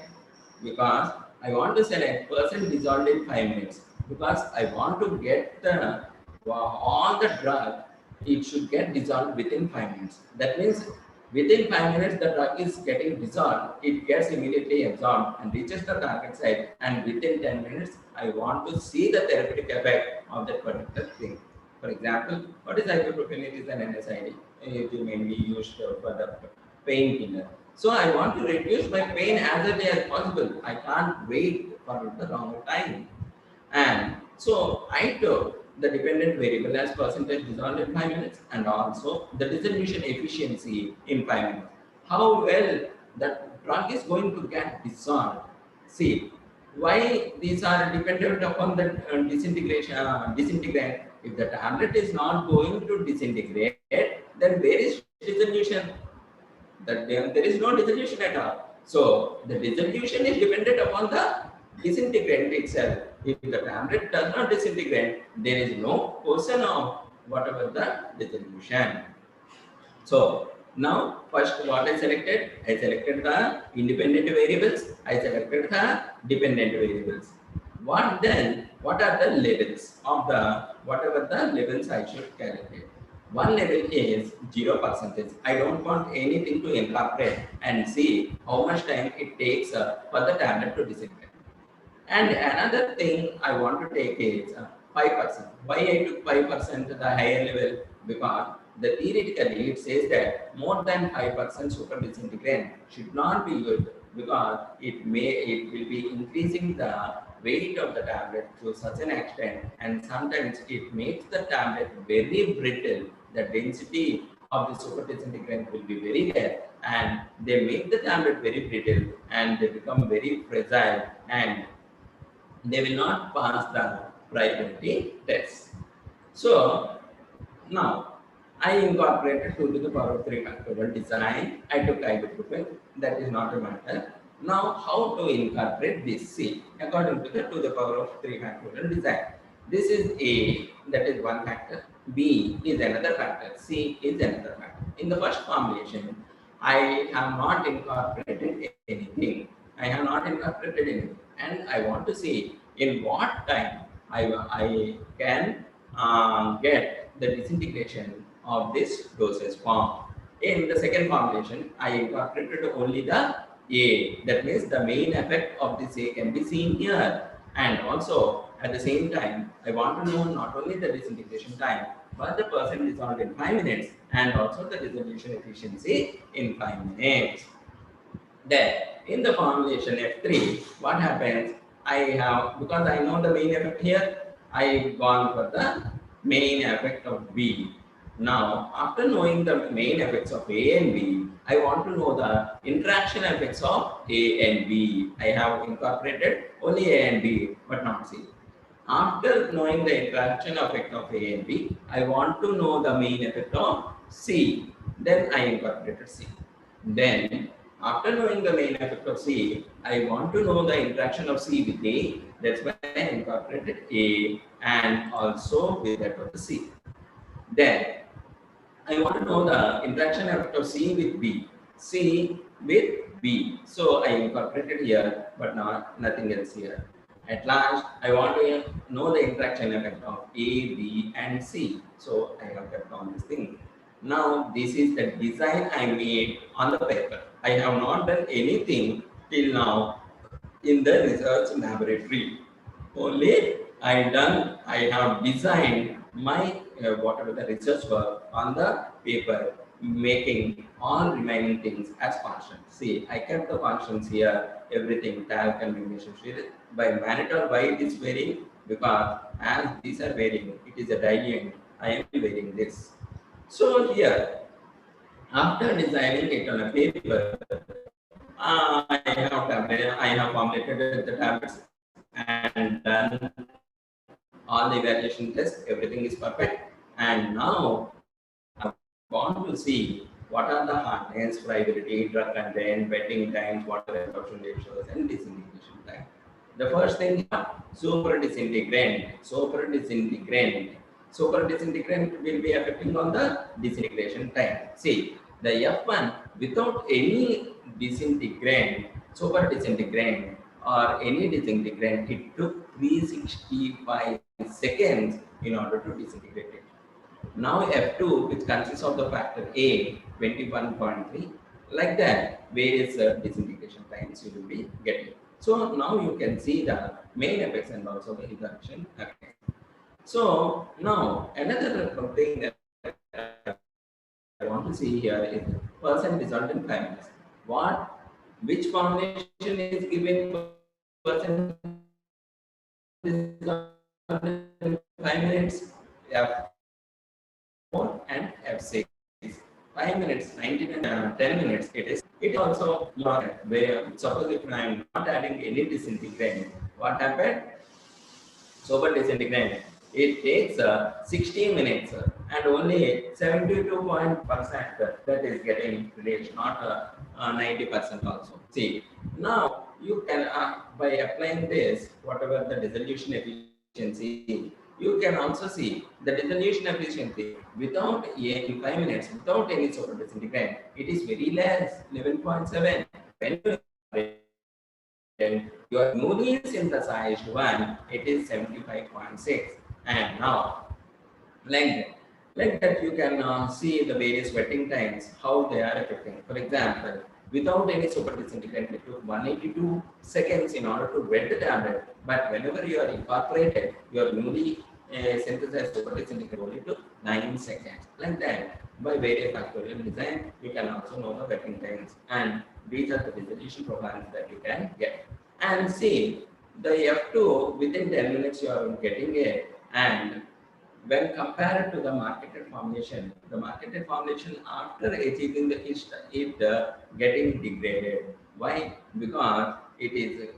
Because I want to select percent dissolved in 5 minutes, because I want to get the all the drug, it should get dissolved within 5 minutes. That means within 5 minutes the drug is getting dissolved, it gets immediately absorbed and reaches the target site, and within 10 minutes I want to see the therapeutic effect of that particular thing. For example, what is ibuprofen? It is an NSAID. It is mainly used for the painkiller. So I want to reduce my pain as early as possible. I can't wait for the long time. And so I took the dependent variable as percentage dissolved in 5 minutes and also the dissolution efficiency in 5 minutes. How well that drug is going to get dissolved. See, why these are dependent upon the disintegrant. If the tablet is not going to disintegrate, then where is dissolution? That there is no dissolution at all. So the dissolution is dependent upon the disintegrant itself. If the tablet does not disintegrate, there is no question of whatever the dissolution. So now first what I selected the independent variables, I selected the dependent variables. What are the levels of the whatever the levels I should calculate? One level is 0%. I don't want anything to incorporate and see how much time it takes for the tablet to disintegrate. And another thing I want to take is 5%. Why I took 5% the higher level? Because the theoretically it says that more than 5% super disintegrant should not be used, because it will be increasing the weight of the tablet to such an extent, and sometimes it makes the tablet very brittle. The density of the super disintegrant will be very less, and they make the tablet very brittle and they become very fragile, and they will not pass the priority test. So now I incorporated 2 to the power of 3 factorial design. I took ibuprofen, that is not a matter. Now how to incorporate this? C according to the 2 to the power of 3 factorial design. This is A, that is one factor. B is another factor. C is another factor. In the first formulation, I have not incorporated anything. I have not incorporated anything, and I want to see in what time I can get the disintegration of this dosage form. In the second formulation, I incorporated only the A. That means the main effect of this A can be seen here. And also, at the same time, I want to know not only the disintegration time, but the percent dissolved in 5 minutes, and also the dissolution efficiency in 5 minutes. Then, in the formulation F3, what happens? I have, because I know the main effect here, I gone for the main effect of B. Now, after knowing the main effects of A and B, I want to know the interaction effects of A and B. I have incorporated only A and B, but not C. After knowing the interaction effect of A and B, I want to know the main effect of C. Then I incorporated C. Then, after knowing the main effect of C, I want to know the interaction of C with A. That's why I incorporated A and also with that of the C. Then, I want to know the interaction effect of C with B. C with B. So I incorporated here, but not nothing else here. At last, I want to know the interaction effect of A, B, and C. So I have kept on this thing. Now, this is the design I made on the paper. I have not done anything till now in the research laboratory. Only I have designed my whatever the research work on the paper, making all remaining things as functions. See, I kept the functions here, everything, talc and magnesium sheet. By mannitol, why it is varying? Because as these are varying, it is a diluent. I am varying this. So here, after designing it on a paper, I have formulated the tablets and done all the evaluation tests. Everything is perfect. And now I want to see what are the hardness, friability, drug content, wetting times, what are the absorption ratios, and disintegration time. The first thing is super disintegrant. Super disintegrant. Super disintegrant will be affecting on the disintegration time. See, the F1 without any disintegrant, super disintegrant, or any disintegrant, it took 365 seconds in order to disintegrate it. Now F2, which consists of the factor A, 21.3, like that, various disintegration times you will be getting. So now you can see the main effects and also the interaction effects. So now another thing that I want to see here is percent dissolved in 5 minutes. Which formulation is given percent dissolved in 5 minutes? F4 and F6. 5 minutes, 10 minutes it is. It also where suppose if I am not adding any disintegrant, what happened? Super disintegrant. It takes 60 minutes and only 72% that is getting released, not 90% also. See, now you can by applying this, whatever the dissolution efficiency, you can also see the dissolution efficiency without in 5 minutes, without any super disintegrant, it is very less, 11.7. When your newly synthesized one, it is 75.6. And now, like that you can see the various wetting times, how they are affecting. For example, without any super disintegrant, it took 182 seconds in order to wet the tablet. But whenever you are incorporated, your newly synthesized super disintegrant only took 9 seconds. Like that, by various factorial design, you can also know the wetting times. And these are the dissolution profiles that you can get. And see, the F2 within 10 minutes you are getting it. And when compared to the marketed formulation, the marketed formulation after achieving the getting degraded. Why? Because it is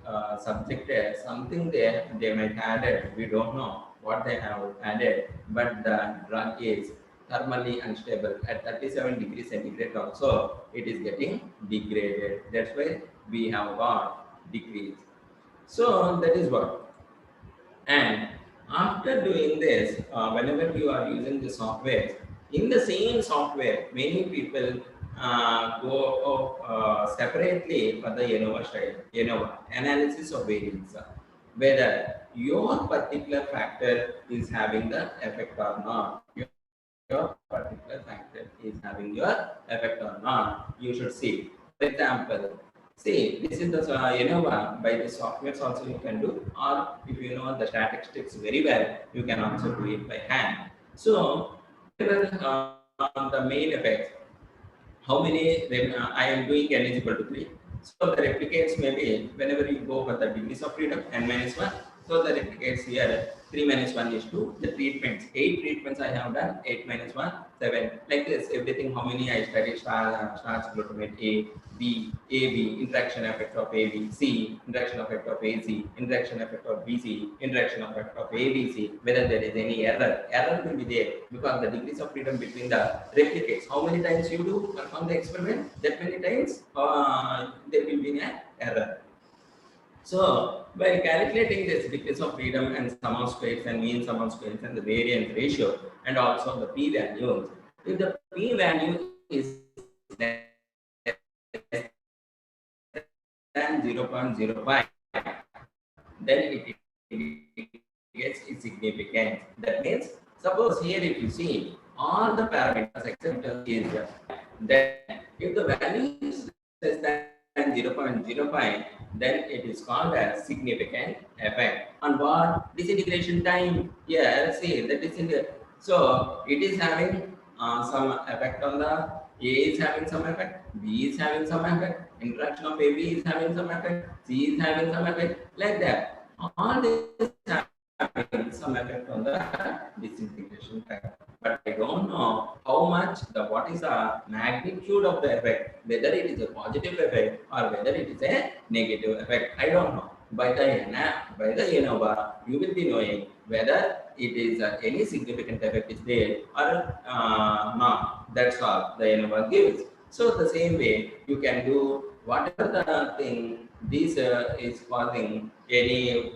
subjected something they might added. We don't know what they have added, but the drug is thermally unstable at 37 degrees centigrade. Also, it is getting degraded. That's why we have got decrease. So that is what. And after doing this, whenever you are using the software, in the same software, many people go separately for the ANOVA analysis of variance, whether your particular factor is having the effect or not. Your particular factor is having your effect or not. You should see. For example, see, this is the ANOVA by the softwares also you can do, or if you know the statistics very well, you can also do it by hand. So, the main effects, how many I am doing n is equal to 3. So the replicates may be whenever you go for the degrees of freedom n minus 1. So the replicates here 3 minus 1 is 2. The treatments, 8 treatments I have done, 8 minus 1, 7. Like this, everything how many I studied starch glutamate A, B, AB, interaction effect of AB, C, interaction effect of AC, interaction effect of BC, interaction effect of ABC, whether there is any error. Error will be there because the degrees of freedom between the replicates. How many times you do perform the experiment? That many times there will be an error. So by calculating this degrees of freedom and sum of squares and mean sum of squares and the variance ratio and also the p-values, if the p-value is less than 0.05, then it indicates its significance. That means, suppose here if you see all the parameters except is, then if the value is less than 0.05, then it is called as significant effect. On what? Disintegration time. Here, see the disintegration. So it is having some effect on the A is having some effect, B is having some effect, interaction of AB is having some effect, C is having some effect, like that. All this having some effect on the disintegration time. But I don't know how much what is the magnitude of the effect, whether it is a positive effect or whether it is a negative effect. I don't know. By the ANOVA, you will be knowing whether it is any significant effect is there or not. That's all the ANOVA gives. So the same way you can do whatever the thing this is causing any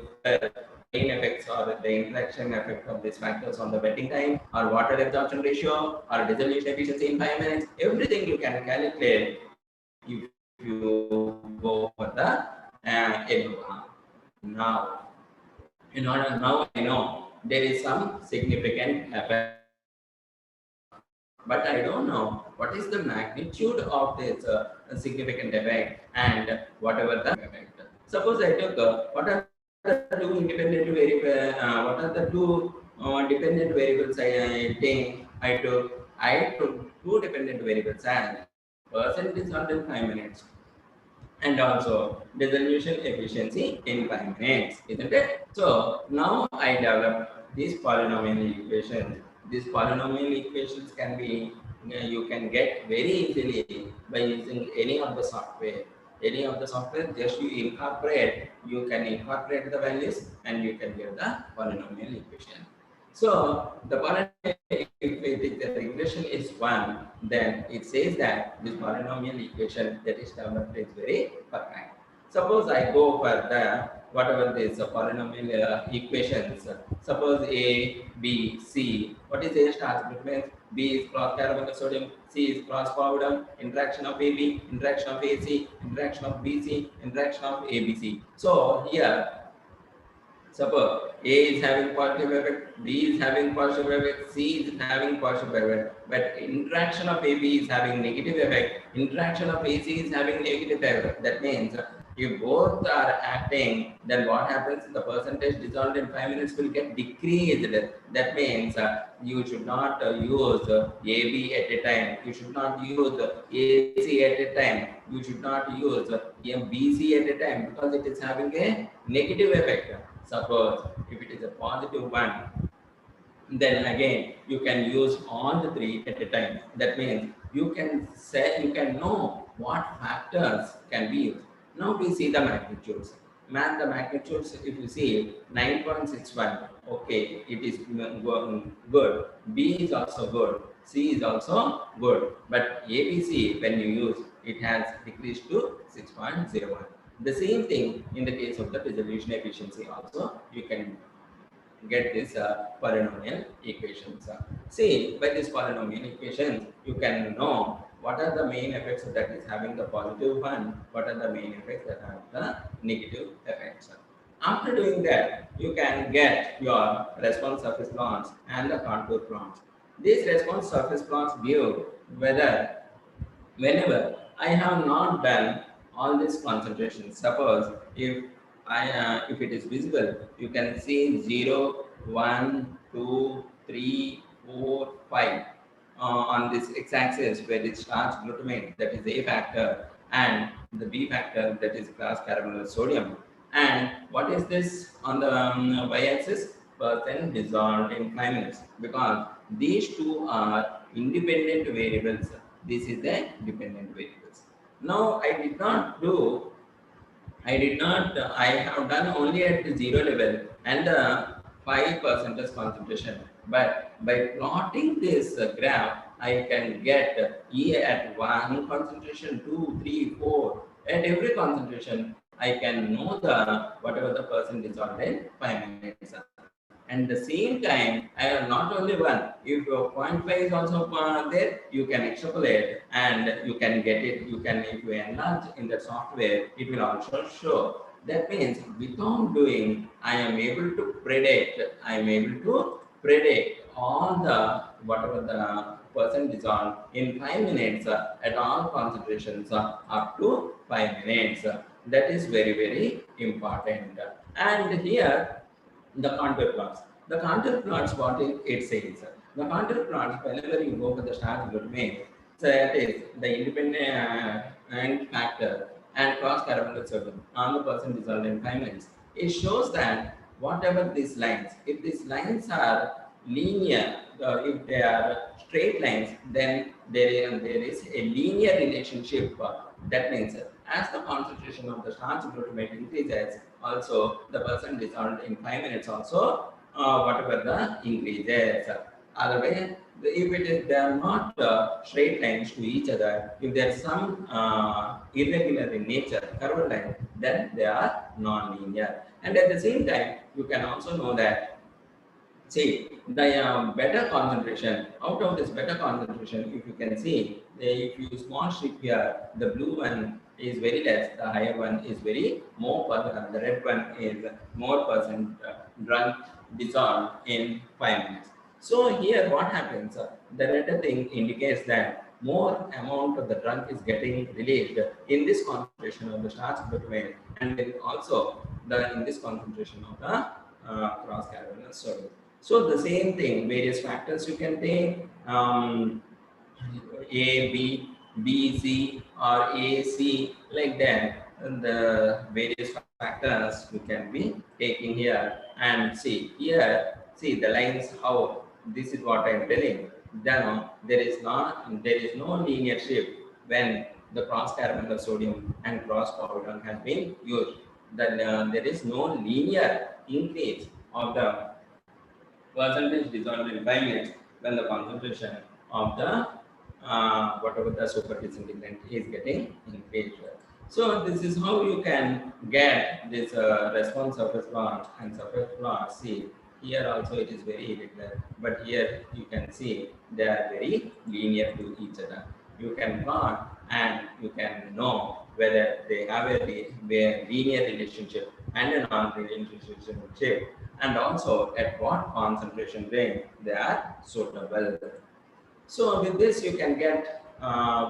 main effects or the interaction effect of these factors on the wetting time or water absorption ratio or dissolution efficiency in 5 minutes. Everything you can calculate if you go for the ANOVA. Now, now I know there is some significant effect, but I don't know what is the magnitude of this significant effect and whatever the effect. Suppose I took what are the two independent variables? What are the two dependent variables I think I took two dependent variables and percentage until 5 minutes. And also dissolution efficiency in 5 minutes, isn't it? So now I developed these polynomial equations. These polynomial equations can be you can get very easily by using any of the software. Any of the software, just you can incorporate the values and you can get the polynomial equation. So the polynomial, if the regression is 1, then it says that this polynomial equation that is developed is very perfect. Suppose I go for the whatever this polynomial equations. Suppose A, B, C. What is A star? Means B is cross carbonyl sodium, C is cross powder, interaction of AB, interaction of AC, interaction of BC, interaction of ABC. So here, suppose A is having positive effect, B is having positive effect, C is having positive effect, but interaction of AB is having negative effect, interaction of AC is having negative effect. That means if both are acting, then what happens? The percentage dissolved in 5 minutes will get decreased. That means you should not use AB at a time. You should not use AC at a time. You should not use BC at a time because it is having a negative effect. Suppose if it is a positive one, then again you can use all the three at a time. That means you can know what factors can be used. Now we see the magnitudes. The magnitudes, if you see 9.61, okay, it is good. B is also good. C is also good. But ABC, when you use, it has decreased to 6.01. The same thing in the case of the dissolution efficiency also, you can get this polynomial equations. See, by this polynomial equations, you can know what are the main effects that is having the positive one, what are the main effects that have the negative effects. After doing that, you can get your response surface plots and the contour plots. These response surface plots give whether whenever I have not done all these concentrations. Suppose if it is visible, you can see 0, 1, 2, 3, 4, 5 on this x-axis where it starts glutamate, that is A factor, and the B factor, that is class carbonyl sodium. And what is this on the y-axis? Percent dissolved in 5 minutes, because these two are independent variables. This is the dependent variables. Now I have done only at the 0 level and the 5% concentration. But by plotting this graph, I can get E at 1 concentration, 2, 3, 4. At every concentration, I can know the whatever the percent dissolved in 5 minutes. And the same time, I have not only one. If your 0.5 is also there, you can extrapolate and you can get it. You can, if you enlarge in the software, it will also show. That means without doing, I am able to predict. I am able to predict all the whatever the percent dissolved in 5 minutes at all concentrations up to 5 minutes. That is very, very important. And here, the contour plots. The contour plots, what it says. The contour plots, whenever you go for the starch glutamate, so that is the independent factor and cross carbonyl sodium on the percent dissolved in 5 minutes. It shows that whatever these lines, if these lines are linear, if they are straight lines, then there is a linear relationship. That means as the concentration of the starch glutamate increases, also the percent dissolved in 5 minutes also whatever the increases. Otherwise, if it is they are not straight lines to each other, if there is some irregular in nature, curved line, then they are non-linear. And at the same time, you can also know that, see, the better concentration, out of this better concentration, if you can see, if you small strip here, the blue one is very less, the higher one is very more, the red one is more percent drunk dissolved in 5 minutes. So here what happens, the red thing indicates that more amount of the drug is getting released in this concentration of the starch glutamate, and then also in this concentration of the cross carbonyl sodium. So the same thing, various factors you can take, A, B, B, C, or A, C, like that. And the various factors you can be taking here, and see here, see the lines, how this is what I am telling. Then there is no linear shift when the cross carbonyl sodium and cross covalent has been used. Then there is no linear increase of the percentage dissolved in 5 minutes when the concentration of the whatever the super disintegrant is getting increased. So this is how you can get this response surface plot and surface plot. See, here also it is very irregular, but here you can see they are very linear to each other. You can plot and you can know whether they have a linear relationship and a non-linear relationship, and also at what concentration range they are suitable. So with this you can get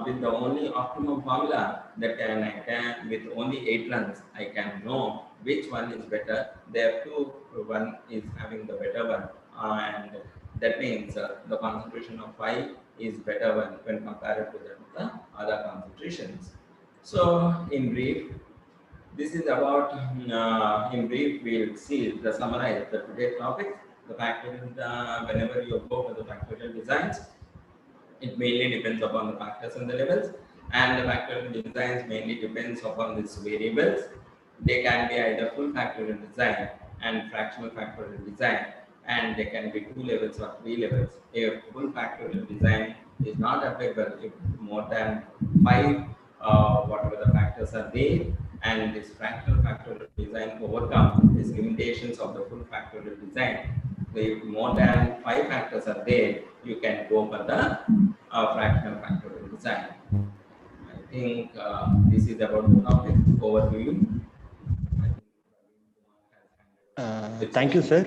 with the only optimum formula that I can with only 8 runs I can know which one is better. Therefore, one is having the better one, and that means the concentration of 5 is better one when compared to the other concentrations. So in brief, this is about, in brief, we'll see the summarize the today's topic, the factorial, whenever you go for the factorial designs, it mainly depends upon the factors and the levels, and the factorial designs mainly depends upon these variables. They can be either full factorial design and fractional factorial design, and they can be 2 levels or 3 levels. If full factorial design is not applicable, if more than 5 whatever the factors are there, and this fractional factorial design overcomes these limitations of the full factorial design. If more than 5 factors are there, you can go for the fractional factorial design. design. I think this is about the topic. Over to you. Thank you, sir.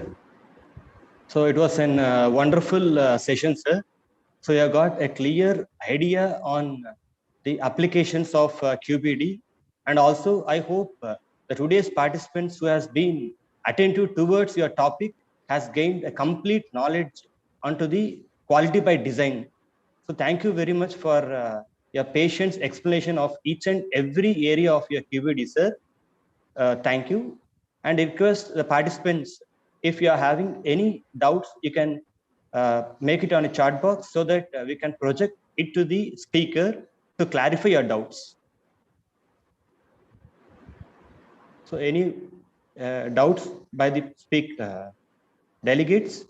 So it was an wonderful session, sir. So you have got a clear idea on the applications of QbD, and also I hope the today's participants who has been attentive towards your topic has gained a complete knowledge onto the quality by design. So thank you very much for your patience explanation of each and every area of your QbD, sir. Thank you. And request the participants, if you are having any doubts, you can make it on a chat box so that we can project it to the speaker to clarify your doubts. So any doubts by the delegates?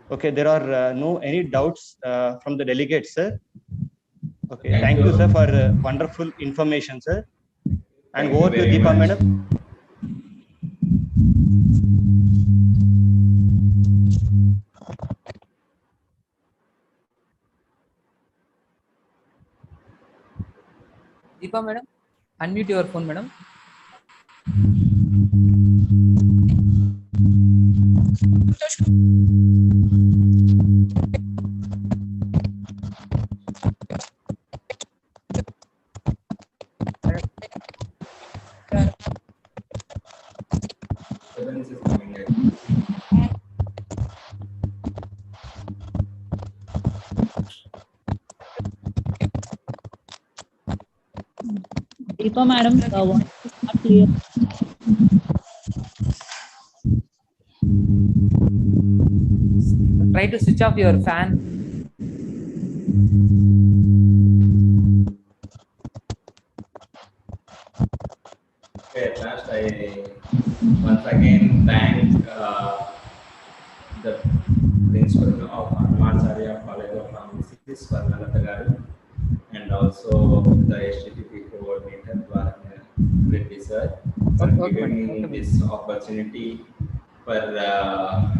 Okay, there are no any doubts from the delegates, sir. Okay, thank you, sir, for wonderful information, sir. And over to Deepa, madam. Deepa, madam, unmute your phone, madam. Deepa madam, voice is not clear. Try to switch off your fan. Okay, at last I once again thank the principal of Anmacharya College of Pharmacy, Swarnalata Garu, and also the STTP coordinator, Dwarana Reddy sir, for giving me this opportunity for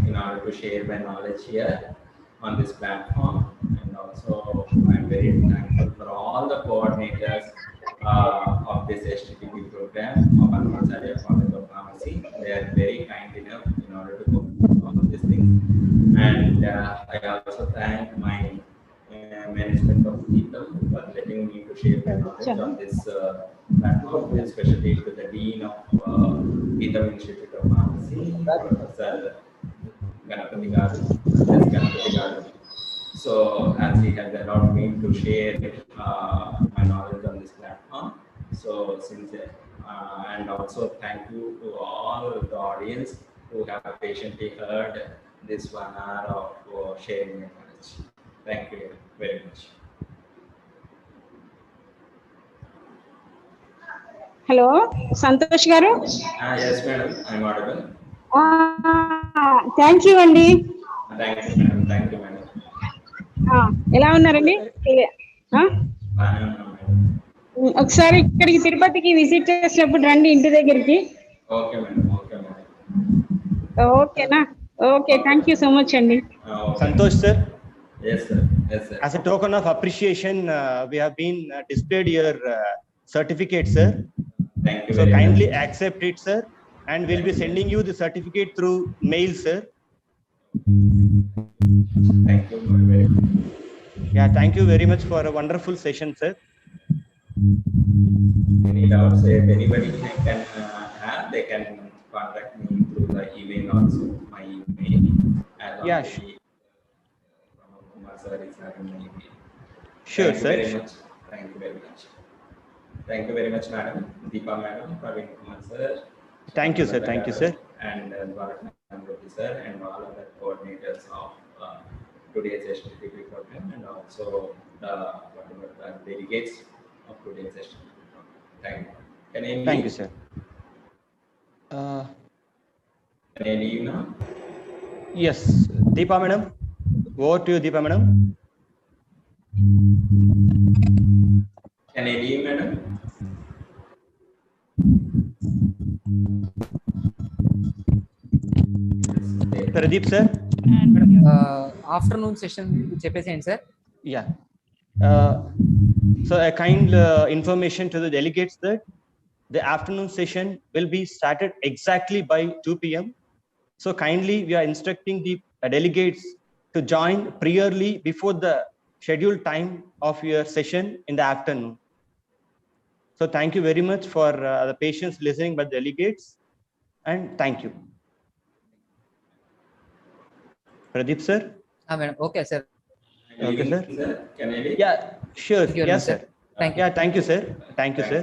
in order to share my knowledge here on this platform. And also I'm very thankful for all the coordinators of this STTP program of Anmacharya College of Pharmacy. They are very kind enough in order to go all of these things. And I also thank my management of people for letting me to share my knowledge on this platform, especially to the Dean of Geetham Institute of Pharmacy, Professor Ganapati Garu. So as he has allowed me to share my knowledge on this platform. So since and also thank you to all the audience who have patiently heard this 1 hour of sharing my knowledge. Thank you very much. Hello, Santosh garu. Yes, madam, I'm audible. Thank you, Andy. Thank you, madam. Thank you, madam. ఎలా ఉన్నారండి? ఒకసారి ఇక్కడికి తిరుపతికి visit చేసినప్పుడు రండి ఇంటి దగ్గరికి. Okay madam, okay madam. ఓకేనా? Okay, thank you so much అండి. Santosh sir. Yes sir, yes sir. As a token of appreciation, we have been displayed your certificate, sir. Thank you. So kindly accept it, sir, and we'll be sending you the certificate through mail, sir. Thank you very much. Yeah, thank you very much for a wonderful session, sir. Any doubts, if anybody can have, they can contact me through the email also. My email. Yeah. Sure, Thank sir. you very much. Thank you very much. Thank you very much, madam. Deepa madam, Praveen Kumar sir. Thank you, sir. Thank you, sir. And Dwarana Reddy sir, and all other coordinators of today's STTP program, and also the delegates of today's STTP program. Thank you. Can I leave? Thank you, sir. Can I leave now? Yes, Deepa madam. Over to you, Deepa madam. Can I leave, madam? Pradeep sir. Afternoon session చెప్పేసేయండి sir. Yeah. So a kind information to the delegates that the afternoon session will be started exactly by 2 p.m. So kindly we are instructing the delegates to join priorly before the scheduled time of your session in the afternoon. So thank you very much for the patience listening by delegates, and thank you. Pradeep sir. Madam okay sir. Okay sir. Can I leave? Yeah, sure. Thank you very Yes much, sir. sir. Thank you. Yeah, thank you sir. Thank you sir.